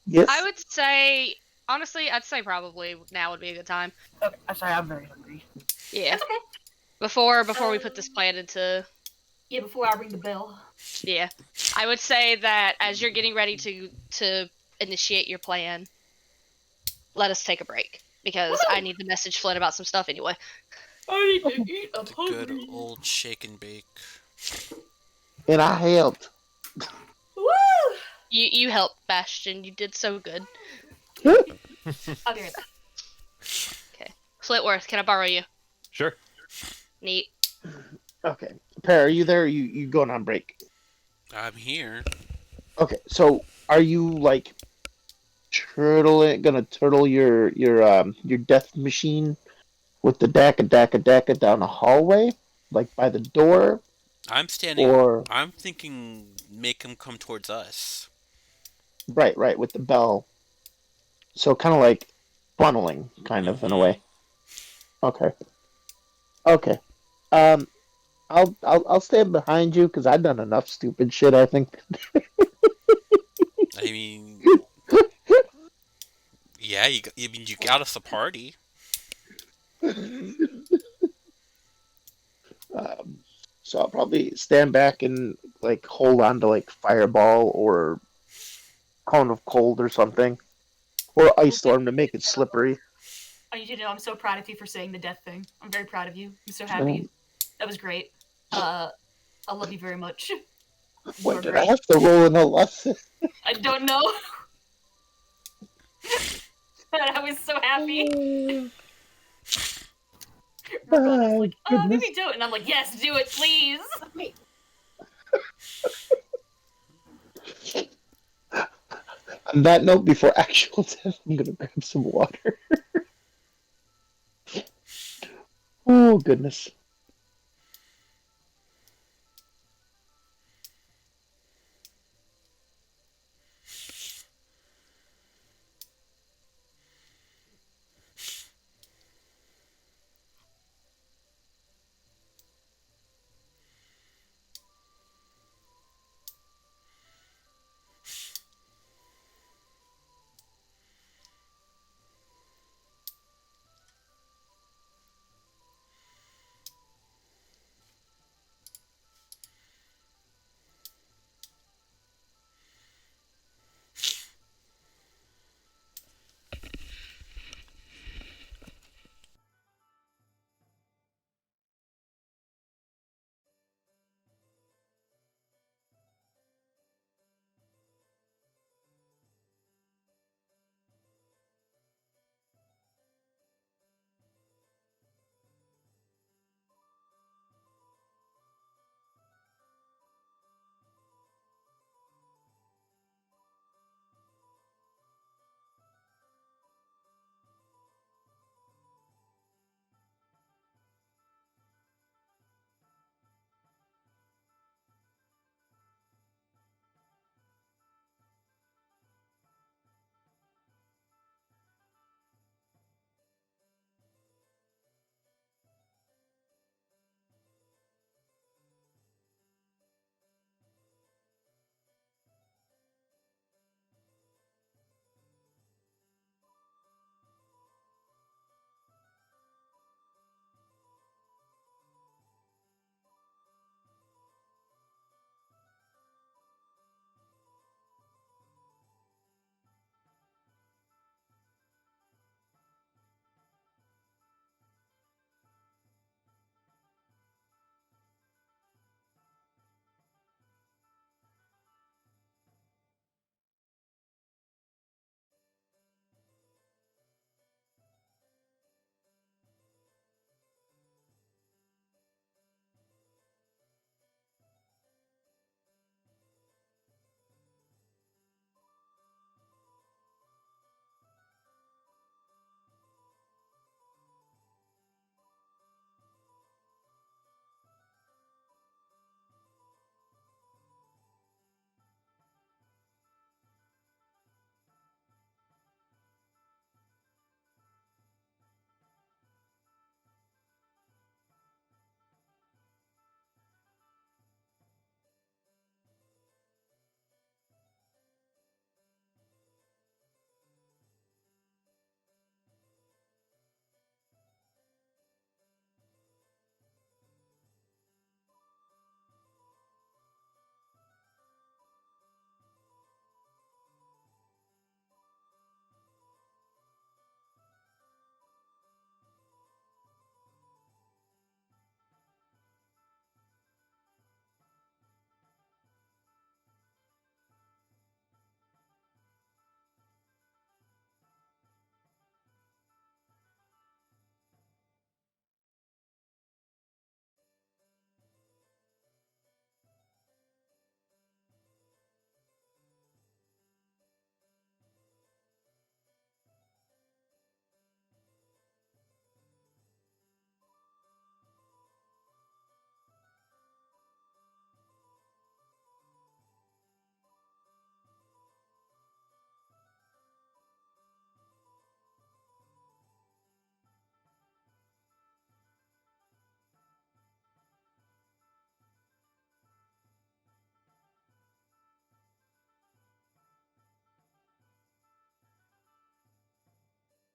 Yes. I would say, honestly, I'd say probably now would be a good time. Okay, I'm sorry, I'm very hungry. Yeah. That's okay. Before we put this plan into, Yeah, before I ring the bell. yeah, I would say that as you're getting ready to initiate your plan, let us take a break because I need to message Flynn about some stuff anyway. I need to eat. I'm The good old shake and bake. And I helped. Woo! You helped, Bastion. You did so good. I'll be right back. Okay. Flitworth, can I borrow you? Sure. Neat. Okay. Pear, are you there? You going on break? I'm here. Okay. So are you like gonna turtle your death machine with the daka down a hallway, like by the door, I'm standing. or I'm thinking make him come towards us. right with the bell? So kind of like funneling, kind of in a Mm-hmm. way. Okay. Okay. Um, I'll stand behind you because I've done enough stupid shit. I think. I mean, yeah. I mean, you got us a party. Um, so I'll probably stand back and like hold on to like fireball or cone of cold or something, or ice Well, thank storm to make it you. slippery. I need you to know I'm so proud of you for saying the death thing. I'm very proud of you. I'm so happy. Um, That was great. I love you very much. You what are did I great. have to roll in a lesson? I don't know, but I was so happy. Ravana's Oh, like, goodness. maybe do it. And I'm like, yes, do it, please. On that note, before actual death, I'm gonna grab some water. Oh goodness.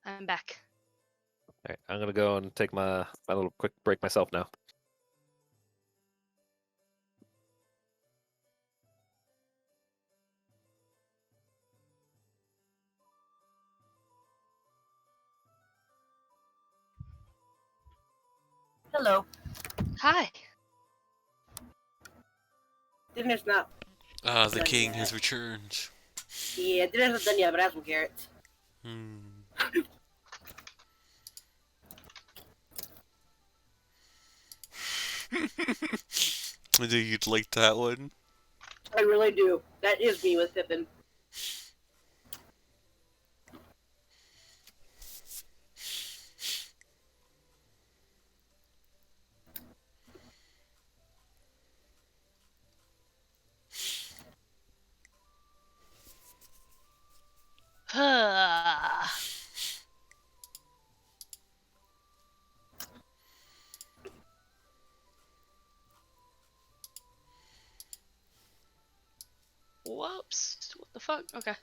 I'm back. All right, I'm gonna go and take my little quick break myself now. Hello. Hi. Dinner's not The done king yet. has returned. Yeah, dinner's not done yet, but I have some carrots. Hmm. I knew you'd like that one. I really do. That is me with Pippin. Whoops. What the fuck? Okay.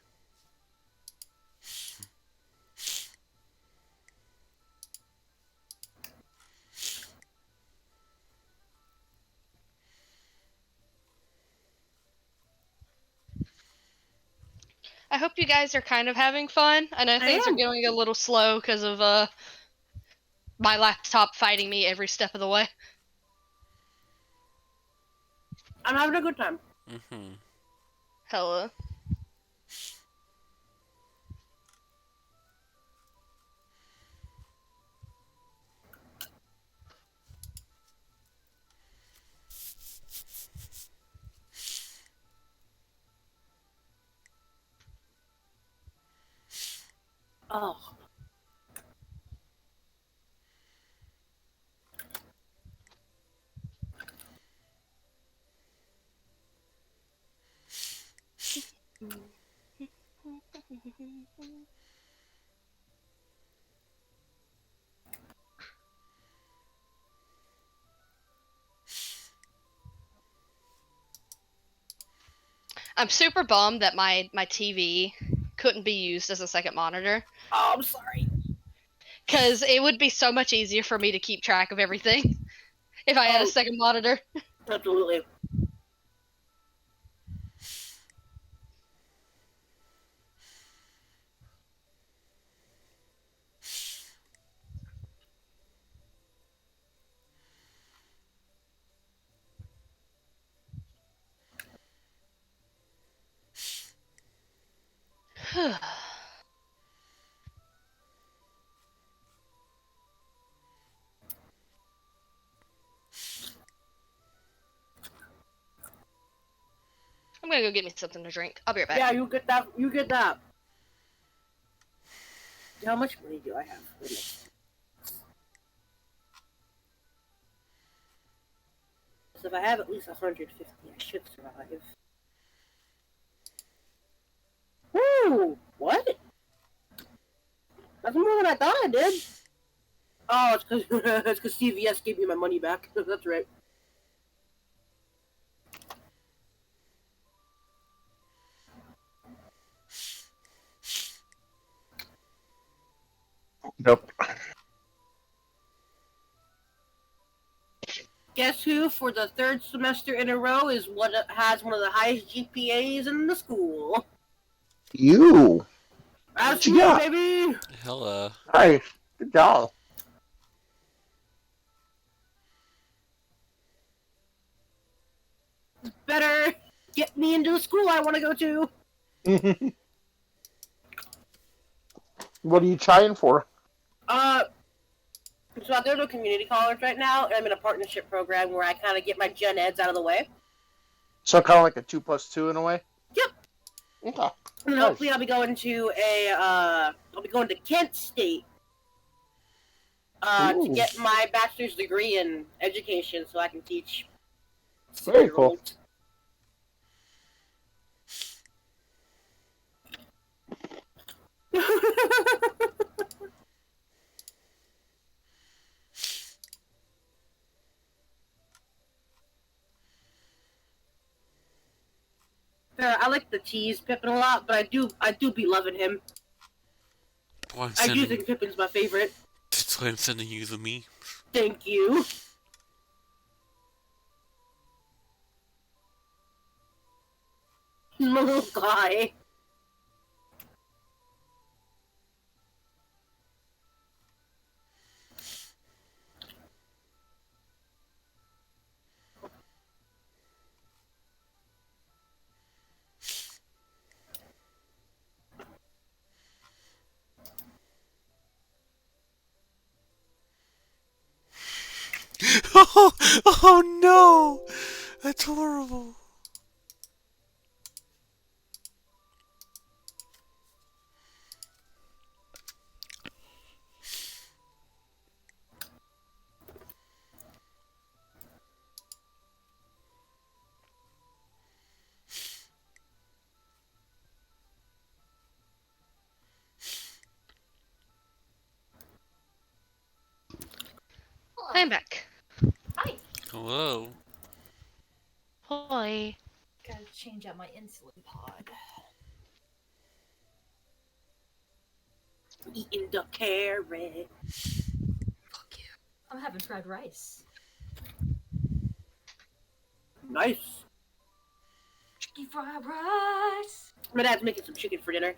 I hope you guys are kind of having fun. I know things are am. going a little slow because of my laptop fighting me every step of the way. I'm having a good time. Mm-hmm. Hello. Oh. I'm super bummed that my TV couldn't be used as a second monitor Oh, I'm sorry. because it would be so much easier for me to keep track of everything if I had a Oh, second monitor. absolutely. I'm gonna go get me something to drink. I'll be right back. Yeah, you get that. You get that. How much money do I have? So if I have at least 150, I should survive. Woo! What? That's more than I thought I did. Oh, it's because it's because CVS gave me my money back. That's right. Nope. Guess who, for the third semester in a row, is what has one of the highest GPAs in the school? You. That's What you me, got? baby. Hella. Nice. Good job. Better get me into the school I want to go to. What are you trying for? Uh, so I go to a community college right now, and I'm in a partnership program where I kind of get my gen eds out of the way. So kind of like a 2+2 in a way. Yep. Okay. And Nice. hopefully I'll be going to I'll be going to Kent State to Ooh. get my bachelor's degree in education so I can teach Very cool. 6-year-olds. I like the tease Pippin a lot, but I do be loving him. Why I'm I do sending, think Pippin's my favorite. that's why I'm sending you the me. Thank you. My little guy. Oh, oh no! That's horrible. I'm back. Hi. Hello. Boy. Gotta change out my insulin pod. Eating the carrot. Fuck you. I'm having fried rice. Nice. Chicken fried rice. My dad's making some chicken for dinner.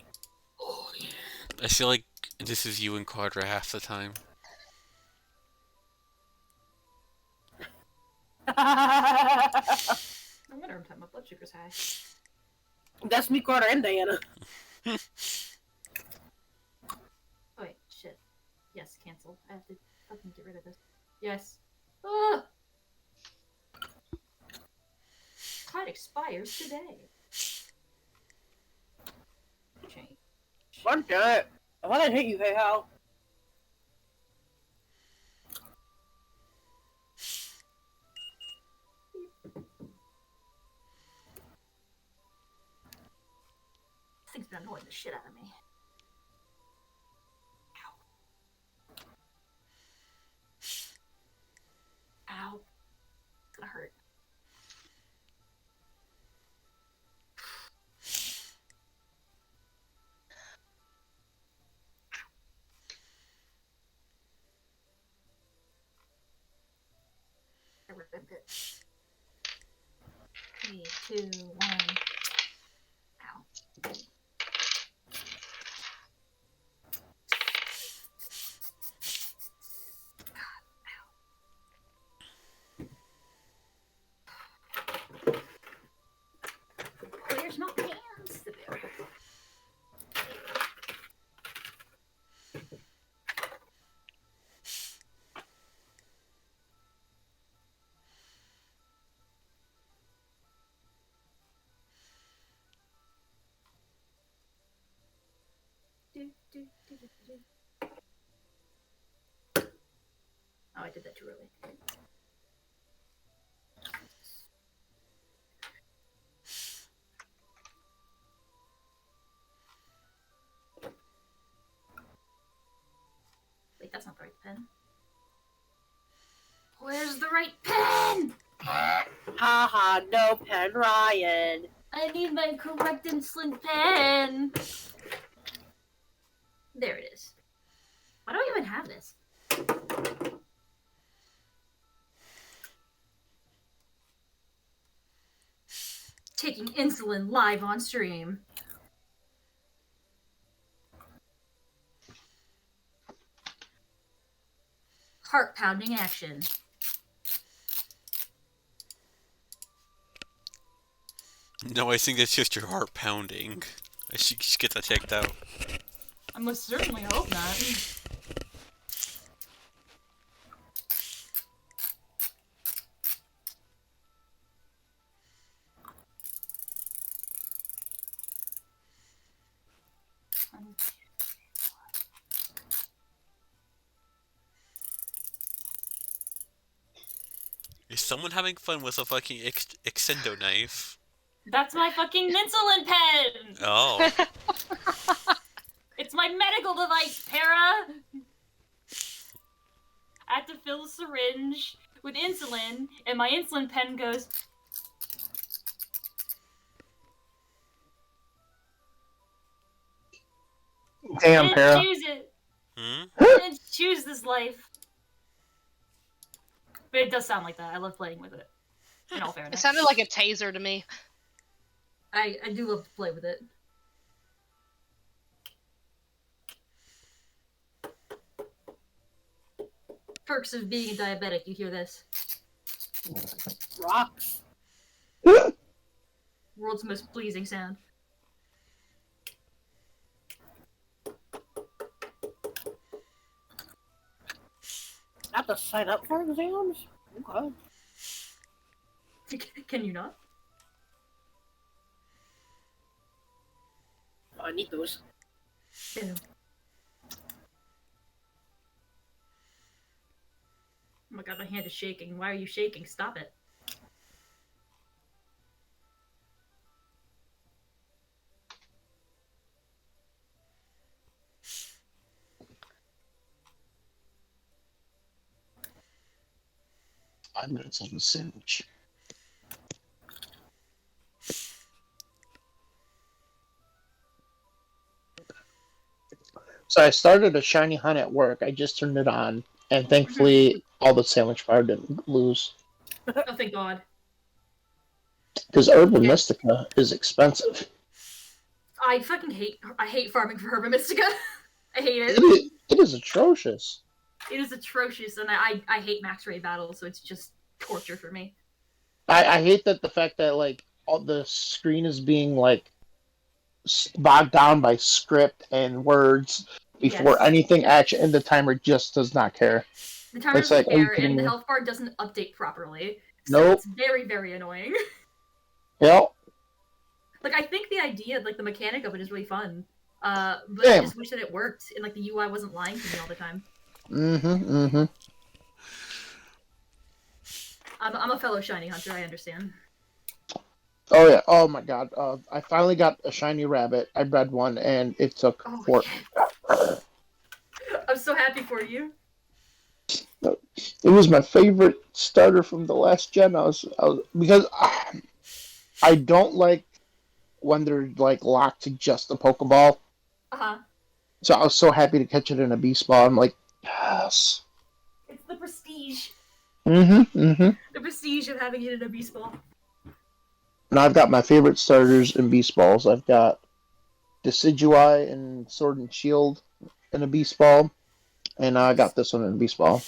Oh yeah. I feel like this is you and Quadra half the time. No wonder my blood sugar's high. That's me, Carter, and Diana. Oh wait, shit. Yes, cancel. I have to fucking get rid of this. Yes. Ugh! Card expires today. Change. One it. I want to hit you, hey how. This thing's been annoying the shit out of me. Ow. Ow. It's gonna hurt. I ripped it. 3, 2, 1. Ow. Where's my pants? There. Oh, I did that too early. Wait, that's not the right pen. Where's the right pen? Haha, no pen, Ryan. I need my correct insulin pen. There it is. Why do I even have this? Taking insulin live on stream. Heart pounding action. No, I think that's just your heart pounding. I should just get that checked out. I most certainly hope not. Is someone having fun with a fucking extendo knife? That's my fucking insulin pen! Oh. It's my medical device, Para! I have to fill a syringe with insulin, and my insulin pen goes... Damn, Didn't Para. choose it! choose this life. But it does sound like that. I love playing with it. In all It fairness. sounded like a taser to me. I do love to play with it. Perks of being a diabetic, you hear this. Rocks. World's most pleasing sound. I have to sign up for exams? Okay. Can you not? I need those. Yeah. Oh my god, my hand is shaking. Why are you shaking? Stop it. I'm gonna take a sandwich. So I started a shiny hunt at work. I just turned it on, and thankfully all the sandwich bar didn't lose. Oh, thank god. Because Urban Yeah. Mystica is expensive. I hate farming for Herba Mystica. I hate it. It is atrocious. It is atrocious, and I hate max raid battles, so it's just torture for me. I hate that the fact that like all the screen is being like bogged down by script and words before Yes. anything action, and the timer just does not care. The timer It's doesn't like, are you care, kidding and the me? health bar doesn't update properly. So Nope. it's very, very annoying. Yep. Like, I think the idea, like, the mechanic of it is really fun. But I Same. just wish that it worked, and, like, the UI wasn't lying to me all the time. Mm-hmm. I'm a fellow shiny hunter, I understand. Oh yeah. Oh my god. I finally got a shiny rabbit. I bred one, and it took Oh, four. yeah. I'm so happy for you. It was my favorite starter from the last gen. Because I don't like when they're like locked to just the Pokeball. Uh-huh. So I was so happy to catch it in a Beast Ball. I'm like, yes. It's the prestige. Mm-hmm. The prestige of having it in a beast ball. And I've got my favorite starters in Beast Balls. I've got Decidueye and Sword and Shield in a Beast Ball. And I got this one in a Beast Ball.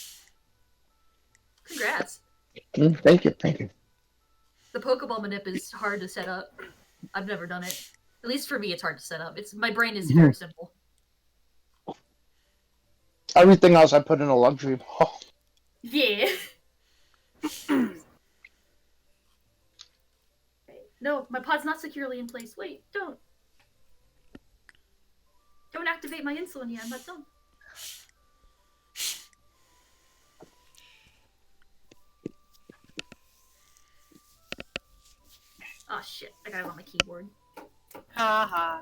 Congrats. Thank you. The Pokeball manip is hard to set up. I've never done it. At least for me, it's hard to set up. My brain is very simple. Everything else I put in a luxury ball. Yeah. No, my pod's not securely in place. Wait, don't. Don't activate my insulin yet. I'm not done. Oh shit, I got it on my keyboard. Haha.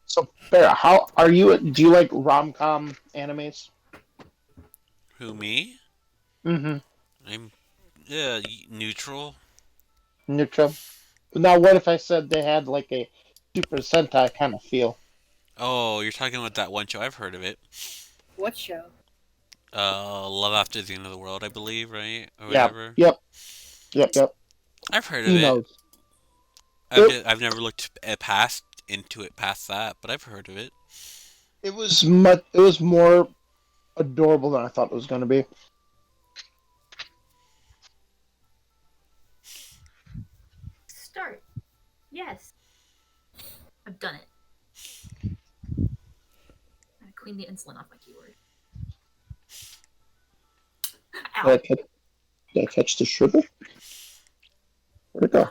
So, Farrah, how are you? Do you like rom-com animes? Who, me? Mm-hmm. I'm neutral. Neutral. Now, what if I said they had like a Super Sentai kind of feel? Oh, you're talking about that one show. I've heard of it. What show? Love After the End of the World, I believe, right? Or Yeah. whatever. Yep. I've heard of He it. knows. I've never looked into it past that, but I've heard of it. It was much. It was more adorable than I thought it was going to be. Start. Yes. I've done it. I clean the insulin off my keyboard. Ow. Did I catch the sugar? Where'd it go?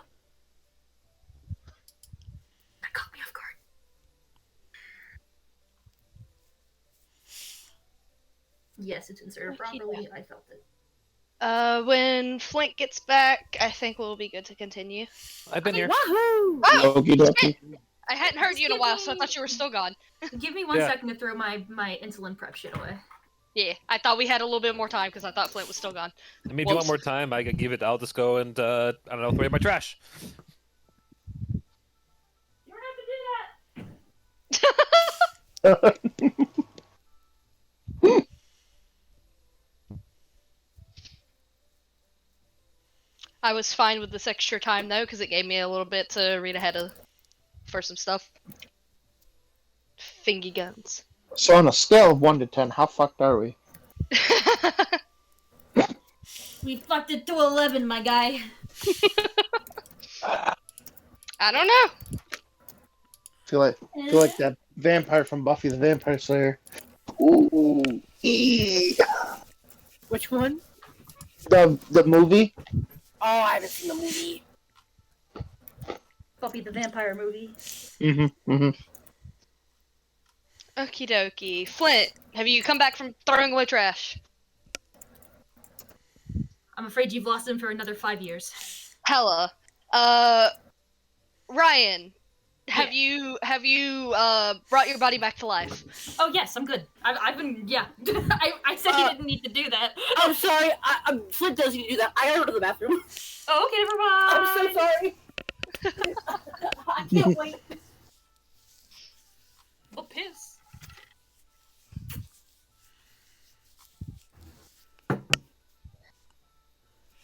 That caught me off guard. Yes, it's inserted properly. I felt it. When Flint gets back, I think we'll be good to continue. I've been here. Wahoo! Oh, Okie dokie. I hadn't heard you in a while, so I thought you were still gone. Give me 1 Yeah. second to throw my insulin prep shit away. Yeah, I thought we had a little bit more time because I thought Flint was still gone. I mean, if you want Whoops. more time, I can give it. I'll just go and I don't know, throw away my trash. You don't have to do that. I was fine with this extra time though, because it gave me a little bit to read ahead of for some stuff. Fingy guns. So on a scale of 1 to 10, how fucked are we? We fucked it to 11, my guy. I don't know. Feel like that vampire from Buffy the Vampire Slayer. Ooh, Which one? the movie. Oh, I haven't seen the movie. Buffy the Vampire movie. Mm-hmm. Okie dokie. Flint, have you come back from throwing away trash? I'm afraid you've lost him for another 5 years. Hella. Ryan, have you brought your body back to life? Oh yes, I'm good. I've been I said you didn't need to do that. I'm sorry. Flint doesn't need to do that. I gotta go to the bathroom. Oh, okay, never mind. I'm so sorry. I can't wait. Well, piss.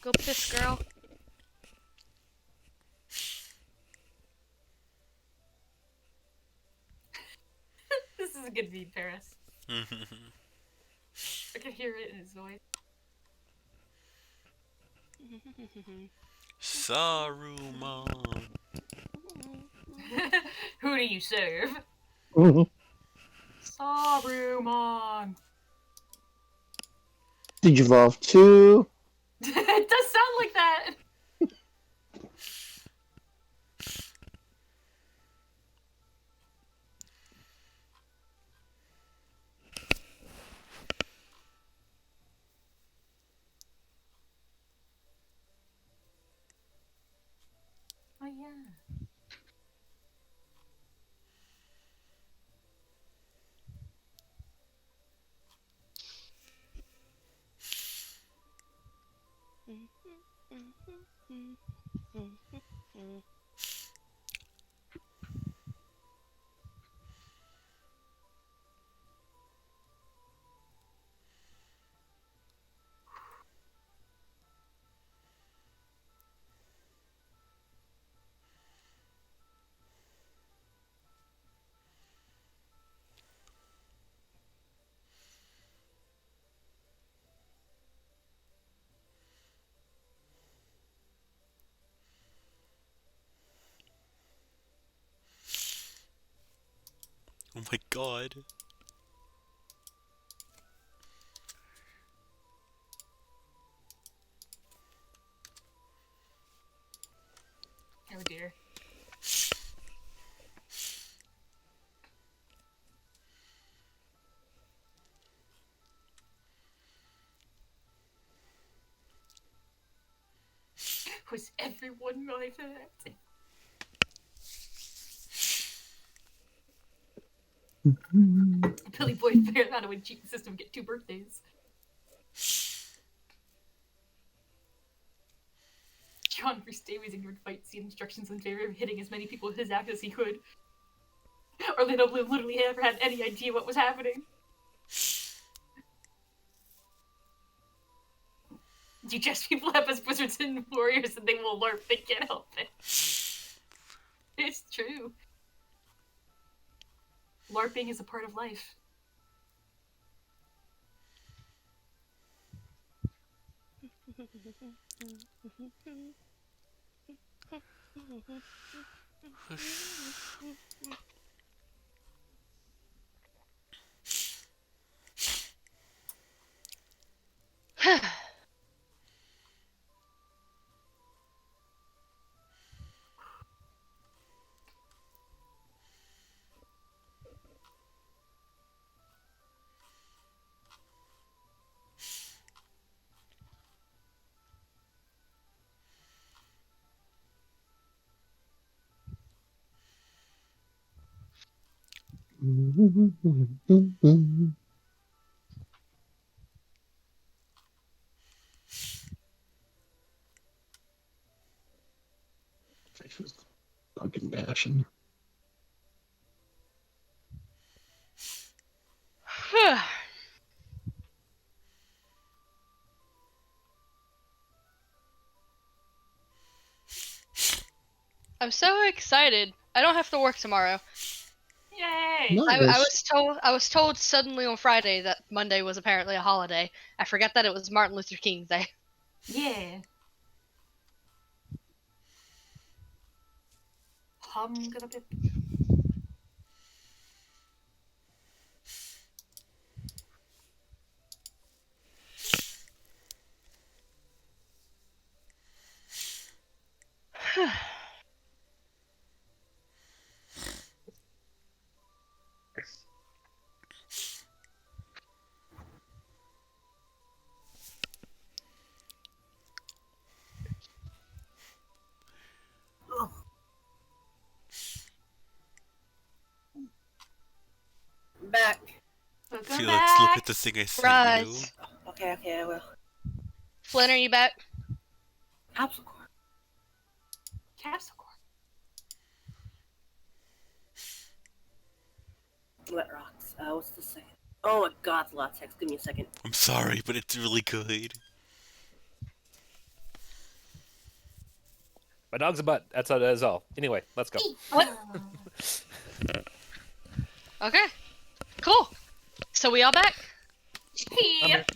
Go piss, girl. This is a good read, Paris. I can hear it in his voice. Saruman. Who do you serve? Mm-hmm. Saruman. Did you evolve 2? It does sound like that. Oh yeah. Oh my god. Oh dear. Was everyone like that? Billy Boy figured out a way to cheat the system and get 2 birthdays. John Restawies ignored fight scene instructions in favor of hitting as many people with his axe as he could. Orlando Bloom literally never had any idea what was happening. You dress people up as wizards and warriors and they will LARP, they can't help it. It's true. LARPing is a part of life. Fucking bashing. so excited. I don't have to work tomorrow. Yay! Nice. I was told suddenly on Friday that Monday was apparently a holiday. I forgot that it was Martin Luther King's Day. Yeah. Hum gonna be. Back. Welcome Felix, look back. at the thing I sent you. Rise. Okay, I will. Flynn, are you back? Capsule core. Capsule core. What rocks? What's the second? Oh my god, the last text. Give me a second. I'm sorry, but it's really good. My dog's a butt. That's all. Anyway, let's go. What? Okay. Cool. So we all back? Yep.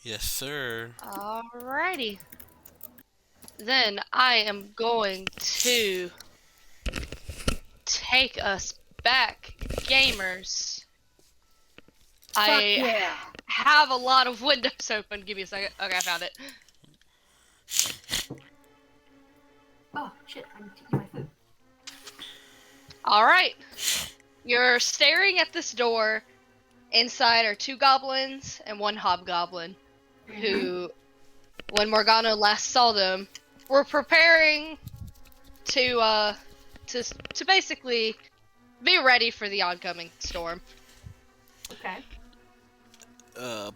Yes, sir. Alrighty. Then I am going to take us back, gamers. Fuck I yeah. have a lot of windows open. Give me a second. Okay, I found it. Oh shit! I'm taking my food. Alright. You're staring at this door. Inside are 2 goblins and 1 hobgoblin, who, when Morgana last saw them, were preparing to basically be ready for the oncoming storm. Okay.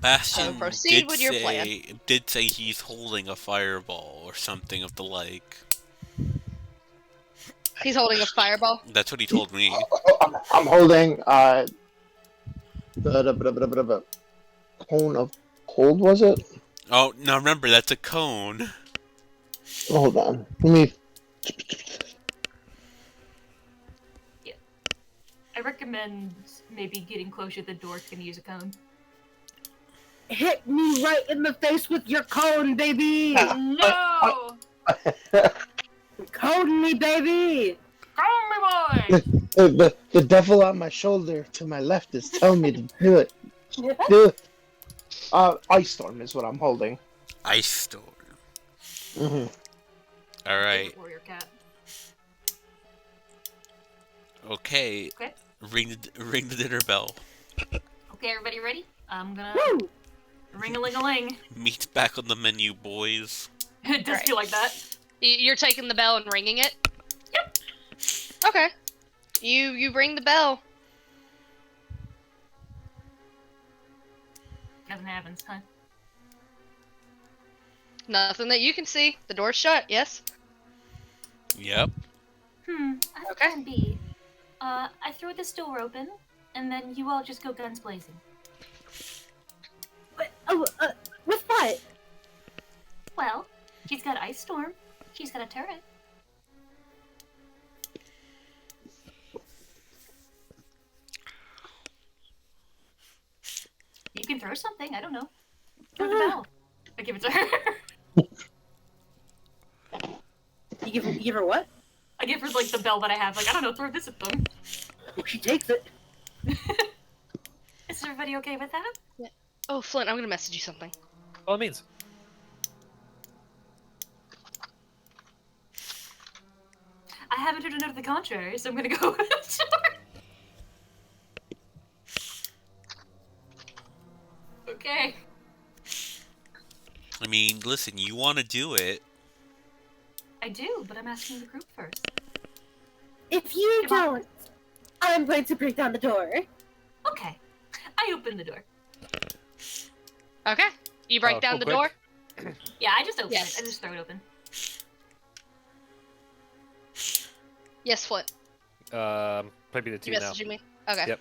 Bastion So proceed did with your say he's holding a fireball or something of the like. He's holding a fireball. That's what he told me. I'm holding the cone of cold. Was it? Oh, now remember, that's a cone. Hold on. Let me. I recommend maybe getting closer to the door if you're gonna use a cone. Hit me right in the face with your cone, baby! No! Cone me, baby! Cone me, boy! The devil on my shoulder to my left is telling me to do it. Do it. Ice storm is what I'm holding. Ice storm. Mm-hmm. Alright. Warrior cat. Okay. Okay. Ring the dinner bell. Okay, everybody ready? I'm gonna Woo! ring-a-ling-a-ling. Meat's back on the menu, boys. It does Right. feel like that. You're taking the bell and ringing it? Yep. Okay. You ring the bell. Nothing happens, huh? Nothing that you can see. The door's shut, yes? Yep. I have Okay. plan B. I throw this door open, and then you all just go guns blazing. With what? Well, she's got Ice Storm. She's got a turret. You can throw something. I don't know. Throw the bell. I give it to her. You give her what? I give her like the bell that I have. Like, I don't know, throw this at them. Well, she takes it. Is everybody okay with that? Oh, Flint, I'm gonna message you something. All it means. I haven't heard a note of the contrary, so I'm gonna go with it. Okay. I mean, listen, you want to do it. I do, but I'm asking the group first. If you Come on. don't, I'm going to break down the door. Okay. I open the door. Okay. You break Oh, down oh, the quick. door? Yeah, I just open Yes. it. I just throw it open. Yes, Flint. Maybe the You two now. messaging me? Okay. Yep.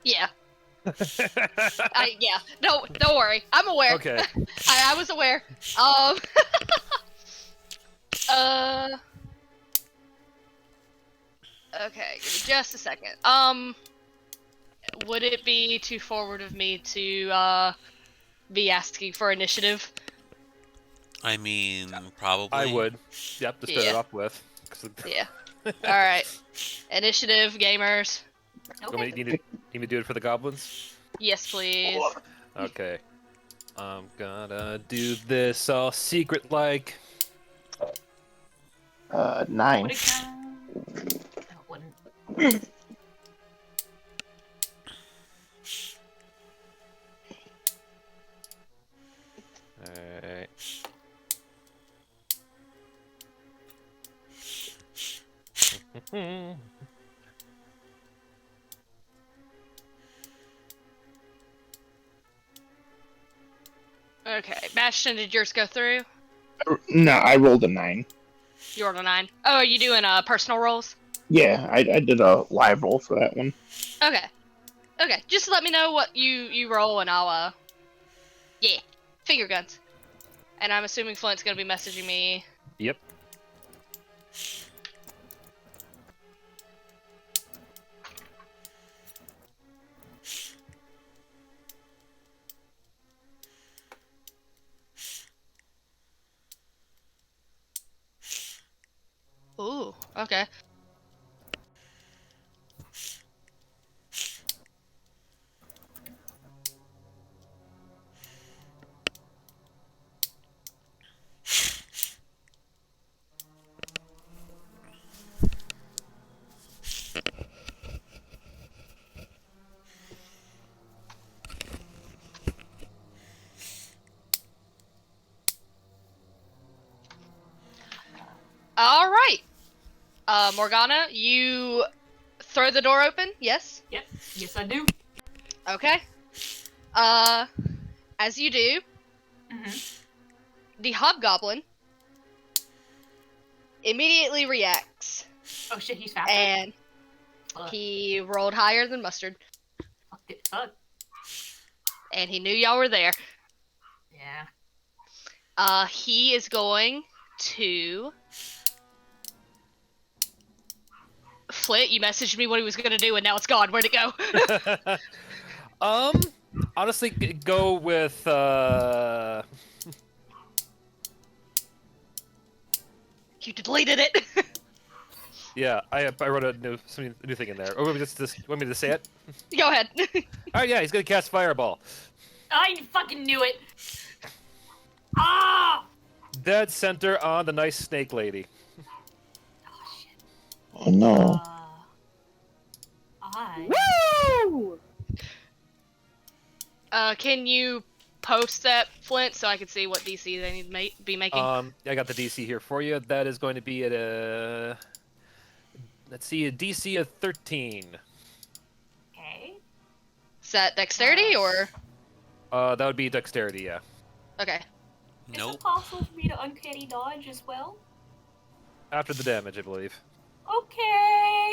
Yeah, Yeah. No, don't worry. I'm aware. Okay. I was aware. Um. Okay, give me just a second. Would it be too forward of me to be asking for initiative? I mean, probably. I would. Yep, to start it Yeah. off with. Yeah. All right. Initiative, gamers. Okay. You need me to do it for the goblins? Yes, please. Okay. I'm gonna do this all secret like. 9. Would it count? No, it wouldn't. Alright. Okay, Bastion, did yours go through? No, I rolled a 9. You rolled a 9. Oh, are you doing personal rolls? Yeah, I did a live roll for that one. Okay. Okay, just let me know what you roll and I'll yeah, finger guns. And I'm assuming Flint's gonna be messaging me. Yep. Ooh, okay. All right. Morgana, you throw the door open. Yes. Yep. Yes, I do. Okay. As you do, the hobgoblin immediately reacts, Oh shit, he's faster. and Fuck. he rolled higher than mustard, Fuck it. Fuck. and he knew y'all were there. Yeah. He is going to. Flint, you messaged me what he was gonna do, and now it's gone. Where'd it go? Honestly, go with You deleted it. yeah. I wrote a new thing in there. Or want me to say it? Go ahead. Oh yeah, he's gonna cast Fireball. I fucking knew it. Ah! Dead center on the nice snake lady. Oh shit. Oh no. I. Woo! Can you post that, Flint, so I can see what DC they need to be making? I got the DC here for you. That is going to be at let's see, a DC of 13. Okay. Is that dexterity or? That would be dexterity, yeah. Okay. Is Nope. it possible for me to uncanny dodge as well? After the damage, I believe. Okay.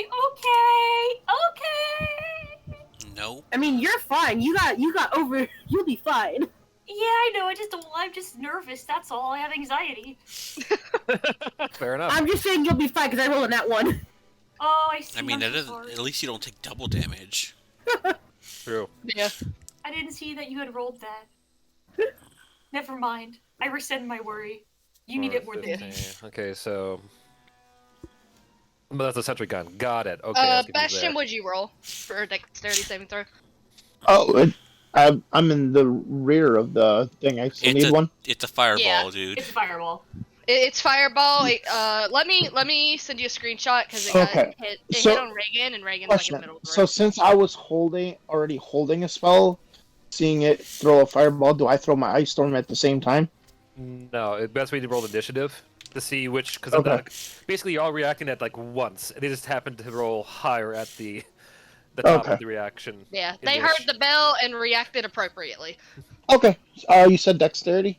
Nope. I mean, you're fine. You got over. You'll be fine. Yeah, I know. I'm just nervous. That's all. I have anxiety. Fair enough. I'm just saying you'll be fine because I rolled in that one. Oh, I see. I mean, I'm that so doesn't. sorry. At least you don't take double damage. True. Yeah. I didn't see that you had rolled that. Never mind. I rescind my worry. You need it more than me. 15. Okay, so. But that's a sentry gun. Got it. Okay. let's get these Bastion, there. what'd you roll for dexterity saving throw? Oh, I'm in the rear of the thing. I still need one. It's a fireball, Yeah. dude. It's a fireball. It's fireball. Let me send you a screenshot because it Okay. hit So- on Reagan, and Reagan's like in Question. the middle of the So room. since I was already holding a spell, seeing it throw a fireball, do I throw my ice storm at the same time? No, it's best way to roll initiative to see which. Because Okay. basically, you're all reacting at like once. They just happen to roll higher at the top Okay. of the reaction. Yeah, in they dish. heard the bell and reacted appropriately. Okay. You said dexterity?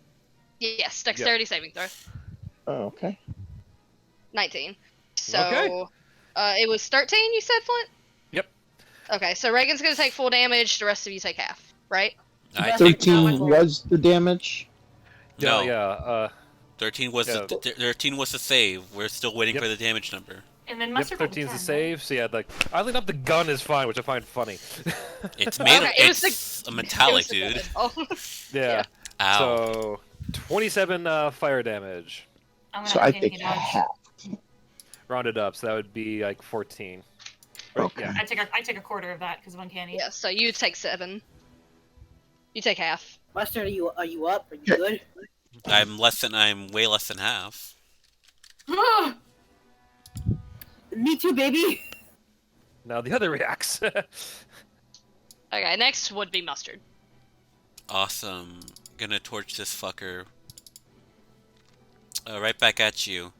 Yes, dexterity saving throw. Oh, okay. 19. So, Okay. it was 13, you said, Flint? Yep. Okay, so Reagan's gonna take full damage. The rest of you take half, right? I That's take 13 full. was the damage. no. Yeah. 13 was Yeah. the 13 was the save. We're still waiting Yep. for the damage number. And then Yep, Mustard rolled a 13's the 10, save. So yeah, like oddly enough, the gun is fine, which I find funny. It's made. Okay, it was It's a It metallic, was the dude. damage. Oh. yeah. Ow. So 27 fire damage, I'm gonna So have I Uncanny take dodge. half. rounded up. So that would be like 14. Right? Okay. Yeah. I take a quarter of that because of Uncanny. Yeah, so you take 7. You take half. Mustard, are you up? Are you Yeah. good? I'm way less than half. Me too, baby. Now the other reacts. Okay, next would be Mustard. Awesome. Gonna torch this fucker. Right back at you.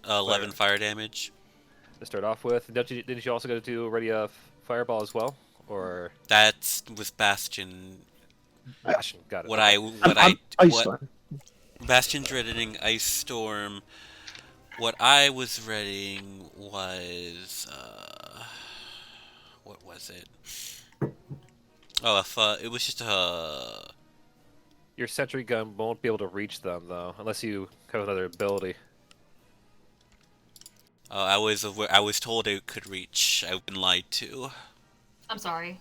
11 fire damage. To start off with, did you also go to do ready a fireball as well, or That's with Bastion. Bastion? Got it. What okay. I'm Ice Storm. Bastion's readying Ice Storm. What I was readying was what was it? Oh, if it was just a. Your sentry gun won't be able to reach them though, unless you have another ability. I was told it could reach. I've been lied to. I'm sorry.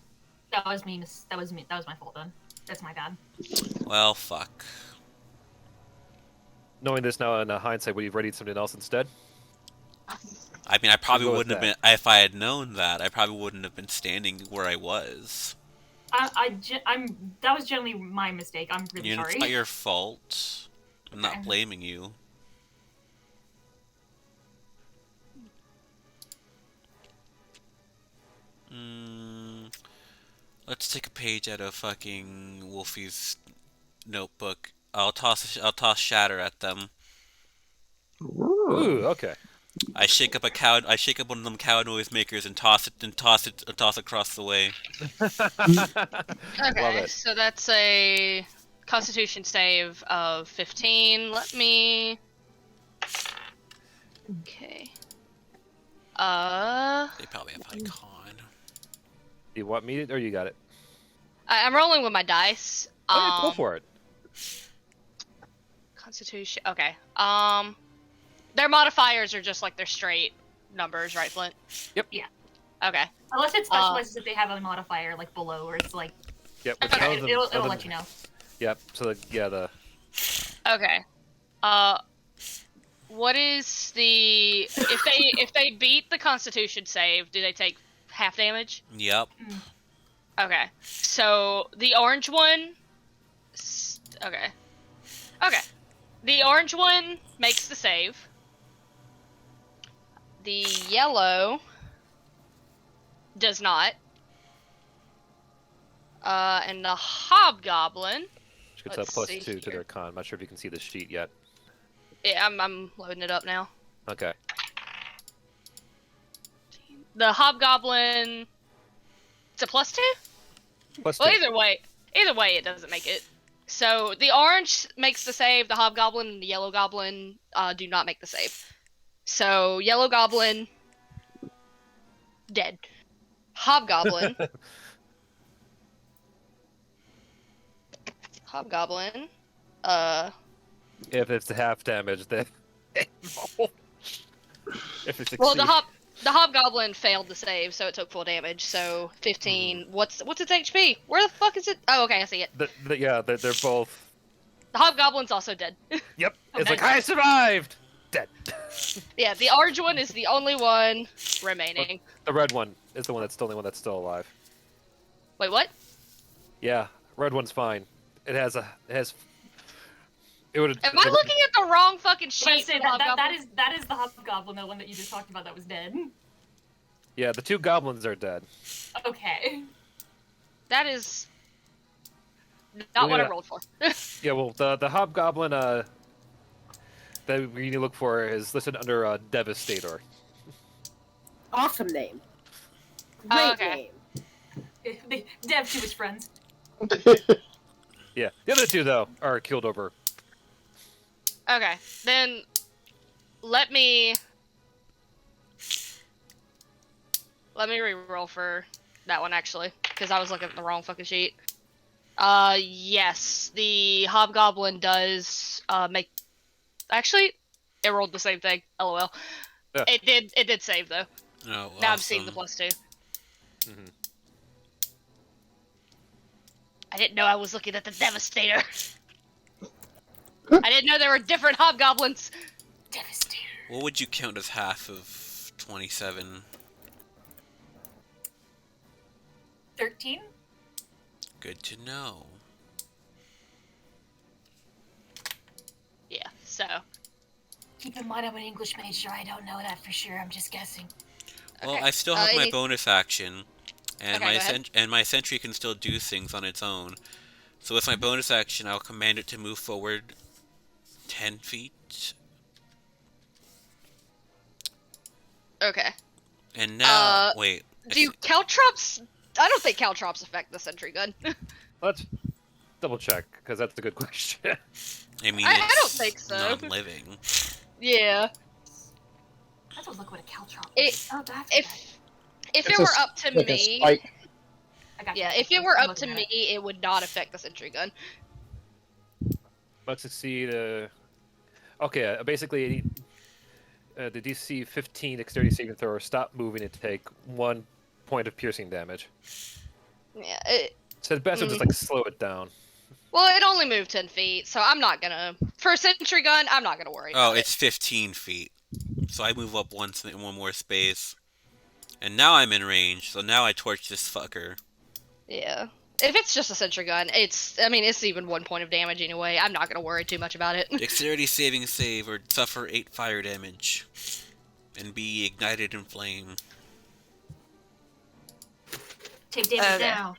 That was me. That was me. That was my fault then. That's my bad. Well, fuck. Knowing this now in hindsight, would you have readied something else instead? I mean, I probably We'll go with wouldn't have been if I had known that. I probably wouldn't have been standing where I was. That was generally my mistake. I'm really It's sorry. not your fault. I'm not Okay. blaming you. Let's take a page out of fucking Wolfie's notebook. I'll toss shatter at them. Ooh, okay. I shake up one of them cow noise makers and toss across the way. Okay, it. so that's a Constitution save of 15. Let me. Okay. They probably have high con. You want me to, or you got it? I'm rolling with my dice. Oh, yeah, go for it. Constitution. Okay. Their modifiers are just like their straight numbers, right, Flint? Yep. Yeah. Okay. Unless it specializes if they have a modifier like below, or it's like Yep. Which Okay, none of them- it'll none of them- let you know. Yep. So the Okay. What is the if they beat the Constitution save, do they take half damage? Yep. Okay. So the orange one. Okay. Okay. The orange one makes the save. The yellow does not. And the hobgoblin. which gets a Let's plus see 2 to here. their con. I'm not sure if you can see the sheet yet. Yeah, I'm loading it up now. Okay. The hobgoblin. It's a plus 2. Plus Well, 2. either way, it doesn't make it. So the orange makes the save. The hobgoblin and the yellow goblin do not make the save. So yellow goblin dead. Hobgoblin. Hobgoblin. If it's half damage, then if it succeeds. Well, the hobgoblin failed the save, so it took full damage. So 15. What's its HP? Where the fuck is it? Oh, okay, I see it. Yeah, they're both. The hobgoblin's also dead. Yep. It's Okay. like I survived. Dead. Yeah, the orange one is the only one remaining. The red one is the one that's the only one that's still alive. Wait, what? Yeah, red one's fine. It has. It would. Am I looking at the wrong fucking But I sheet? say for that hobgoblin? that is the hobgoblin, the one that you just talked about that was dead. Yeah, the 2 goblins are dead. Okay. That is not what I rolled for. Yeah, well, the hobgoblin that we need to look for is listed under Devastator. Awesome name. Oh, Great okay. name. Dev to his friends. Yeah, the other 2 though are killed over. Okay, then let me re-roll for That one, actually, because I was looking at the wrong fucking sheet. Yes, the Hobgoblin does, make... Actually, it rolled the same thing. LOL. Yeah. It did save, though. Oh, Now I'm seeing the awesome. +2. Mhm. I didn't know I was looking at the Devastator. I didn't know there were different Hobgoblins. Devastator. What would you count as half of 27? 13? Good to know. Yeah, so... Keep in mind I'm an English major. I don't know that for sure. I'm just guessing. Well, Okay. I still have my any- bonus action, and Okay, go ahead. my sentry can still do things on its own. So with my bonus action, I'll command it to move forward 10 feet. Okay. And now, wait. Do caltrops... I don't think caltrops affect the sentry gun. Let's double check because that's a good question. I mean, I it's don't think so. non-living. Yeah. I have to look what a caltrop It- is. Oh, that's If It's it a were up to like a me... spike. I got Yeah, you. if it were I'm up to looking me, at it. it would not affect the sentry gun. Let's succeed. Okay, basically, the DC 15 dexterity saving thrower stop moving and take 1 point of piercing damage. Yeah, So the best is just like slow it down. well, it only moved 10 feet, so I'm not gonna... For a sentry gun, I'm not gonna worry Oh, about it's 15 feet. So I move up one more space. And now I'm in range, so now I torch this fucker. it. Yeah. If it's just a sentry gun, it's even 1 point of damage anyway. I'm not gonna worry too much about it. Dexterity saving save or suffer 8 fire damage. And be ignited in flame. Take damage Okay. now.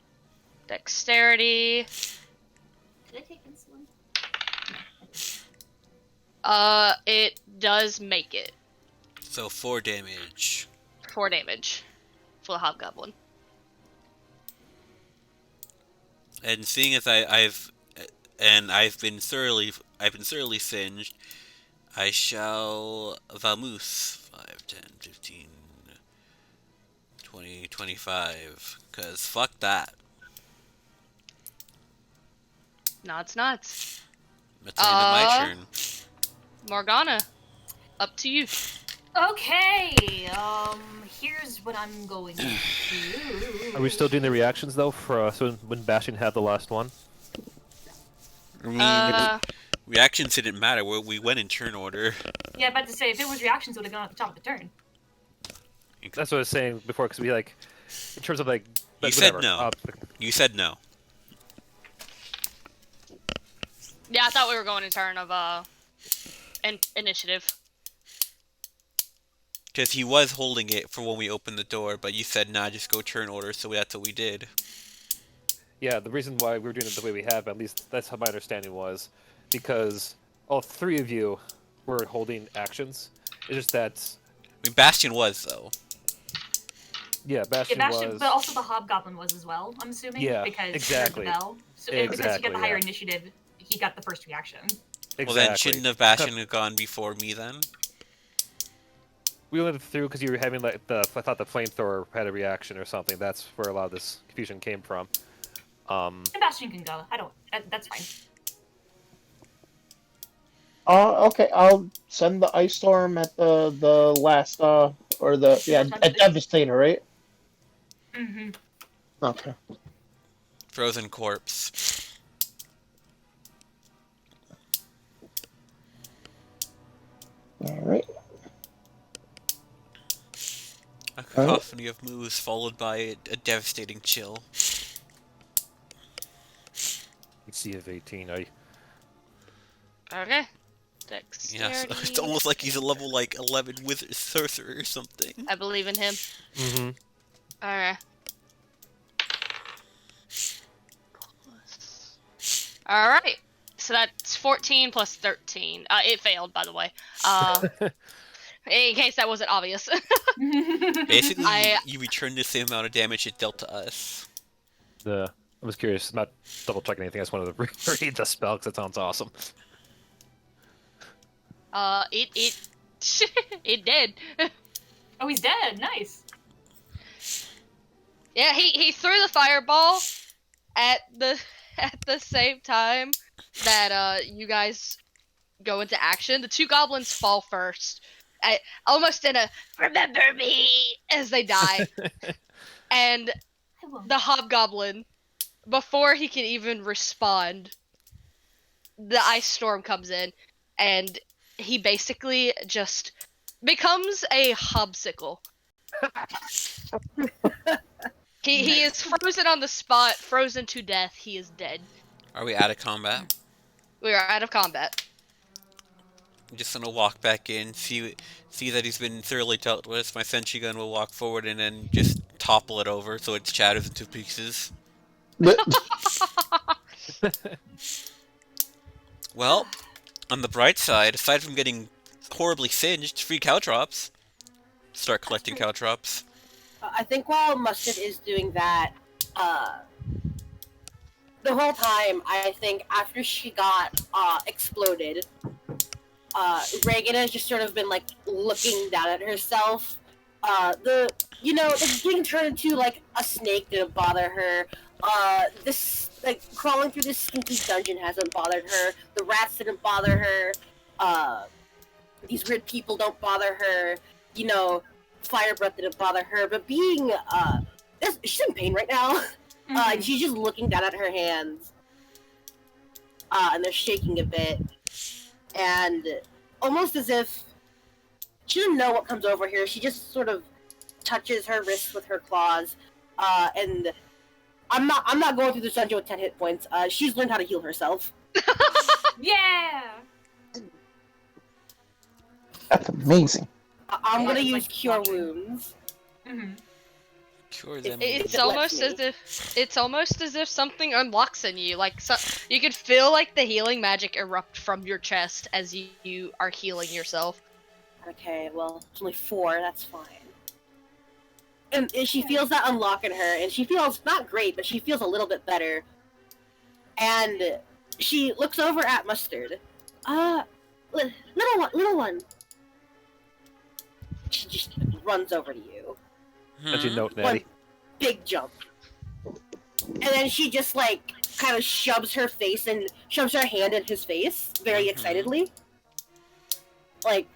Dexterity... Did I take insulin? It does make it. So 4 damage. 4 damage. For the Hobgoblin. And seeing as I've been thoroughly singed, I shall vamoose 5, 10, 15, 20, 25. Cause fuck that. Nuts. That's the end of my turn. Morgana. Up to you. Okay. Here's what I'm going to do. Are we still doing the reactions though? For so when Bastion had the last one? I mean, reactions didn't matter. We went in turn order. Yeah, about to say if it was reactions, it would have gone at the top of the turn. That's what I was saying before, because we like, in terms of like, You whatever, said no. You said no. Yeah, I thought we were going in turn of, initiative. Because he was holding it for when we opened the door, but you said, nah, just go turn order, so that's what we did. Yeah, the reason why we're doing it the way we have, at least that's how my understanding was, because all 3 of you were holding actions. It's just that, I mean, Bastion was, though. yeah, Bastion, was. But also the Hobgoblin was as well. I'm assuming. Yeah, because exactly. He heard the bell. So and because he Exactly, got the higher yeah. initiative, he got the first reaction. Exactly. Well, then, shouldn't have Bastion have gone before me, then? We went through because you were having like I thought the flamethrower had a reaction or something. That's where a lot of this confusion came from. Sebastian can go. That's fine. Okay, I'll send the ice storm at the last at Devastator, right? Mm-hmm. Okay. Frozen corpse. All right. A cacophony of moves followed by a devastating chill. DC of 18. Okay. Dexterity. Yeah, it's almost like he's a level, 11 wizard sorcerer or something. I believe in him. Mm-hmm. Alright. Alright. So that's 14 plus 13. It failed, by the way. In case that wasn't obvious. Basically, you return the same amount of damage it dealt to us. I was curious. I'm not double checking anything. I just wanted to read the spell because it sounds awesome. It did. Oh, he's dead. Nice. Yeah, he threw the fireball at the at the same time that you guys go into action. The two goblins fall first, almost in a "remember me" as they die, and I won't. the hobgoblin, before he can even respond, the ice storm comes in, and he basically just becomes a hobsicle. He is frozen on the spot, frozen to death. He is dead. Are we out of combat? We are out of combat. I'm just gonna walk back in, see that he's been thoroughly dealt with. My sentry gun will walk forward and then just topple it over so it shatters into pieces. Well, on the bright side, aside from getting horribly singed, free caltrops. Start collecting caltrops. I think while Mustard is doing that, the whole time, I think after she got exploded, Reagan has just sort of been like looking down at herself. The getting turned into like a snake didn't bother her. This like crawling through this stinky dungeon hasn't bothered her. The rats didn't bother her. These weird people don't bother her. You know, fire breath didn't bother her. But being she's in pain right now. And she's just looking down at her hands. And they're shaking a bit. And almost as if she doesn't know what comes over here, she just sort of touches her wrist with her claws. And I'm not going through this dungeon with 10 hit points. She's learned how to heal herself. Yeah! That's amazing. I'm gonna It's use like Cure watching. Wounds. Cure them. It's It lets almost as if something unlocks in you. Like you could feel like the healing magic erupt from your chest as you are healing yourself. Okay, well, it's only 4, that's fine. And she feels that unlock in her, and she feels not great, but she feels a little bit better. And she looks over at Mustard. Little one. She just runs over to you. As you note, Natty. One big jump. And then she just, like, kind of shoves her hand in his face, very excitedly. Like,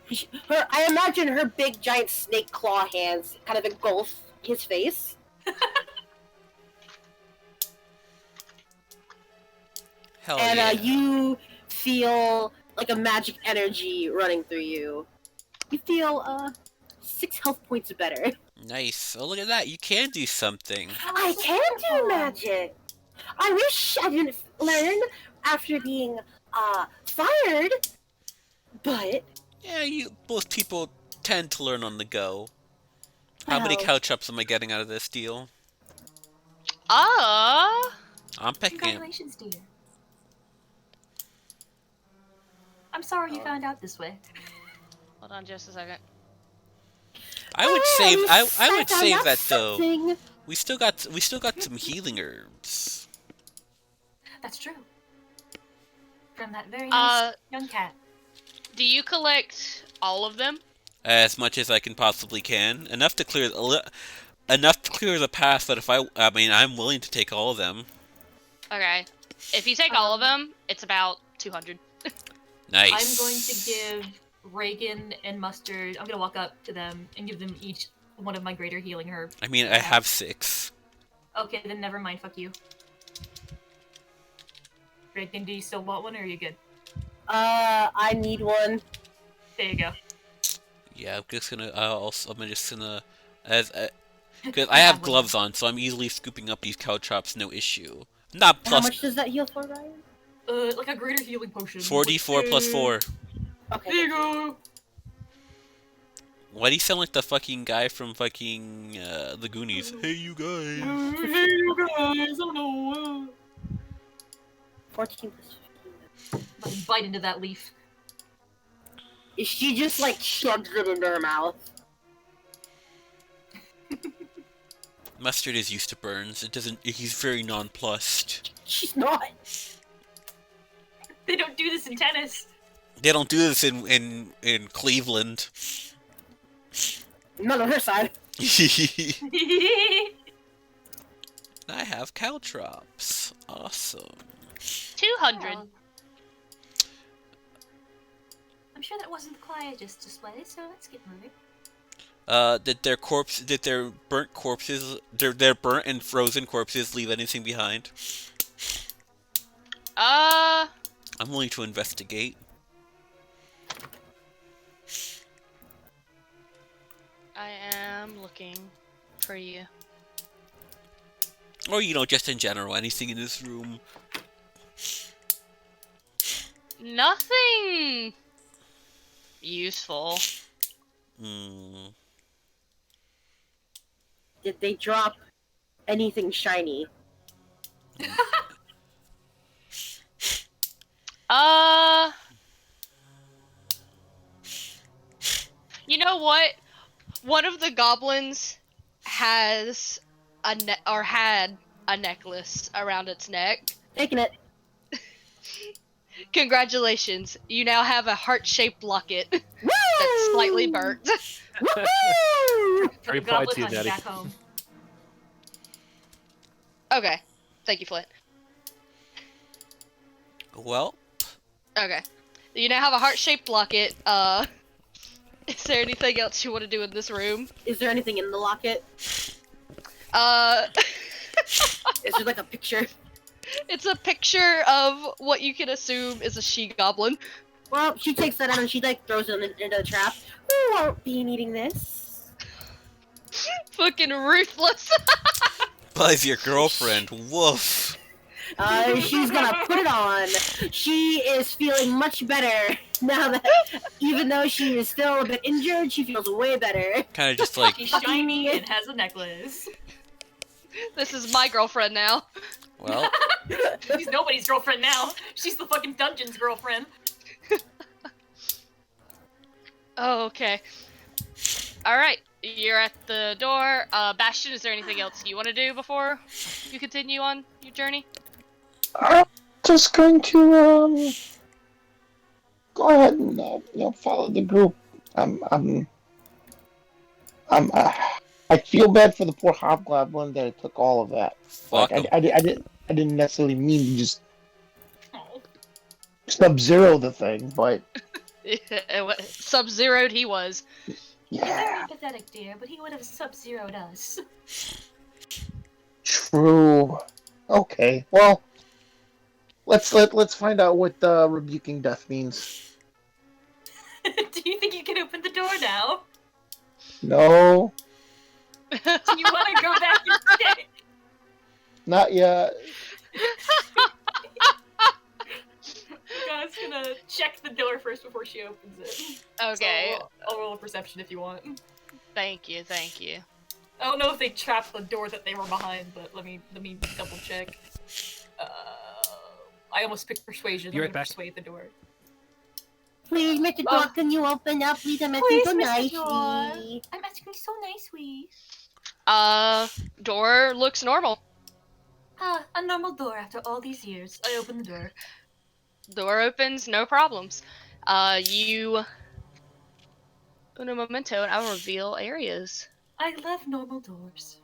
I imagine her big, giant snake claw hands kind of engulf his face. Hell And yeah. you feel like a magic energy running through you. You feel 6 health points better. Nice. Oh, look at that. You can do something. I can do magic. I wish I didn't learn after being fired, but Yeah, most people tend to learn on the go. How many Well- caltrops am I getting out of this deal? Ah, I'm picking. Congratulations, dear. I'm sorry you found out this way. hold on just a second. I would save. I would found save out that though. something. We still got some healing herbs. That's true. From that very Uh, nice young cat. do you collect all of them? As much as I can possibly can. Enough to clear the path. But I'm willing to take all of them. Okay. If you take all of them, it's about 200. Nice. I'm going to give Reagan and Mustard. I'm gonna walk up to them and give them each one of my greater healing herbs. I mean, I have 6. Okay, then never mind. Fuck you. Reagan, do you still want one, or are you good? I need one. There you go. Yeah, I'm just gonna. Because I have gloves on, so I'm easily scooping up these caltrops, no issue. Not How plus much does that heal for, Ryan? Like a greater healing potion. 4d4 plus 4. Okay. There you go. Why do you sound like the fucking guy from fucking the Goonies? Hey, you guys. Hey, you guys. Oh no. 14 plus 15. Fucking bite into that leaf. She just like shoves it into her mouth. Mustard is used to burns. It doesn't. He's very nonplussed. She's not. They don't do this in tennis. They don't do this in Cleveland. Not on her side. I have caltrops. Awesome. 200. Well, I'm sure that wasn't the quietest display, so let's get moving. Did their burnt corpses, their burnt and frozen corpses leave anything behind? Uh, I'm willing to investigate. I am looking for you. Or, just in general, anything in this room. Nothing useful. Hmm. Did they drop anything shiny? You know what? One of the goblins has had a necklace around its neck. Taking it. Congratulations, you now have a heart-shaped locket Woo! that's slightly burnt. Woohoo! For the Reply goblet to you, hunting Natty. back home. Okay, thank you, Flint. Well, Okay, you now have a heart-shaped locket. Is there anything else you want to do in this room? Is there anything in the locket? Is there like a picture? It's a picture of what you can assume is a she-goblin. Well, she takes that out and she like throws it into the trap. Who won't be needing this? Fucking ruthless. Buzz, your girlfriend. Woof. She's gonna put it on. She is feeling much better now that, even though she is still a bit injured, she feels way better. Kind of just like, She's shiny and has a necklace. This is my girlfriend now. well, She's nobody's girlfriend now. She's the fucking dungeon's girlfriend. Oh, okay. Alright, you're at the door. Bastion, is there anything else you want to do before you continue on your journey? I'm just going to go ahead and follow the group. I feel bad for the poor hobgoblin that it took all of that. fuck Like 'em. I didn't necessarily mean to just Oh. sub-zero the thing, but Sub-zeroed he was. You're yeah, very pathetic, dear, but he would have sub-zeroed us. true. Okay, well, let's find out what rebuking death means. Do you think you can open the door now? No, Do you want to go back and check? not yet. God's gonna check the door first before she opens it. Okay, So I'll roll a perception if you want. thank you, thank you. I don't know if they trapped the door that they were behind, but let me double check. I almost picked persuasion. Be I'm right gonna back. persuade the door. Please, Mr. Door, can you open up? Please, I'm asking Please, so Mr. Door. nicely. I'm asking so nicely. Door looks normal. Ah, a normal door after all these years. I open the door. Door opens, no problems. You... Uno momento, and I'll reveal areas. I love normal doors.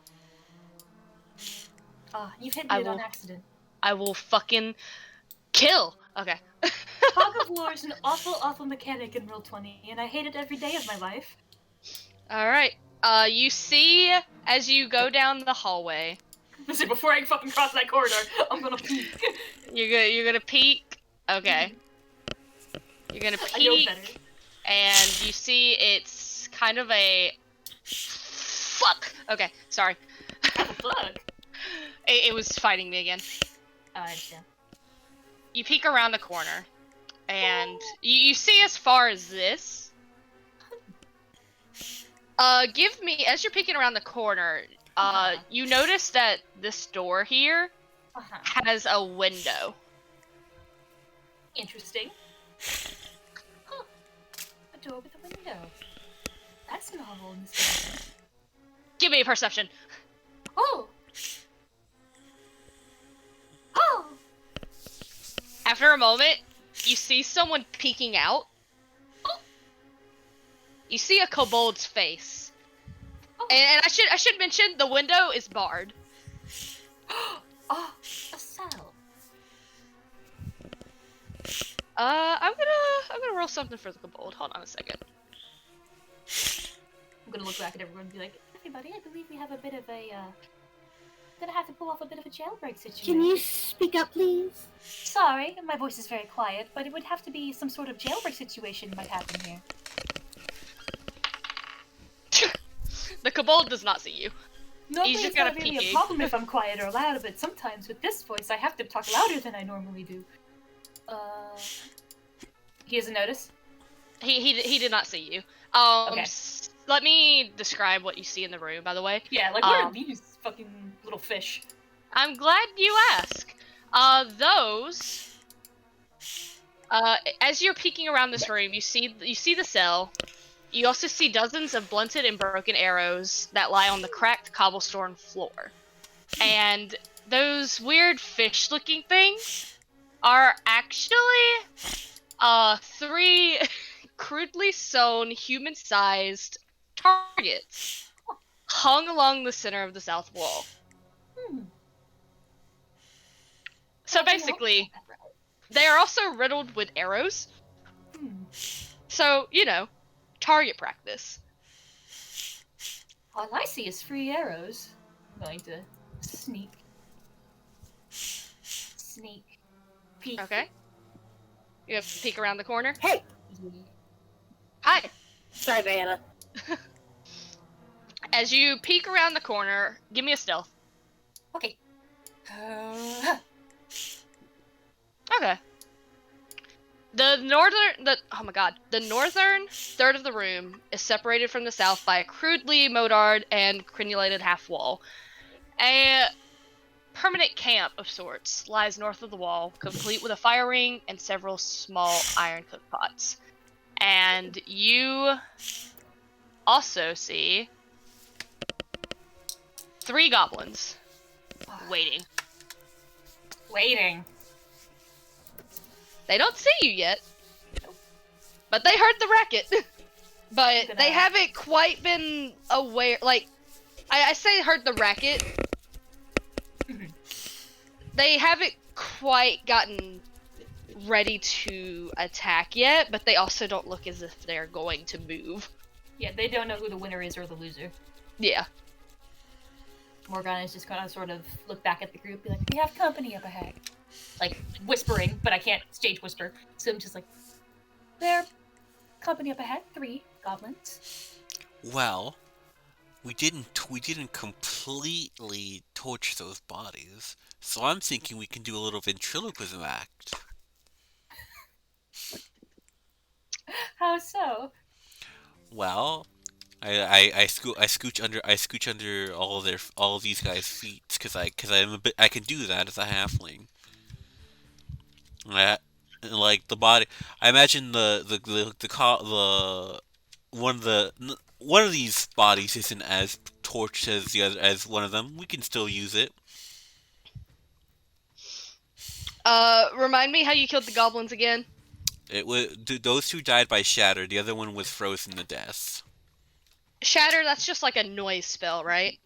Ah, you've hit I it on will- accident. I will fucking kill! Okay. Fog of War is an awful, awful mechanic in Roll20, and I hate it every day of my life. Alright. You see, as you go down the hallway, Listen, before I fucking cross that corridor, I'm gonna peek. you're gonna peek. Okay. You're gonna I know peek, better. and you see it's kind of a... Fuck! Okay, sorry. Fuck. It was fighting me again. I understand. You peek around the corner, and you see as far as this. Give me, as you're peeking around the corner, you notice that this door here Uh-huh. has a window. Interesting. Huh. A door with a window. That's novel in this game. Give me a perception. Oh! Oh! After a moment, you see someone peeking out. You see a kobold's face. Oh. And I should mention the window is barred. I'm gonna roll something for the kobold. Hold on a second. I'm gonna look back at everyone and be like, Everybody, I believe we have a bit of a, gonna have to pull off a bit of a jailbreak situation. Can you speak up, please? Sorry, my voice is very quiet, but it would have to be some sort of jailbreak situation might happen here. The kobold does not see you. Normally just it's gotta not really peek. a problem if I'm quiet or loud, but sometimes with this voice I have to talk louder than I normally do. he doesn't notice. He did not see you. Okay. Let me describe what you see in the room. By the way, Yeah, like what are these fucking little fish? I'm glad you ask. Those. As you're peeking around this room, you see the cell. You also see dozens of blunted and broken arrows that lie on the cracked cobblestone floor. And those weird fish-looking things are actually 3 crudely sewn human-sized targets hung along the center of the south wall. So basically, they are also riddled with arrows. So, target practice. All I see is 3 arrows. I'm going to sneak. Peek. Okay. You have to peek around the corner. Hey! Hi. Sorry, Diana. As you peek around the corner, give me a stealth. Okay. Okay. The northern third of the room is separated from the south by a crudely modarred and crenulated half wall. A permanent camp of sorts lies north of the wall, complete with a fire ring and several small iron cookpots. And you also see 3 goblins waiting. Waiting. They don't see you yet, but they heard the racket. But they haven't quite been aware. Like, I say heard the racket. They haven't quite gotten ready to attack yet, but they also don't look as if they're going to move. Yeah, they don't know who the winner is or the loser. Yeah. Morgana is just gonna sort of look back at the group, be like, "We have company up ahead," like whispering, but I can't stage whisper, so I'm just like, There, company up ahead, 3 goblins. Well, we didn't completely torch those bodies, so I'm thinking we can do a little ventriloquism act. How so? Well, I scooch under all of these guys' feet because I can do that as a halfling. Like the body, I imagine one of these bodies isn't as torched as the other as one of them. We can still use it. Remind me how you killed the goblins again? It was those 2 died by shatter. The other one was frozen to death. Shatter, that's just like a noise spell, right?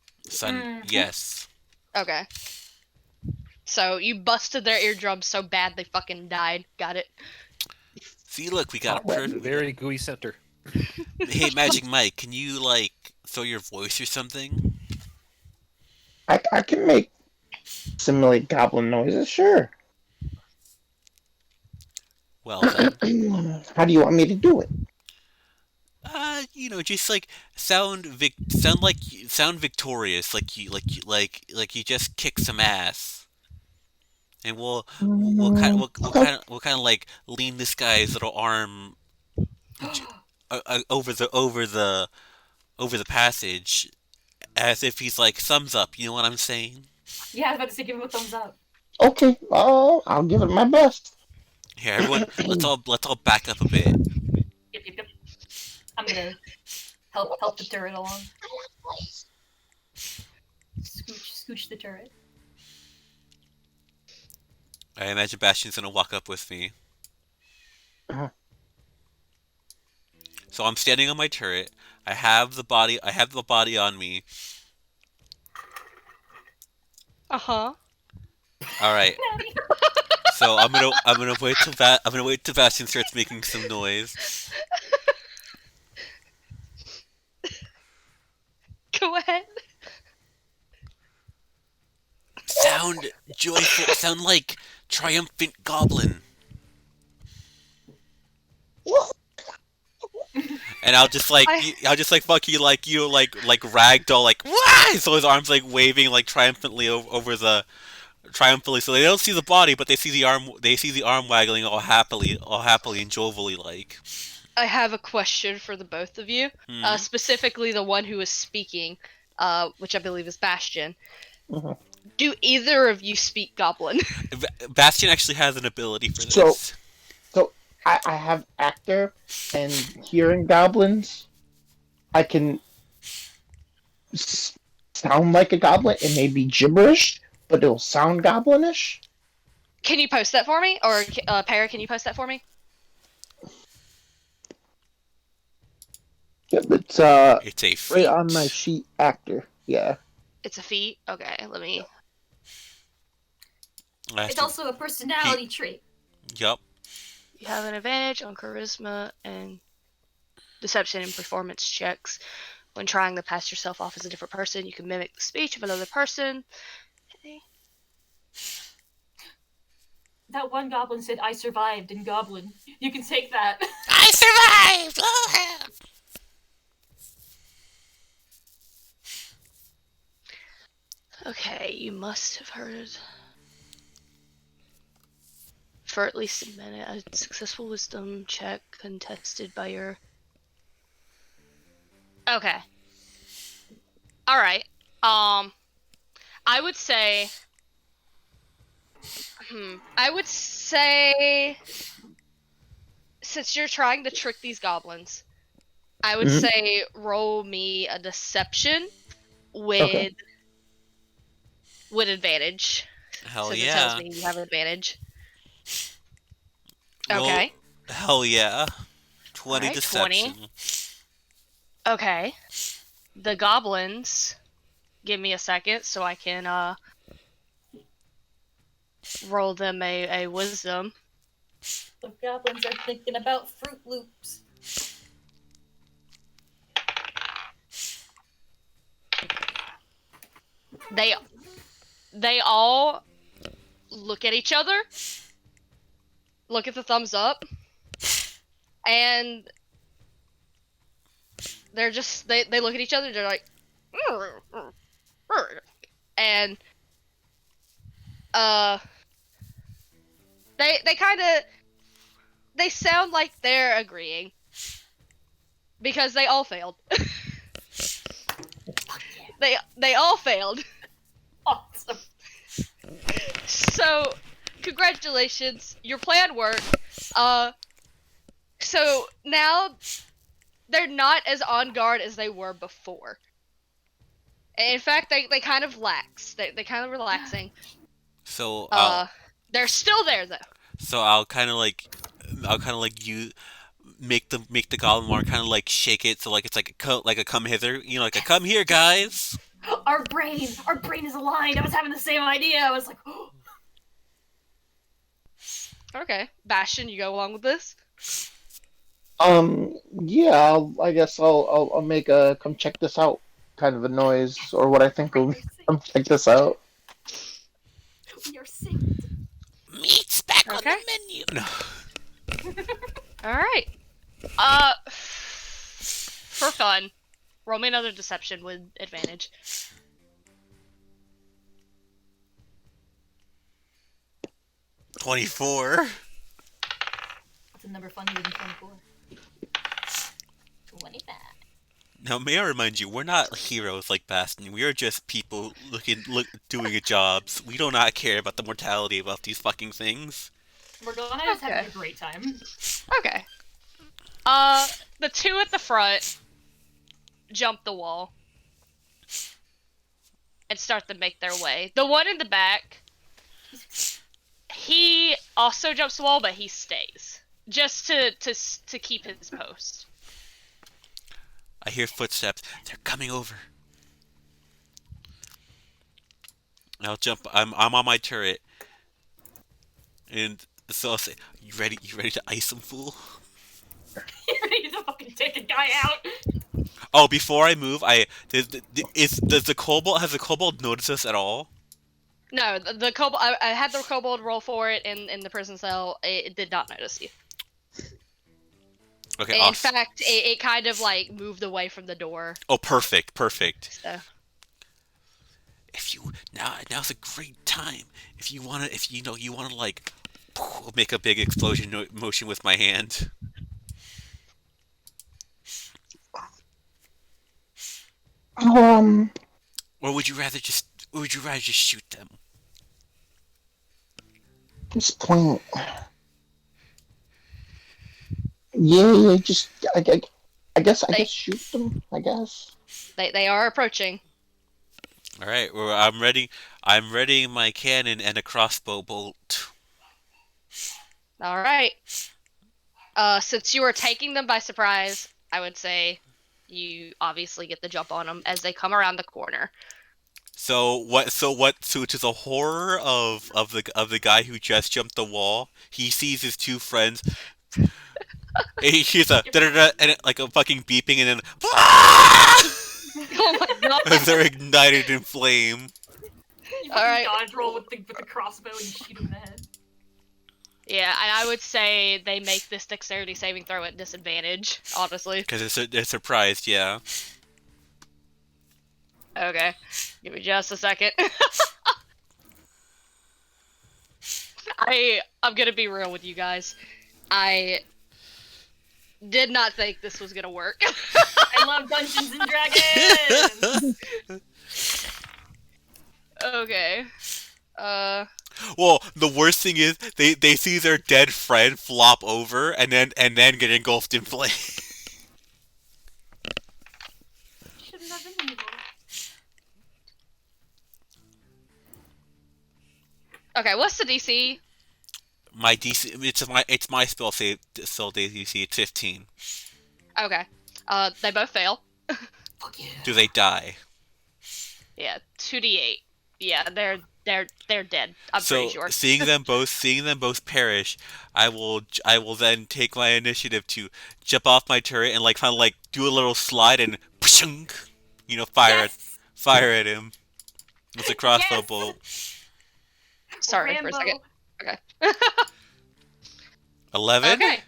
Yes. Okay. So you busted their eardrums so bad they fucking died. Got it. See, look, we got a Very gooey center. Hey, Magic Mike, can you like throw your voice or something? I can simulate goblin noises, sure. Well then, How do you want me to do it? just like sound victorious, like you just kick some ass, and we'll kind of like lean this guy's little arm over the passage as if he's like thumbs up. You know what I'm saying? yeah, I was about to say, give him a thumbs up. Okay, I'll give it my best. Here, everyone, let's all back up a bit. Yep. I'm gonna help the turret along. Scooch the turret. I imagine Bastion's gonna walk up with me. Uh-huh. So I'm standing on my turret. I have the body on me. Uh-huh. All right. So So I'm gonna wait till Bastion starts making some noise. Go ahead. Sound joyful. Sound like triumphant goblin. And I'll just like fuck you like ragdoll like wah! So his arms like waving like triumphantly over the triumphantly. So they don't see the body, but they see the arm. They see the arm waggling all happily and jovially like. I have a question for the both of you, Hmm. specifically the one who is speaking, which I believe is Bastion. Mhm. Do either of you speak Goblin? Bastion actually has an ability for So- this. So I have actor and hearing goblins. I can sound like a goblin. It may be gibberish, but it'll sound goblinish. Can you post that for me, or Para? Can you post that for me? Yep, it's It's a right on my feat. sheet. Actor. Yeah. It's a feat. Okay, let me. It's also a personality trait. Yup. You have an advantage on charisma and deception and performance checks. When trying to pass yourself off as a different person, you can mimic the speech of another person. That one goblin said, "I survived" in Goblin. You can take that. I survived. Okay, you must have heard for at least a minute a successful wisdom check contested by your. Okay. All right. I would say. I would say, since you're trying to trick these goblins, I would Mhm. say roll me a deception with Okay. with advantage, Hell since it tells yeah. me you have advantage. Roll. Okay. Hell yeah. 20 Alright, 20. deception. Okay. The goblins. Give me a second so I can roll them a wisdom. The goblins are thinking about Fruit Loops. They all look at each other, look at the thumbs up, and they're just they look at each other, they're like and they kind of they sound like they're agreeing because they all failed. They all failed. Awesome. So, congratulations, your plan worked. So now they're not as on guard as they were before. In fact, they kind of lax. They kind of relaxing. So They're still there though. so I'll kind of like you make the goblin more kind of like shake it so like it's like a come hither, you know, like a come here guys. Our brain is aligned. I was having the same idea. I was like, Okay, Bastion, you go along with this. Yeah. I guess I'll make a come check this out kind of a noise or what I think will come check this out. we are synced. Meat's back on Okay. the menu. No. All right. For fun, roll me another deception with advantage. 24. What's a number funnier than 24? 25. Now, may I remind you, we're not heroes like Bastion. We are just people doing a jobs. We do not care about the mortality about these fucking things. We're going just Okay. having a great time. Okay. The two at the front jump the wall and start to make their way. The one in the back, he also jumps the wall, but he stays just to keep his post. I hear footsteps. They're coming over. I'll jump. I'm on my turret. And so I'll say, "You ready? You ready to ice him, fool?" You're ready to fucking take a guy out. Oh, before I move, does the kobold has the kobold noticed us at all? No, the kobold. I had the kobold roll for it in the prison cell. It did not notice you. Okay, In awesome. fact, it kind of like moved away from the door. Oh, perfect, perfect. So If you now's a great time. If you wanna like make a big explosion motion with my hand. Um, Or would you rather just shoot them? this point. Yeah, just I they guess shoot them. I guess. they are approaching. All right, well, I'm ready. I'm readying my cannon and a crossbow bolt. All right. Since you are taking them by surprise, I would say you obviously get the jump on them as they come around the corner. So what? So what? So to the horror of the guy who just jumped the wall, he sees his two friends. He hears a da da da and like a fucking beeping, and then Oh my god! as they're ignited in flame. You All fucking right. dodge roll with the crossbow and you shoot him in the head. Yeah, and I would say they make this dexterity saving throw at disadvantage. Honestly. Because they're surprised, yeah. Okay. Give me just a second. I'm gonna be real with you guys. I did not think this was gonna work. I love Dungeons and Dragons! Okay. Well, the worst thing is they see their dead friend flop over and then get engulfed in flame. Shouldn't have been evil. Okay, what's the DC? My DC, it's my spell save spell DC. It's 15. Okay. They both fail. Fuck yeah. Do they die? Yeah, 2d8. Yeah, they're dead. I'm So pretty sure. seeing them both perish, I will then take my initiative to jump off my turret and like kind of like do a little slide and Yes! fire at him with a crossbow Yes! bolt. Sorry Rambo. for a second. Okay. 11. Okay.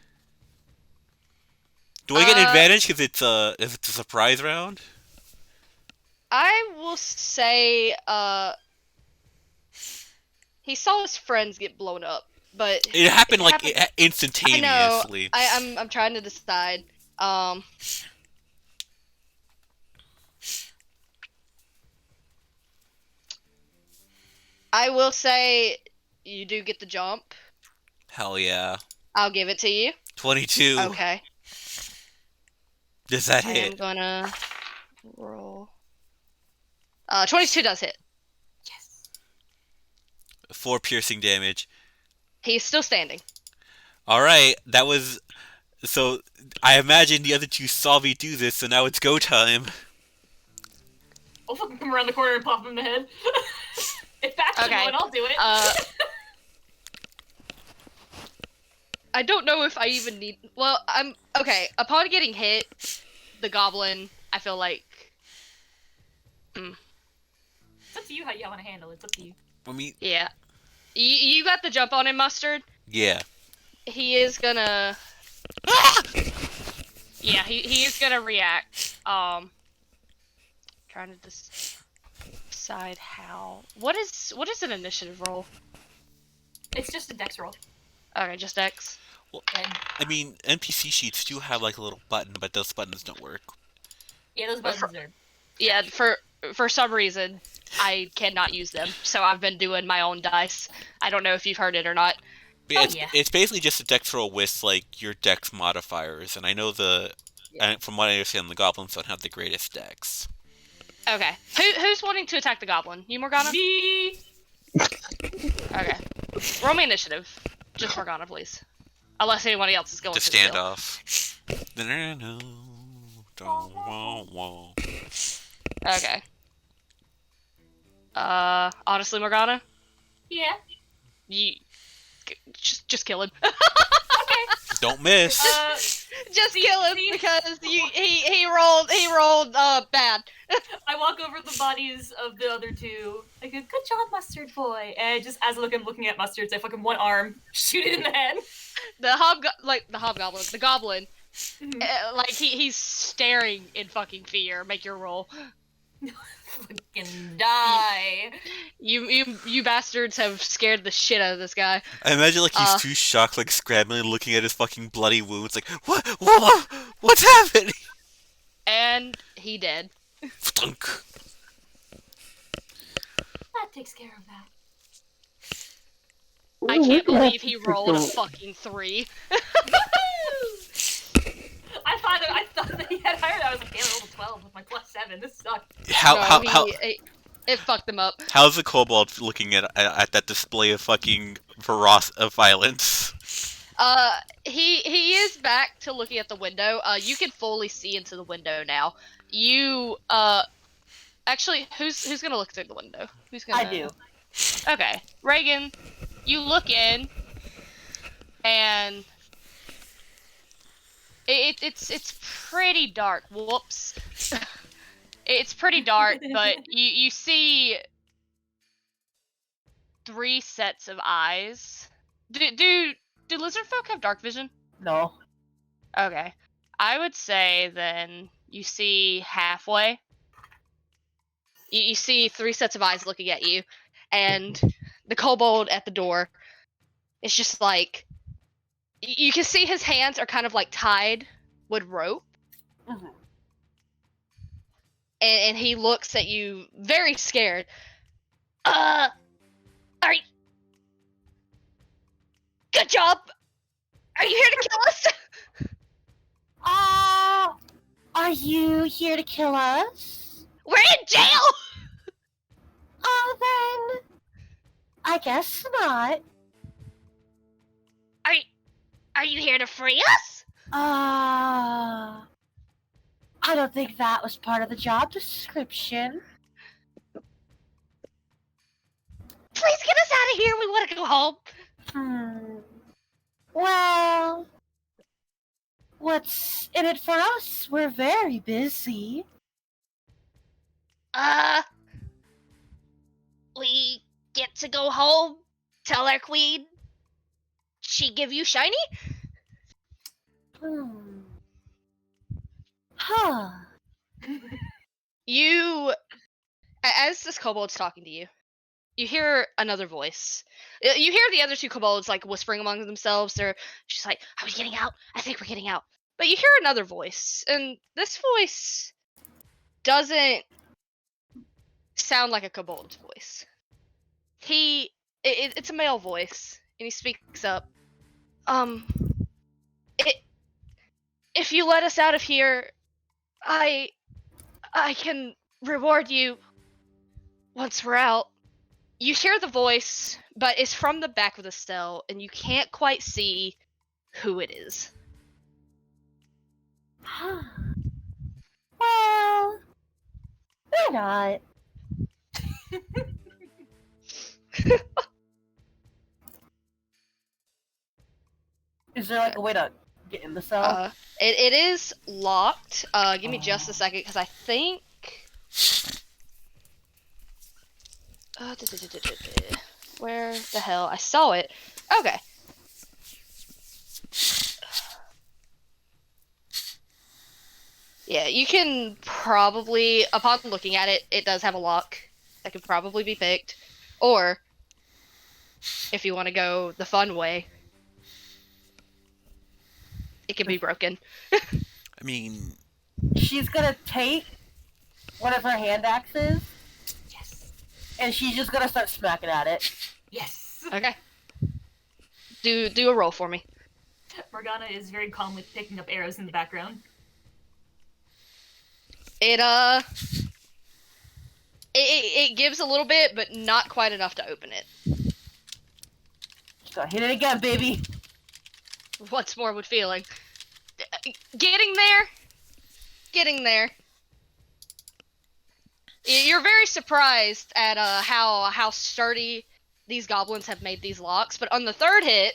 Do I get an advantage because it's a surprise round? I will say, he saw his friends get blown up, but It happened like happened- I know. instantaneously. I'm trying to decide. I will say you do get the jump. Hell yeah. I'll give it to you. 22. Okay. Does that I am hit? gonna roll. 22 does hit. Yes. 4 piercing damage. He's still standing. All right, that was so. I imagine the other two saw me do this, so now it's go time. I'll fucking come around the corner and pop him in the head. If that's Okay. one, I'll do it. I don't know if I even need. Well, I'm okay. Upon getting hit, the goblin, I feel like. It's up to you how you want to handle it. It's up to you. I mean, Yeah. You got the jump on him, Mustard. yeah. He is gonna. Yeah, he is gonna react. Trying to decide how. What is an initiative roll? It's just a dex roll. Okay, just X. And I mean, NPC sheets do have like a little button, but those buttons don't work. yeah, those buttons are. Yeah, for some reason, I cannot use them, so I've been doing my own dice. I don't know if you've heard it or not. But Oh, it's, yeah. it's basically just a dex roll with like your dex modifiers, and I know and from what I understand, the goblins don't have the greatest dex. Okay, who's wanting to attack the goblin? You, Morgana? Me. Okay. Roll me initiative. Just Morgana, please. Unless anybody else is going To to stand the off. Okay. Honestly, Morgana, Yeah. you just kill him. Don't miss. Just kill him See? because he rolled bad. I walk over the bodies of the other two. I go, good job, Mustard Boy. And just as I'm looking at Mustards, I fucking one arm, shoot it in the head. The goblin, Mhm. like he's staring in fucking fear. Make your roll. Fucking die. You bastards have scared the shit out of this guy. I imagine like he's too shocked, like scrambling, looking at his fucking bloody wounds, like what's happening? And he dead. Stunk. That takes care of that. I can't believe he rolled a fucking 3. I thought that he had higher. I was like, damn, I rolled a 12 with my +7. This sucks. It fucked him up. How's the kobold looking at that display of fucking of violence? He is back to looking at the window. You can fully see into the window now. You actually, who's gonna look through the window? Who's gonna? I do. Okay, Reagan, you look in, and it's pretty dark. Whoops. It's pretty dark, but you see 3 sets of eyes. Do lizard folk have dark vision? No. Okay. I would say then you see halfway. You see 3 sets of eyes looking at you, and the kobold at the door is just like, you can see his hands are kind of like tied with rope, Mhm. and he looks at you very scared. Are you... Good job! Are you here to kill us? Are you here to kill us? We're in jail! Oh, then I guess not. Are you here to free us? I don't think that was part of the job description. Please get us out of here. We want to go home. Well, what's in it for us? We're very busy. We get to go home. Tell our queen. She give you shiny? Huh. You, as this kobold's talking to you, you hear another voice. You hear the other 2 kobolds like whispering among themselves. They're just like, "Are we getting out? I think we're getting out." But you hear another voice, and this voice doesn't sound like a kobold's voice. It's a male voice, and he speaks up. If you let us out of here, I can reward you once we're out. You hear the voice, but it's from the back of the cell, and you can't quite see who it is. Well, why not? Is there like a way to get in the cell? It is locked. Give me just a second, because I think... Where the hell? I saw it. Okay. Yeah, you can probably, upon looking at it, it does have a lock that could probably be picked. Or, if you want to go the fun way, it can be broken. I mean, She's gonna take one of her hand axes, Yes. and she's just gonna start smacking at it. Yes. Okay. Do a roll for me. Morgana is very calmly picking up arrows in the background. It gives a little bit, but not quite enough to open it. Just gotta hit it again, baby. What's more with feeling? Getting there. You're very surprised at how sturdy these goblins have made these locks, but on the third hit,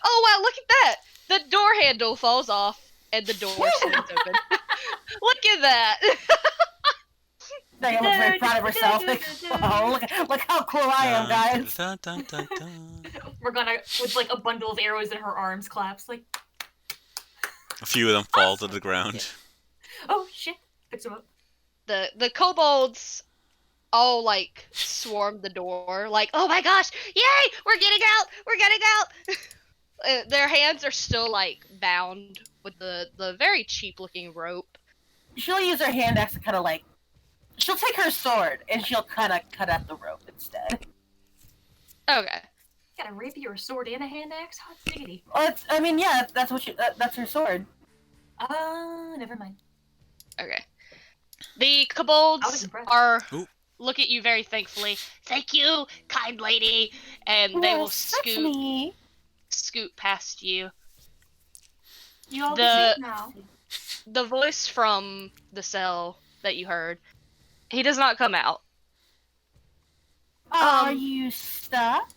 oh wow, look at that! The door handle falls off and the door swings open. Look at that! Diane looks very proud of herself. Like, oh, look how cool I am, guys. Dun, dun, dun, dun. Morgana, with like a bundle of arrows in her arms, claps like, A few of them fall to the ground. oh shit, picks them up. The kobolds all like swarm the door, like, oh my gosh, yay, we're getting out. Their hands are still like bound with the very cheap looking rope. She'll use her hand axe to kind of like. She'll take her sword and she'll kind of cut out the rope instead. Okay. Got a rapier, a sword, and a hand axe. Hot diggity. Well, that's what that's her sword. Never mind. Okay. The I was kobolds impressed. are Ooh. look at you very thankfully. Thank you, kind lady, and they will scoot past you. You all The- can see now. The voice from the cell that you heard, he does not come out. Are you stuck?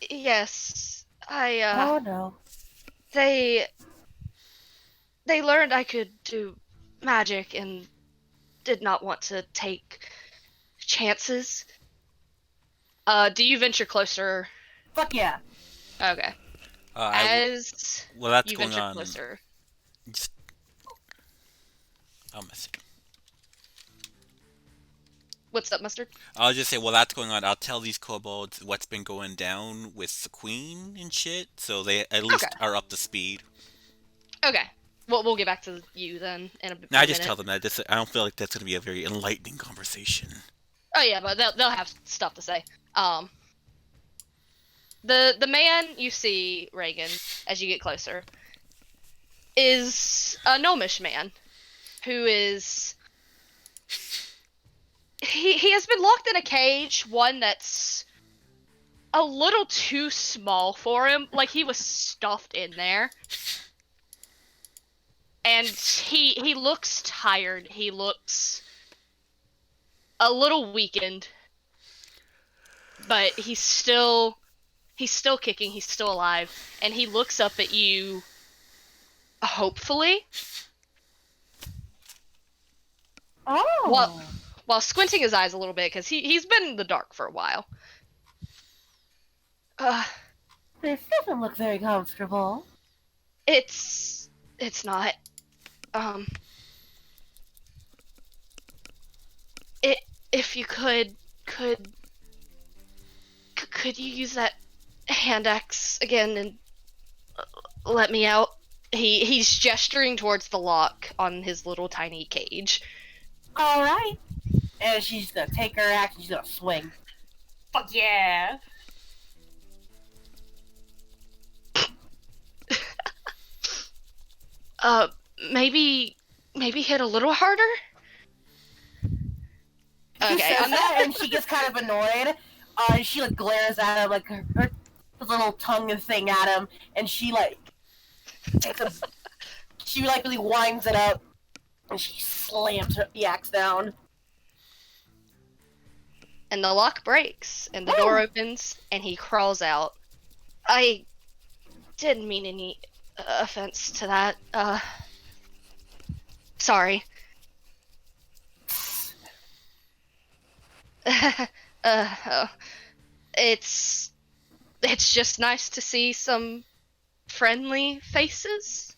Yes. Oh no. They learned I could do magic and did not want to take chances. Do you venture closer? Fuck yeah. Okay. As Well, that's you going venture on. closer. Just... I'll miss it. What's up, Mustard? I'll just say, while that's going on, I'll tell these kobolds what's been going down with the queen and shit, so they at least Okay. are up to speed. Okay. Well, we'll get back to you then in a Now, I just minute. tell them that I don't feel like that's going to be a very enlightening conversation. Oh yeah, but they'll have stuff to say. The man you see, Reagan, as you get closer, is a gnomish man, who is he has been locked in a cage, one that's a little too small for him. Like he was stuffed in there, and he looks tired. He looks a little weakened, but he's still kicking, he's still alive, and he looks up at you hopefully Oh. while squinting his eyes a little bit because he's been in the dark for a while. This doesn't look very comfortable. It's not. If you could you use that hand axe again and let me out? He's gesturing towards the lock on his little tiny cage. All right. And she's gonna take her axe and she's gonna swing. Fuck yeah. Maybe hit a little harder? She Okay, says that and she gets kind of annoyed. And she like glares at him, like her little tongue thing at him, and she like takes a, she like really winds it up, and she slams the axe down. and the lock breaks, and the door opens, and he crawls out. I didn't mean any offense to that. Sorry. It's just nice to see some friendly faces.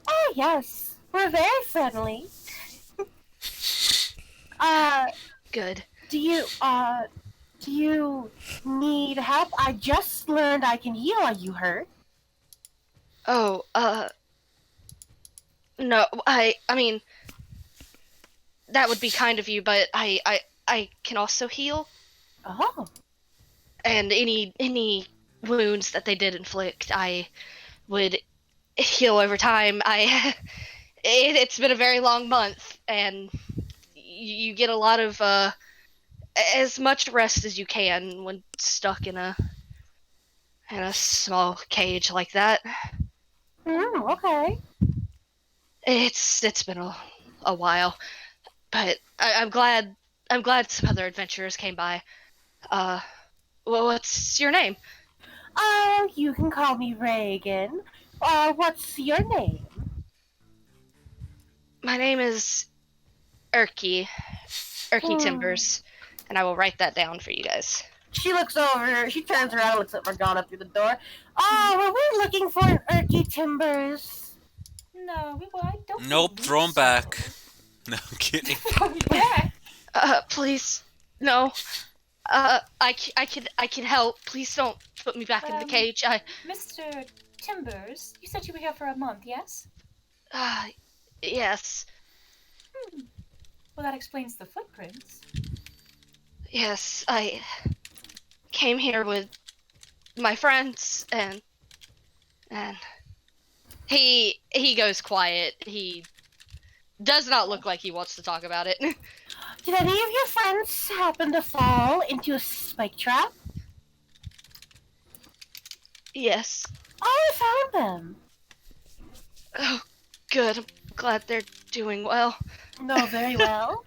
Oh yes, we're very friendly. Good. Do you need help? I just learned I can heal. Are you hurt? Oh, no, I mean, that would be kind of you, but I can also heal, Oh. and any wounds that they did inflict, I would heal over time. It's been a very long month, and you get a lot of as much rest as you can when stuck in a small cage like that. Okay. It's been a a while, but I'm glad some other adventurers came by. Uh, well, what's your name? Oh, you can call me Reagan. What's your name? My name is Erky Hmm. Timbers, and I will write that down for you guys. She looks over. She turns around and looks at Morgana through the door. Oh, were we looking for an Erky Timbers? No, I don't Nope, believe throw him so. back. No, I'm kidding. Yeah. Please, no. I can help. Please don't put me back in the cage. Mr. Timbers, you said you were here for a month, yes? Uh, yes, Well, that explains the footprints. yes, I came here with my friends, and he goes quiet. He does not look like he wants to talk about it. Did any of your friends happen to fall into a spike trap? Yes. Oh, I found them. Oh, good. I'm glad they're doing well. No, very well.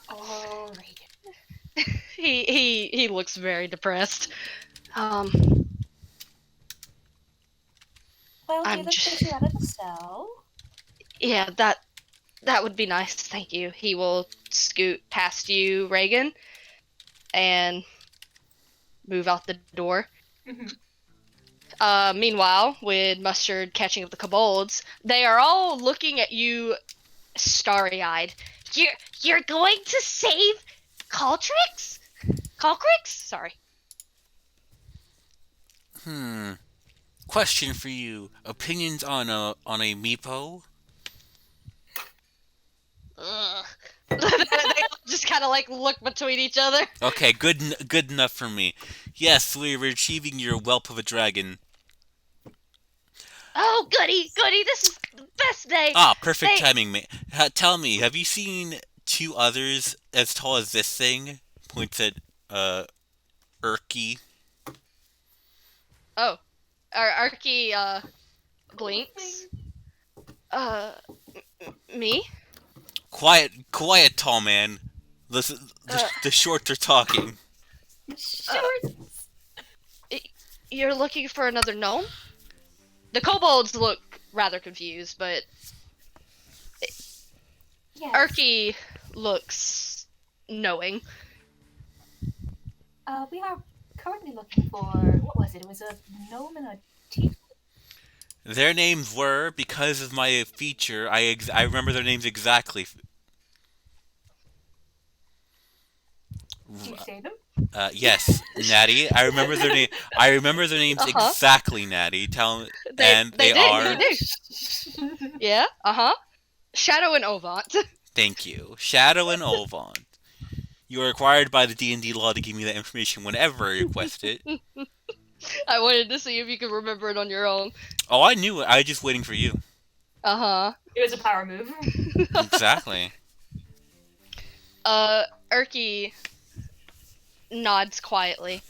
Oh, Reagan. He looks very depressed. Well, I'm here, let's just, get you out of the cell. yeah, that would be nice. Thank you. He will scoot past you, Reagan, and move out the door. Meanwhile, with Mustard catching up the kobolds, they are all looking at you starry-eyed. You're going to save Caltrix? Calcrix? Sorry. Question for you. Opinions on a meepo? Ugh. They all just kind of like look between each other. Okay, good enough for me. Yes, we're achieving your whelp of a dragon. Oh, goody! This is the best day. Ah, perfect They, timing, mate. Tell me, have you seen two others as tall as this thing? Points at Erky. oh, Arky blinks. Uh, me? Quiet, tall man. Listen, Uh, the shorts are talking. uh, you're looking for another gnome? The kobolds look rather confused, but Yes. Erky looks knowing. We are currently looking for, what was it? It was a gnome and a tiefling? Their names were, because of my feature, I remember their names exactly. Did you say them? Yes, Natty. I remember their name. I remember their names Uh-huh. exactly, Natty. And They they did. are. They did. Yeah. Shadow and Ovant. Thank you, Shadow and Olvon. You are required by the D&D law to give me that information whenever I request it. I wanted to see if you could remember it on your own. Oh, I knew it. I was just waiting for you. It was a power move. Exactly. Erky nods quietly.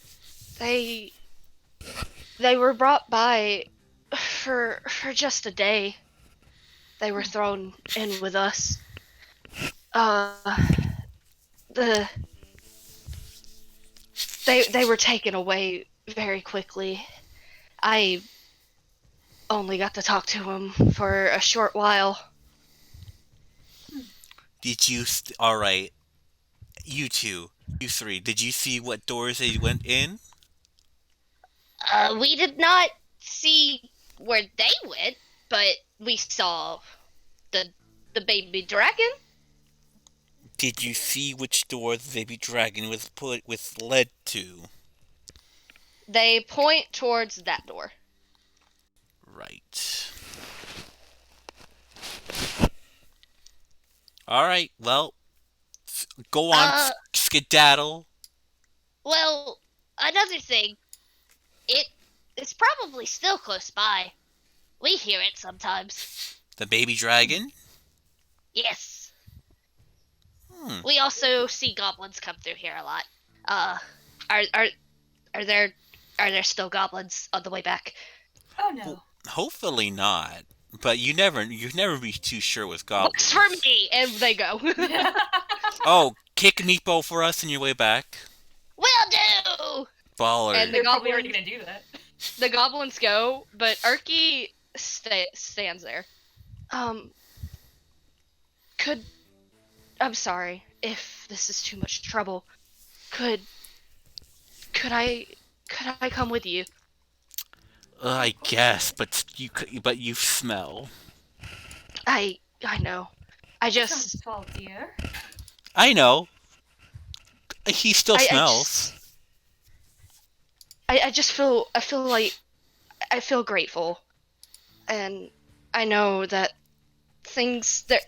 They were brought by for just a day. They were thrown in with us. They were taken away very quickly. I only got to talk to him for a short while. Did you? All right. You two, you three. Did you see what doors they went in? We did not see where they went, but we saw the baby dragon. Did you see which door the baby dragon was led to? They point towards that door. Right. All right. Well, go on, skedaddle. Well, another thing, it's probably still close by. We hear it sometimes. The baby dragon. Yes. Hmm. We also see goblins come through here a lot. Are there still goblins on the way back? Oh no. Hopefully not. But you'd never be too sure with Works goblins. for me, and they go. Oh, kick Meepo for us on your way back. Will do. Baller. And They're probably already gonna do that. the goblins go, but Erky stands there. Could I'm sorry if this is too much trouble. Could could I come with you? I guess, but you smell. I know. I Some just salt, dear. I know. He still I smells. just I just feel like I feel grateful, and I know that things that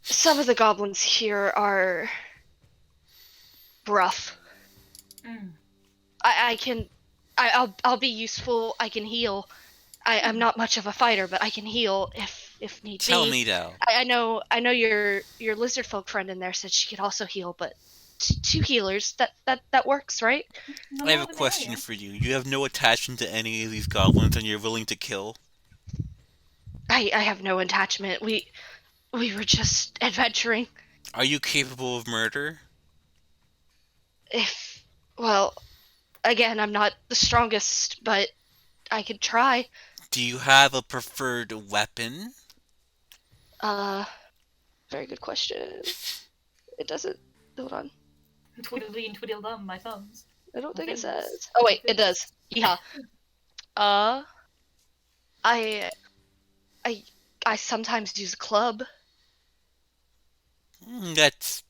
some of the goblins here are rough. Mm. I'll be useful. I can heal. I'm not much of a fighter, but I can heal if need Tell be. me though. I know your lizard folk friend in there said she could also heal, but two healers that works, right? No I have more a the question merrier. for you. You have no attachment to any of these goblins, and you're willing to kill. I have no attachment. We were just adventuring. Are you capable of murder? If well, again, I'm not the strongest, but I could try. Do you have a preferred weapon? Uh, very good question. It doesn't. Hold on. Twiddly and twiddledum, my thumbs. I don't think it Fingers. says. Oh wait, it does. Yeah. Uh, I I I sometimes use a club. That's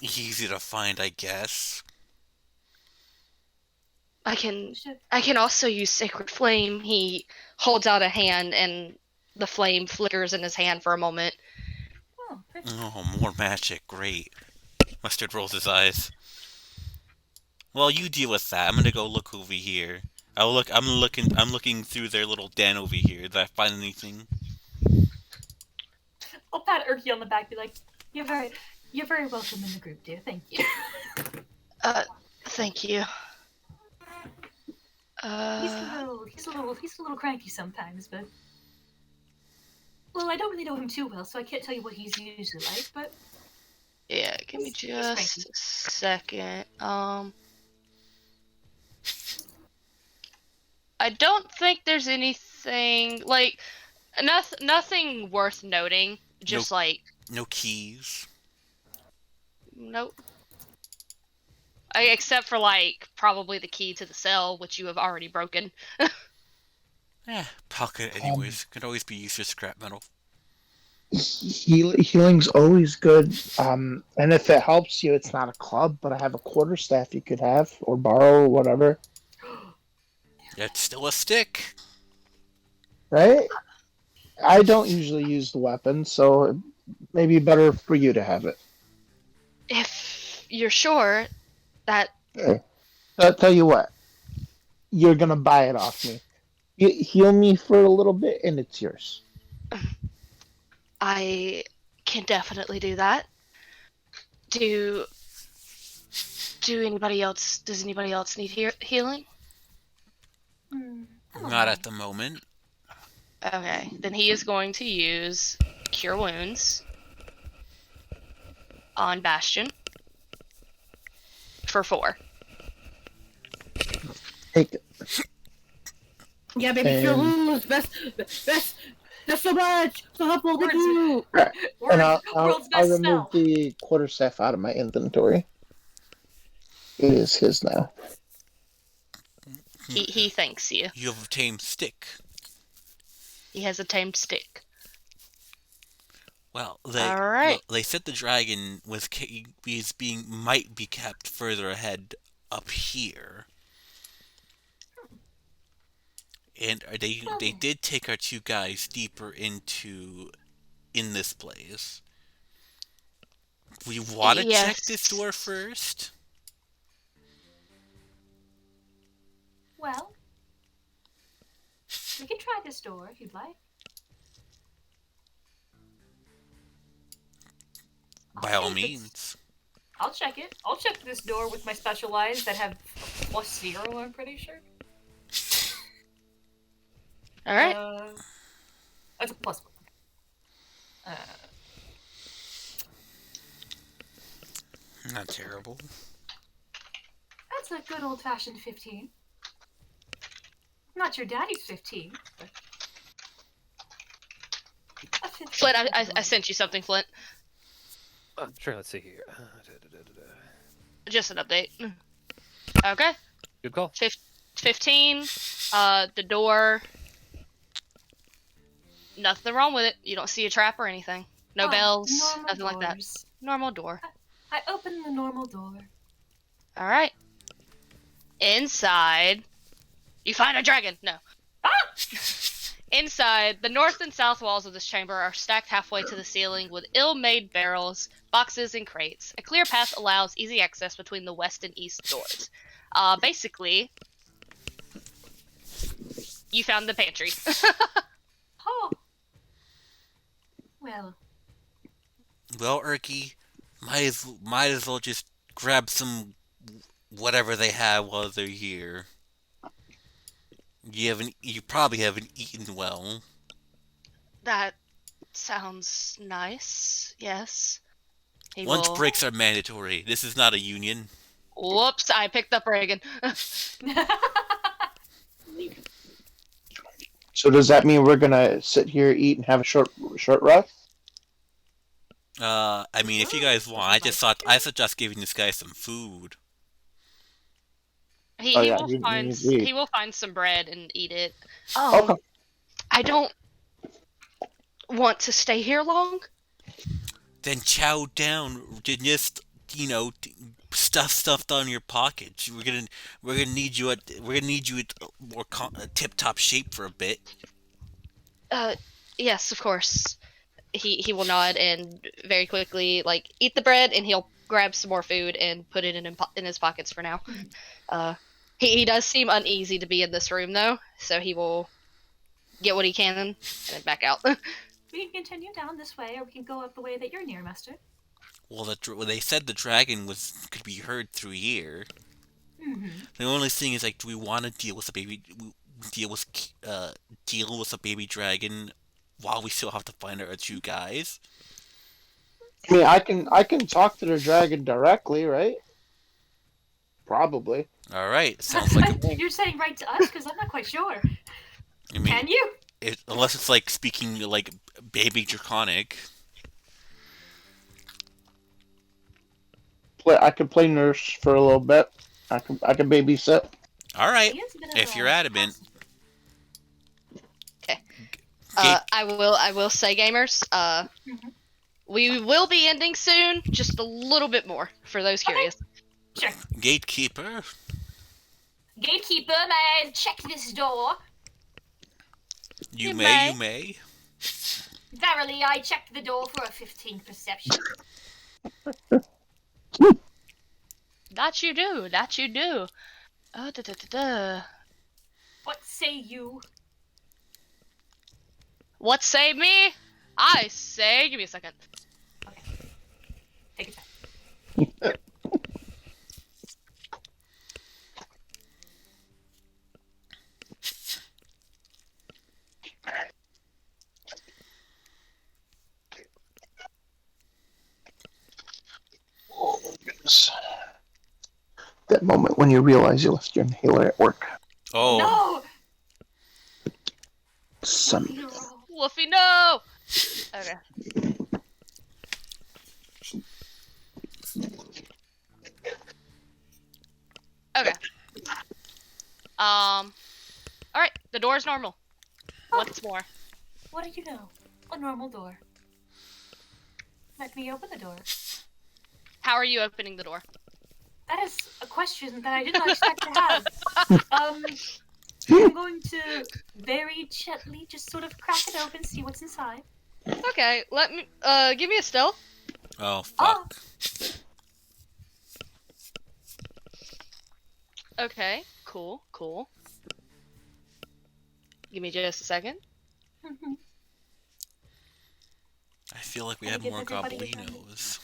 easy to find, I guess. I can Should- I can also use Sacred Flame. He holds out a hand and the flame flickers in his hand for a moment. Oh, pretty. Oh, more magic. Great. Mustard rolls his eyes. Well, you deal with that. I'm gonna go look over here. I'll look. I'm looking through their little den over here. Did I find anything? I'll pat Erky on the back, be like, You're very welcome in the group, dear. Thank you. Thank you. He's a little cranky sometimes, but well, I don't really know him too well, so I can't tell you what he's usually like. But Yeah, give me He's just cranky. a second. I don't think there's anything like nothing worth noting. Just like No keys. nope. Except for like probably the key to the cell, which you have already broken. Pocket anyways. Could always be used for scrap metal. Healing's always good. And if it helps you, it's not a club, but I have a quarterstaff you could have or borrow or whatever. It's still a stick. Right? I don't usually use the weapon, so it may be better for you to have it. If you're sure that I'll tell you what, you're gonna buy it off me. You heal me for a little bit, and it's yours. I can definitely do that. Do anybody else? Does anybody else need healing? I'm Not alright. at the moment. Okay, then he is going to use Cure Wounds on Bastion for 4. Take it. Yeah, baby, your And- lose. Best. That's so much. So helpful. Thank Words. you. And I'll World's best remove spell. the quarterstaff out of my inventory. It is his now. He thanks you. You have obtained stick. He has a tamed stick. Well, All right. they said the dragon might be kept further ahead up here. And they did take our 2 guys deeper in this place. We want to check this door first. Well, we can try this door if you'd like. By all see if it's- means. I'll check it. I'll check this door with my special eyes that have +0, I'm pretty sure. All right. That's a plus one. Not terrible. That's a good old-fashioned 15. Not your daddy's 15, but a 15. Flint, I sent you something, Flint. Sure, let's see here. Just an update. Okay. Good call. 15. The door. Nothing wrong with it. You don't see a trap or anything. No bells. Normal Nothing like that. doors. Normal door. I opened the normal door. All right. Inside, you find a dragon. No. Inside, the north and south walls of this chamber are stacked halfway to the ceiling with ill-made barrels, boxes, and crates. A clear path allows easy access between the west and east doors. Basically, you found the pantry. Oh. Well, Well, Erky, might as well just grab some whatever they have while they're here. You probably haven't eaten well. That sounds nice. Yes. He Lunch will... breaks are mandatory. This is not a union. Whoops! I picked up Reagan. So does that mean we're gonna sit here, eat, and have a short rest? I mean, if you guys want, I suggest giving this guy some food. He, Oh, he yeah, will he find needs to eat. he will find some bread and eat it. Okay. I don't want to stay here long. Then chow down. Just stuffed on your pockets. We're gonna need you at more tip top shape for a bit. Yes, of course. He will nod and very quickly eat the bread, and he'll grab some more food and put it in his pockets for now. He does seem uneasy to be in this room though, so he will get what he can and then back out. we can continue down this way, or we can go up the way that you're near, Master. Well, they said the dragon could be heard through here. Mm-hmm. The only thing is, do we want to deal with a baby dragon while we still have to find our two guys? I mean, I can talk to the dragon directly, right? Probably. All right, sounds like You're saying right to us, because I'm not quite sure. I mean, Can you? unless it's speaking baby draconic. I could play nurse for a little bit. I can babysit. All right, He is a bit of if a you're adamant. Okay. Gate- I will say, gamers, we will be ending soon, just a little bit more for those curious. Sure. Gatekeeper. Gatekeeper, may I check this door? You You may. Verily, I checked the door for a 15 perception. That you do. That you do. What say you? What say me? I say, give me a second. Okay. Take your time. Oh my goodness. That moment when you realize you left your inhaler at work. Oh. No! Son. No. Woofy, no! Okay. Okay. Alright, the door's normal. Once more. What do you know? A normal door. Let me open the door. How are you opening the door? That is a question that I did not expect to have. I'm going to very gently just sort of crack it open, see what's inside. Okay, let me, give me a stealth. Oh, fuck. Okay, cool. Give me just a second. Mhm. I feel like we Let have me more give everybody a gobblinos.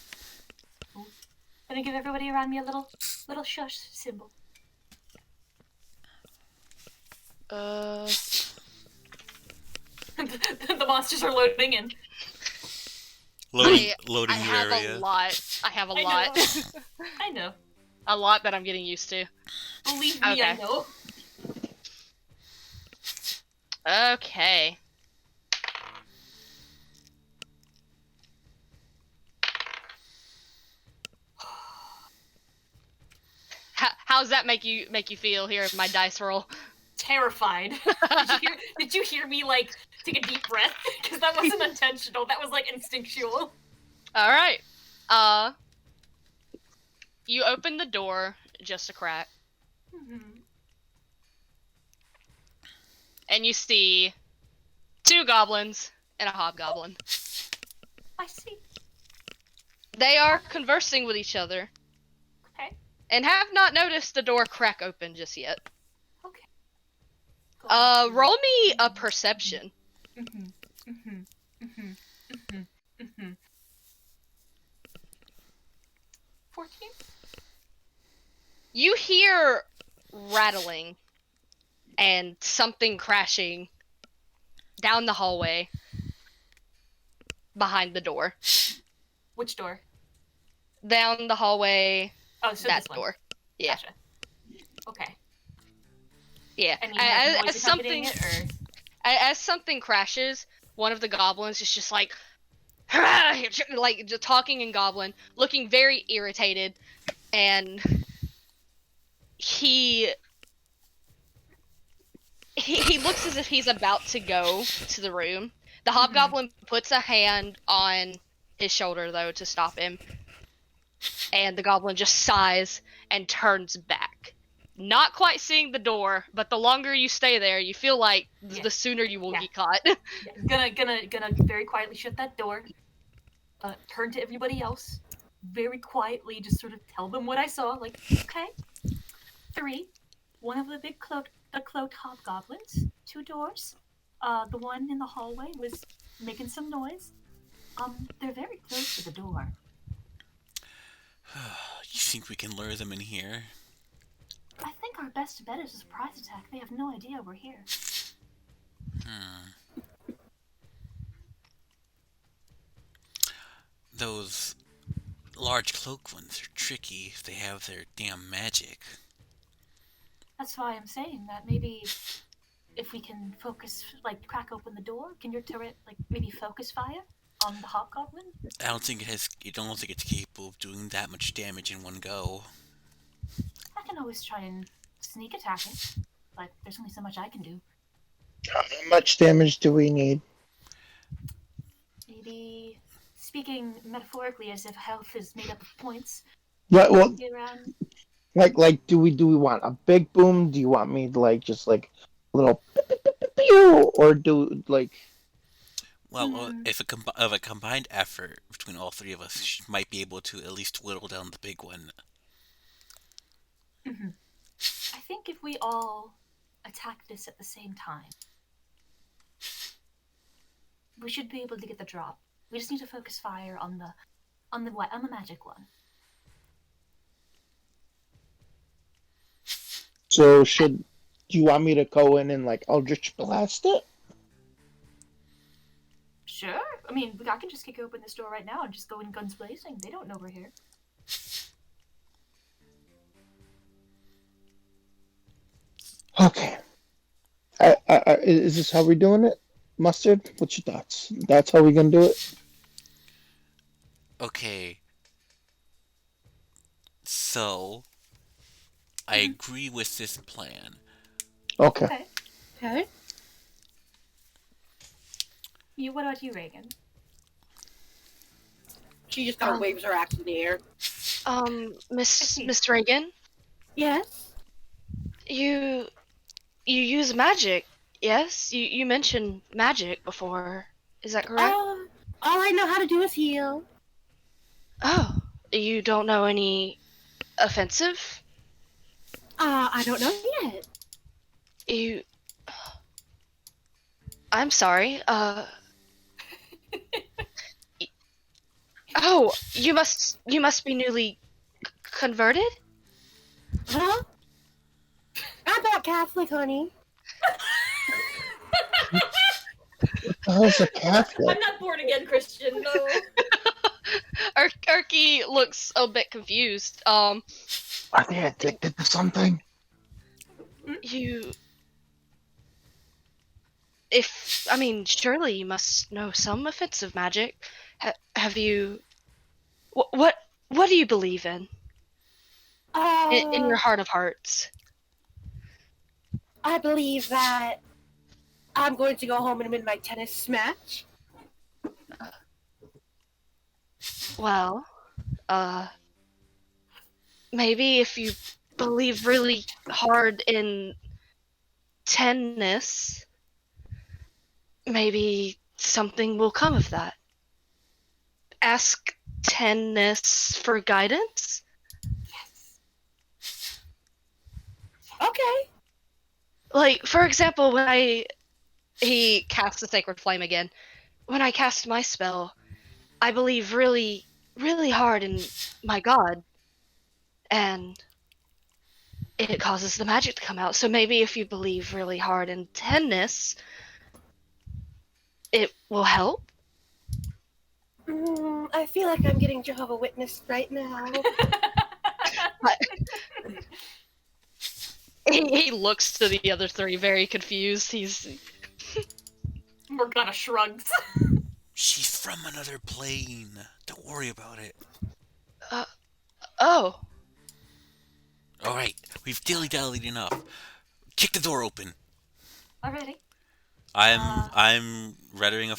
Gonna give everybody around me a little shush symbol. The monsters are loading in. Loading I new have area. a lot. I have a I lot. know. I know. A lot that I'm getting used to. Believe me, I Okay. know. Okay. How's that make you feel here in my dice roll? Terrified. Did you hear me like take a deep breath? Because that wasn't intentional. That was like instinctual. All right. You open the door just a crack, and you see 2 goblins and a hobgoblin. I see. They are conversing with each other, Okay. and have not noticed the door crack open just yet. Okay. Go Roll me a perception. 14? You hear rattling and something crashing down the hallway behind the door. Which door? Down the hallway, Oh, so that this one. door. Yeah. Gotcha. Okay. Yeah. Any like, noise As accompanying something it, or? as something crashes, one of the goblins is just like like just talking in goblin, looking very irritated, and he looks as if he's about to go to the room. The hobgoblin puts a hand on his shoulder though to stop him, and the goblin just sighs and turns back. Not quite seeing the door, but the longer you stay there, you feel like the sooner you will get caught. Yeah. Gonna very quietly shut that door. Turn to everybody else. Very quietly, just sort of tell them what I saw. Like, okay, 3. One of the cloaked hobgoblins. 2 doors. The one in the hallway was making some noise. They're very close to the door. You think we can lure them in here? I think our best bet is a surprise attack. They have no idea we're here. Those large cloak ones are tricky if they have their damn magic. That's why I'm saying that maybe if we can focus, like crack open the door, can your turret like maybe focus fire on the hobgoblin? I don't think it's capable of doing that much damage in one go. I can always try and sneak attack it, but there's only so much I can do. How much damage do we need? Maybe speaking metaphorically as if health is made up of points. Yeah, well, Maybe around like, do we want a big boom? Do you want me to like just like a little pew, or do like? Well, if a combined effort between all 3 of us, she might be able to at least whittle down the big one. I think if we all attack this at the same time, we should be able to get the drop. We just need to focus fire on the magic one. So do you want me to go in and like Eldritch blast it? Sure. I mean, I can just kick open this door right now and just go in guns blazing. They don't know we're here. Okay. Is this how we're doing it? Mustard? What's your thoughts? That's how we're gonna do it? Okay. So, I agree with this plan. Okay. Okay. Okay. What about you, Reagan? She just kind of waves her axe in the air. Miss Reagan, Yes. you use magic, yes? You mentioned magic before. Is that correct? All I know how to do is heal. Oh, you don't know any offensive? I don't know yet. You... I'm sorry, Oh, you must be newly converted? Huh? I'm not Catholic, honey. The hell's a Catholic? I'm not born again, Christian. No. Erky looks a bit confused. Are they addicted to something? You, surely you must know some offensive magic. Have you? What do you believe in your Uh, heart of hearts? I believe that I'm going to go home and win my tennis match. Well, maybe if you believe really hard in tennis, maybe something will come of that. Ask tennis for guidance. Okay. Like, for example, he casts the Sacred Flame again. When I cast my spell, I believe really, really hard in my god, and it causes the magic to come out. So maybe if you believe really hard in tennis, it will help. I feel like I'm getting Jehovah Witness right now. He looks to the other three very confused. Morgana shrugs. She's from another plane. Don't worry about it. Oh. All right, we've dilly-dallied enough. Kick the door open. Already. I'm readying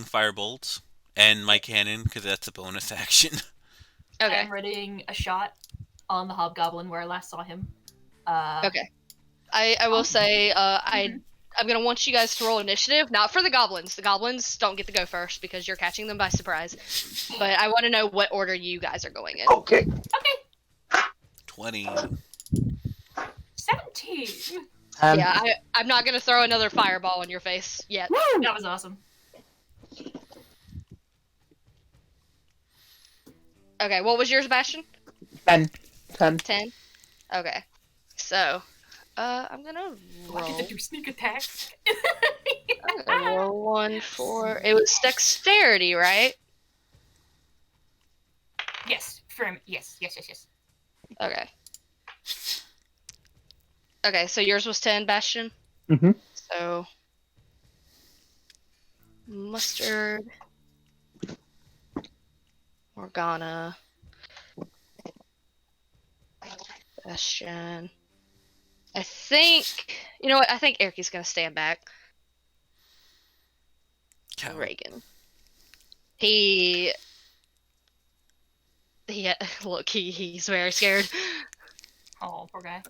firebolt and my cannon because that's a bonus action. Okay. I'm readying a shot on the hobgoblin where I last saw him. Okay. I will say I'm gonna want you guys to roll initiative, not for the goblins. The goblins don't get to go first because you're catching them by surprise. But I want to know what order you guys are going in. Okay. 20. 17. Yeah, I'm not gonna throw another fireball in your face yet. Woo! That was awesome. Okay, what was yours, Bastion? 10. 10. 10? Okay. So, I'm gonna Do I get to roll. do sneak attacks? I'm gonna roll 1 for. It was dexterity, right? Yes. Yes. Okay. Okay, so yours was 10, Bastion? Mm-hmm. So. Mustard. Morgana. Bastion. I think. You know what? I think Erky's gonna stand back. Coward. Reagan. He look, he's very scared. Oh, poor guy.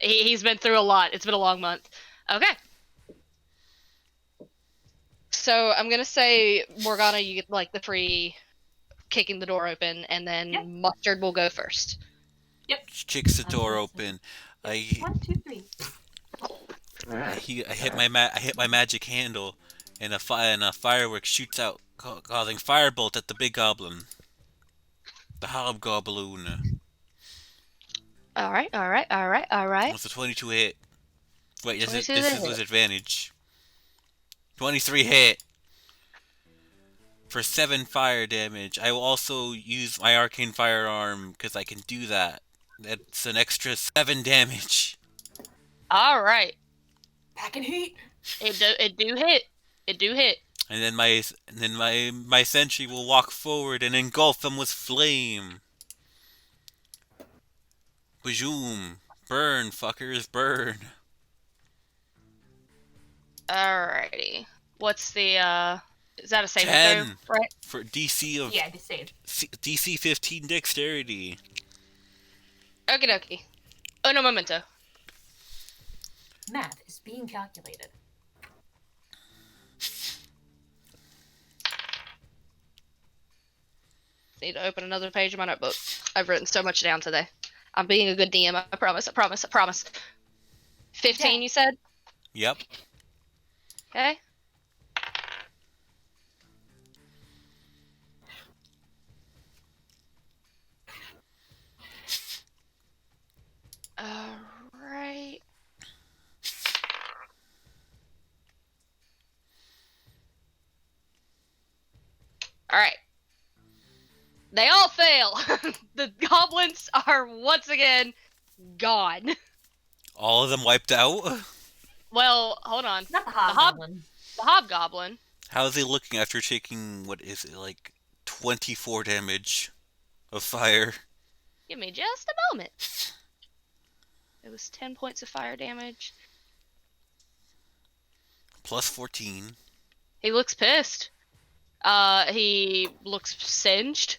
He's been through a lot. It's been a long month. Okay. So I'm gonna say, Morgana, you get like the free kicking the door open, and then Yep. Mustard will go first. She kicks the door open. I 1, 2, 3. I hit my magic handle, and a firework shoots out, causing firebolt at the big goblin. The hobgoblin. All right. What's a 22 hit? Wait, this 22 is hit. with advantage. 23 hit. For 7 fire damage. I will also use my arcane firearm because I can do that. That's an extra 7 damage. All right. Packing heat. It do hit. It do hit. And then my sentry will walk forward and engulf them with flame. Bajoom. Burn, fuckers, burn. Alrighty. What's the is that a saving 10. throw? Right. For DC of Yeah, just saved. DC 15 dexterity. Okie dokie. Oh no, memento. Math is being calculated. Need to open another page of my notebook. I've written so much down today. I'm being a good DM. I promise. 15, Yeah. you said? Yep. Okay. Alright. fail. The goblins are once again gone. All of them wiped out? Well, hold on. Not the Hob- hobgoblin. The hobgoblin. How is he looking after taking, what is it, like 24 damage of fire? Give me just a moment. It was 10 points of fire damage. Plus 14. He looks pissed. He looks singed.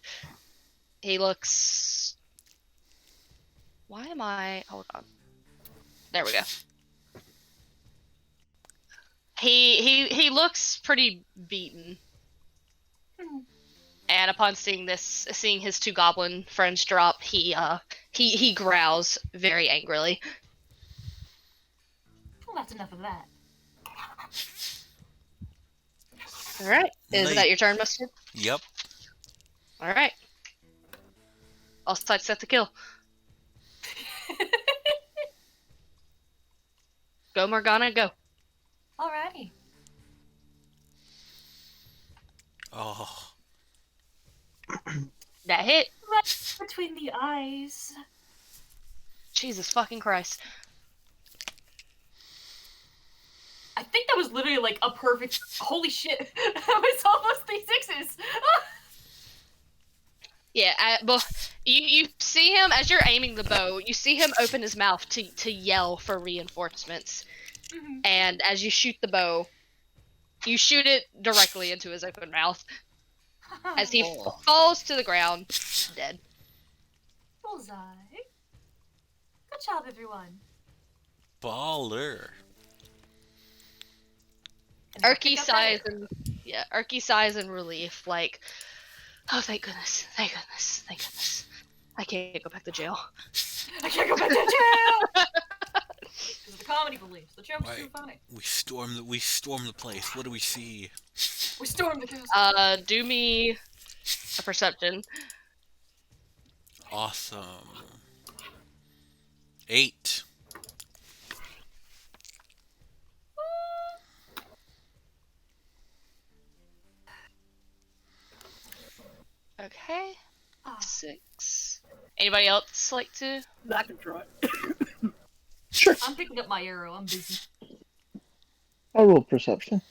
He looks... Why am I... Hold on. There we go. He looks pretty beaten. And upon seeing his two goblin friends drop, he growls very angrily. Well, that's enough of that. All right, is that your turn, Mustard? Yep. All right. All sides set to kill. Go, Morgana, go. Alrighty. Oh. That hit. Right between the eyes. Jesus fucking Christ. I think that was literally like a perfect. Holy shit! I saw those 3 sixes. Yeah, but you see him as you're aiming the bow. You see him open his mouth to yell for reinforcements, and as you shoot the bow, you shoot it directly into his open mouth as he falls to the ground, dead. Bullseye. Good job, everyone. Baller. And don't Erky pick up sighs that- and Erky sighs in relief, like, oh thank goodness, thank goodness, thank goodness. I can't go back to jail. I can't go back to jail. Because of the comedy beliefs. The joke's too Right. funny. We storm the place. What do we see? We stormed the castle. Do me a perception. Awesome. 8. Okay. Ah. 6. Anybody else like to? I can try. Sure. I'm picking up my arrow. I'm busy. I'll roll perception.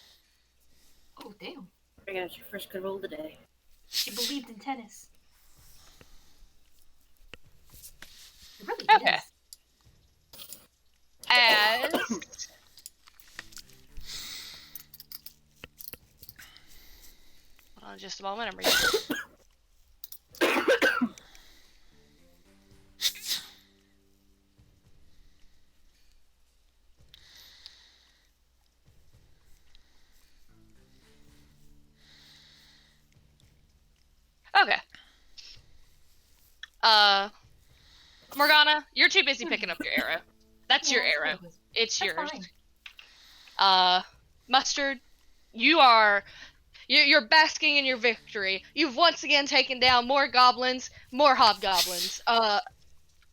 Oh, damn. I got your first good roll of the day. She believed in tennis. It really Okay. is. As hold on just a moment, I'm reading. Okay. Morgana, you're too busy picking up your arrow. That's your Yeah, arrow. It's That's yours. fine. Mustard, you're basking in your victory. You've once again taken down more goblins, more hobgoblins.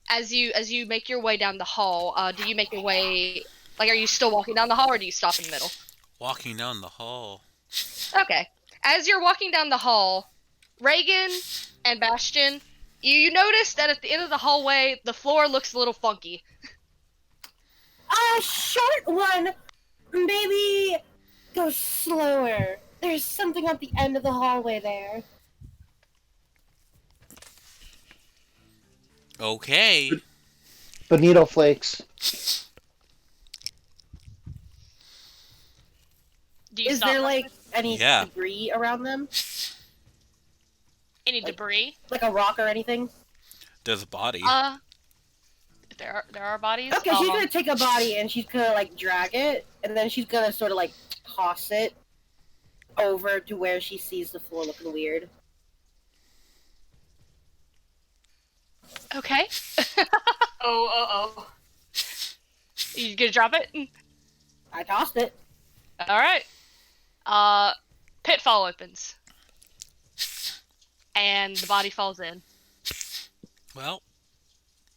As you make your way down the hall, do you make your way, like, are you still walking down the hall, or do you stop in the middle? Walking down the hall. Okay. As you're walking down the hall, Reagan and Bastion, you notice that at the end of the hallway, the floor looks a little funky. Short one! Maybe go slower. There's something at the end of the hallway there. Okay. Bonito flakes. Do you Is stop there, like, any Yeah. debris around them? any debris? Like a rock or anything? There's a body. There are bodies. Okay, she's gonna take a body and she's gonna, like, drag it, and then she's gonna sort of, like, toss it over to where she sees the floor looking weird. Okay. Oh. You gonna drop it? I tossed it. All right. Pitfall opens, and the body falls in. Well,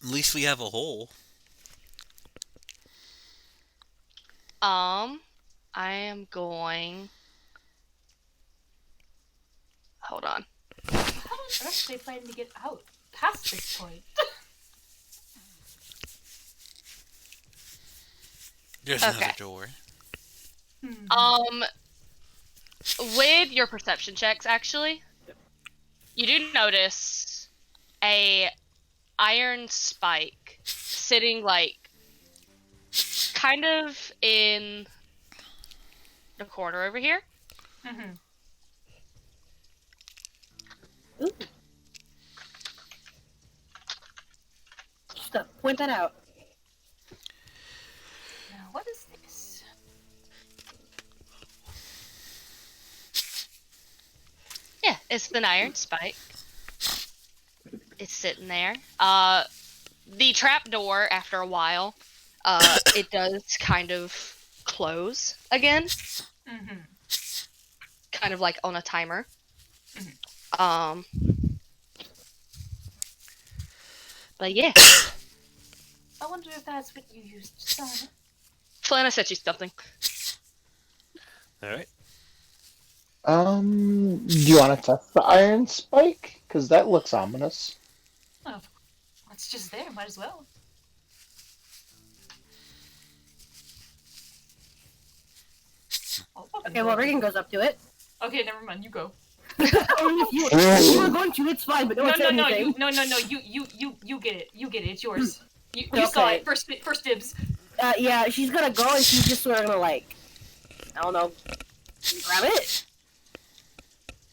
at least we have a hole. I am going. Hold on. How I'm actually planning to get out past this point. There's Okay. another door. With your perception checks, actually, you do notice a iron spike sitting like kind of in the corner over here. Mm-hmm. Ooh. Just point that out. Now, what is this? Yeah, it's an iron spike. It's sitting there. The trap door, after a while, it does kind of close again, Mm-hmm. kind of like on a timer. But yeah, I wonder if that's what you used to sign it. Flynn, I sent you something. All right. Do you want to test the iron spike? Because that looks ominous. Oh, it's just there. Might as well. Okay, well, Regan goes up to it. Okay, never mind. You go. If you were going to, it's fine, but don't say No. anything. You get it. You get it. It's yours. You saw Okay. it. First dibs. Yeah, she's gonna go and she's just sort of gonna like, I don't know, grab it.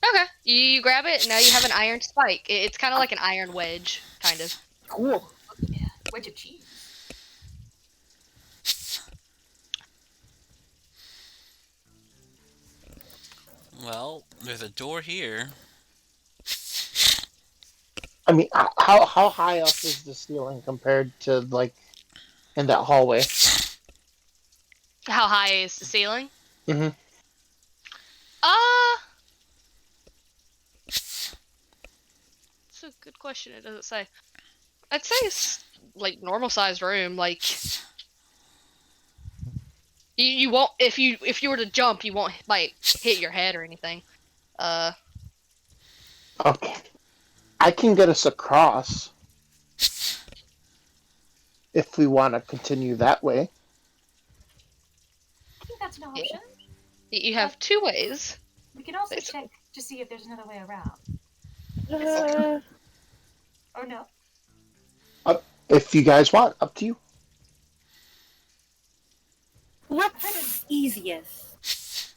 Okay, you grab it, and now you have an iron spike. It's kind of like an iron wedge, kind of. Cool. Yeah. Wedge of cheese. Well, there's a door here. I mean, how high up is the ceiling compared to like in that hallway? How high is the ceiling? Mhm. It's a good question. It doesn't say. I'd say it's like normal sized room. Like you won't if you were to jump, you won't like hit your head or anything. Okay, I can get us across if we want to continue that way. I think that's an option. You have two ways. We can also Basically. check to see if there's another way around. Or no. If you guys want, up to you. What's easiest?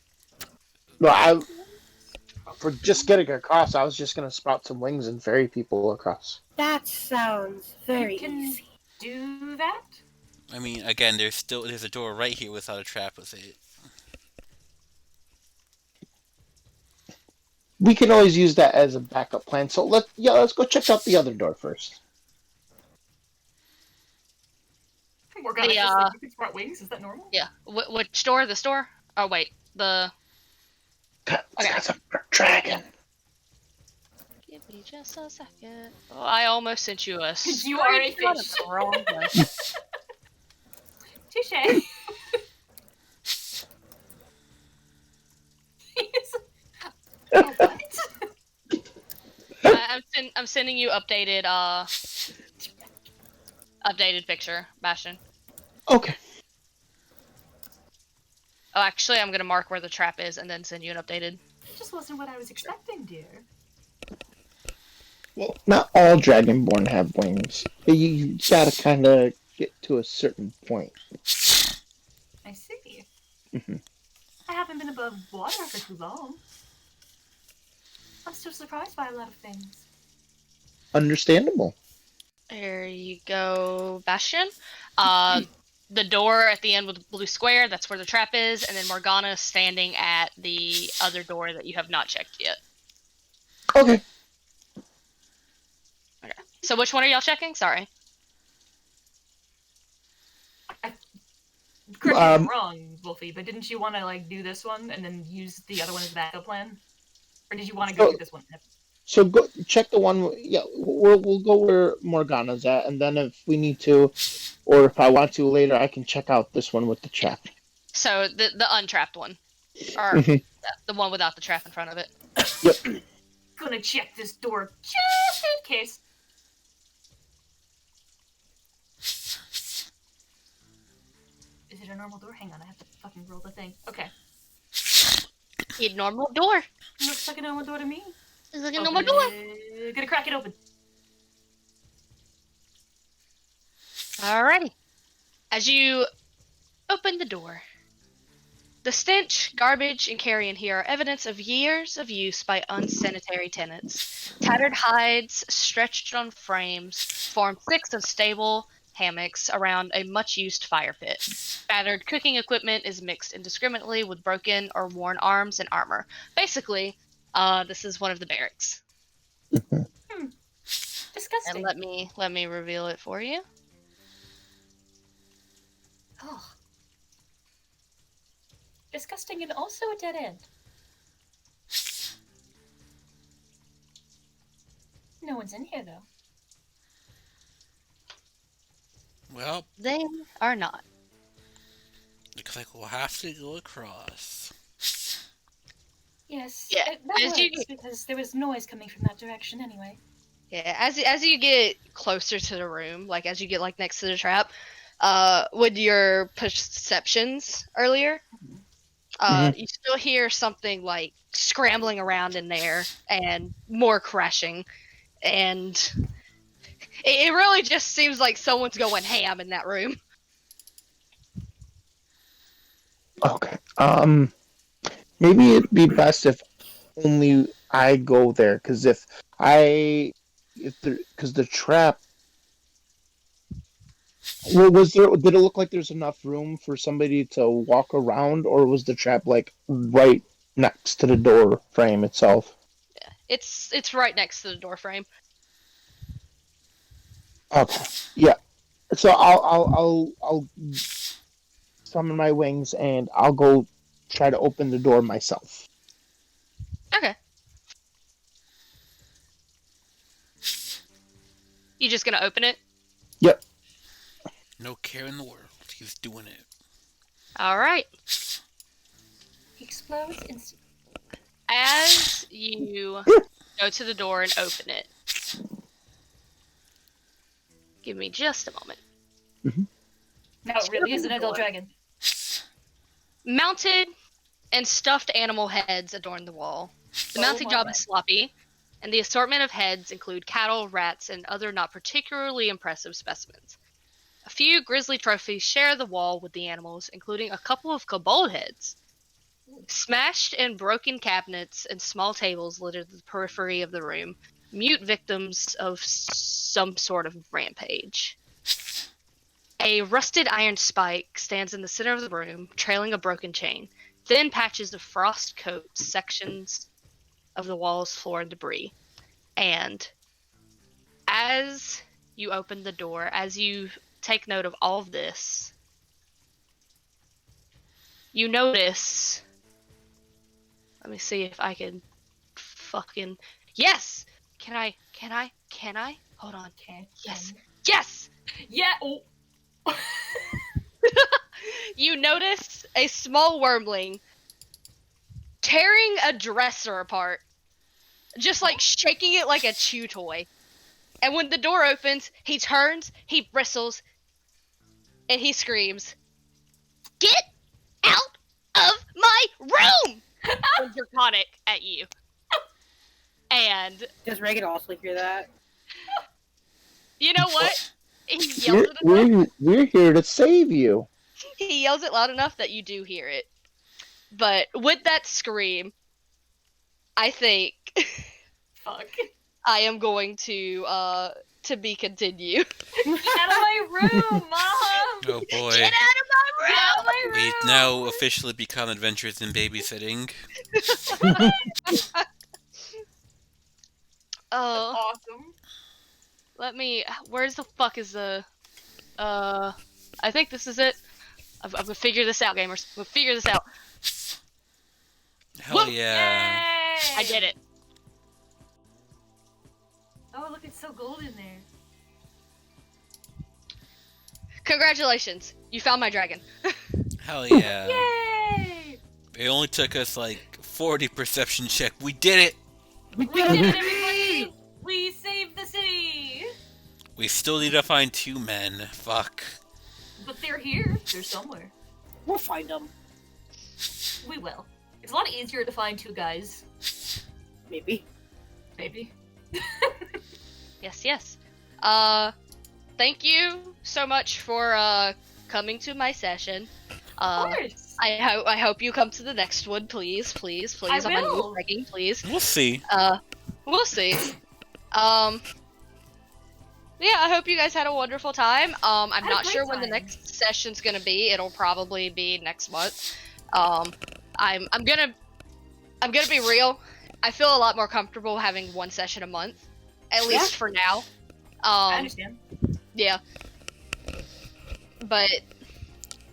No, for just getting across, I was just gonna sprout some wings and ferry people across. That sounds very You can easy. do that. I mean, again, there's a door right here without a trap with it. We can always use that as a backup plan. So let's go check out the other door first. Morgana, The, just like, you can sprout wings. Is that normal? Yeah. Which door? This door? Oh wait, the. That's a dragon. Give me just a second. Oh, I almost sent you a. You are a screenshot of fish. the wrong one. Touche. Oh, what? I'm sending you updated picture, Bastion. Okay. Oh, actually, I'm gonna mark where the trap is and then send you an updated. It just wasn't what I was expecting, dear. Well, not all Dragonborn have wings. You gotta kind of get to a certain point. I see. Mhm. I haven't been above water for too long. I'm still surprised by a lot of things. Understandable. There you go, Bastion. The door at the end with the blue square, that's where the trap is, and then Morgana is standing at the other door that you have not checked yet. Okay. Okay. So which one are y'all checking? Sorry. Correct me if I'm wrong, Wolfie, but didn't you want to like do this one and then use the other one as a backup plan? Or did you want to go So- do this one? So go check the one. Yeah, we'll go where Morgana's at, and then if we need to, or if I want to later, I can check out this one with the trap. So the untrapped one, or Mhm. the one without the trap in front of it. Yep. gonna check this door just in case. Is it a normal door? Hang on, I have to fucking roll the thing. Okay. A normal door. Looks like a normal door to me. It's like a normal door. Gonna crack it open. Alrighty. As you open the door, the stench, garbage, and carrion here are evidence of years of use by unsanitary tenants. Tattered hides stretched on frames form 6 unstable hammocks around a much-used fire pit. Battered cooking equipment is mixed indiscriminately with broken or worn arms and armor. Basically, this is one of the barracks. Disgusting. And let me reveal it for you. Oh. Disgusting and also a dead end. No one's in here though. Well, They are not. looks like we'll have to go across. Yes. Yeah, That as you- works because there was noise coming from that direction anyway. Yeah, as you get closer to the room, like as you get like next to the trap, with your perceptions earlier, you still hear something like scrambling around in there and more crashing, and it really just seems like someone's going ham in that room. Okay. Maybe it'd be best if only I go there, because because the trap. Well, did it look like there's enough room for somebody to walk around, or was the trap like right next to the door frame itself? It's right next to the door frame. Okay. Yeah. So I'll summon my wings and I'll go try to open the door myself. Okay. You just gonna open it? Yep. No care in the world. He's doing it. All right. He explodes instantly. As you go to the door and open it, give me just a moment. No, it really is an adult dragon. Mounted and stuffed animal heads adorn the wall. The mounting job is sloppy, and the assortment of heads include cattle, rats, and other not particularly impressive specimens. A few grisly trophies share the wall with the animals, including a couple of kobold heads. Smashed and broken cabinets and small tables litter the periphery of the room, mute victims of some sort of rampage. A rusted iron spike stands in the center of the room, trailing a broken chain. Thin patches of frost coat sections of the walls, floor, and debris. And as you open the door, as you take note of all of this, you notice... Let me see if I can fucking... Yes! Can I? Hold on. Yes! Yes! Yeah. Oh. You notice a small wormling tearing a dresser apart. Just like shaking it like a chew toy. And when the door opens, he turns, he bristles, and he screams, "Get out of my room!" And draconic at you. And Does Reagan also hear that? you know what? He yells it enough. We're here to save you. He yells it loud enough that you do hear it. But with that scream, I think Fuck. I am going to be continued. Get out of my room, Mom! Oh boy. Get out of my Get out of my room! We've now officially become adventurers in babysitting. Oh, Awesome. let me. Where's the fuck is the? I think this is it. I'm gonna figure this out, gamers. I'm gonna figure this out. Hell Whoop! yeah. Yay! I did it. Oh, look, it's so golden there. Congratulations, you found my dragon. Hell yeah. Yay! It only took us like 40 perception check. We did it! We We did it, everybody! We saved the city! We still need to find 2 men. Fuck. But they're here. They're somewhere. We'll find them. We will. It's a lot easier to find 2 guys. Maybe. Maybe. Yes, yes. Thank you so much for coming to my session. Of course. I hope you come to the next one, please, please, please. I I'm on will. begging, please. We'll see. We'll see. Yeah, I hope you guys had a wonderful time. I'm had a not great sure when the time. next session's gonna be. It'll probably be next month. I'm gonna be real. I feel a lot more comfortable having 1 session a month, at least for now. I understand. Yeah. But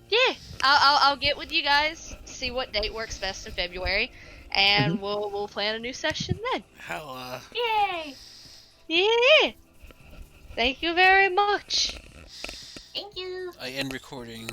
yeah, I'll get with you guys, see what date works best in February, and we'll plan a new session then. How, Yay! Yeah. Thank you very much. Thank you. I end recording.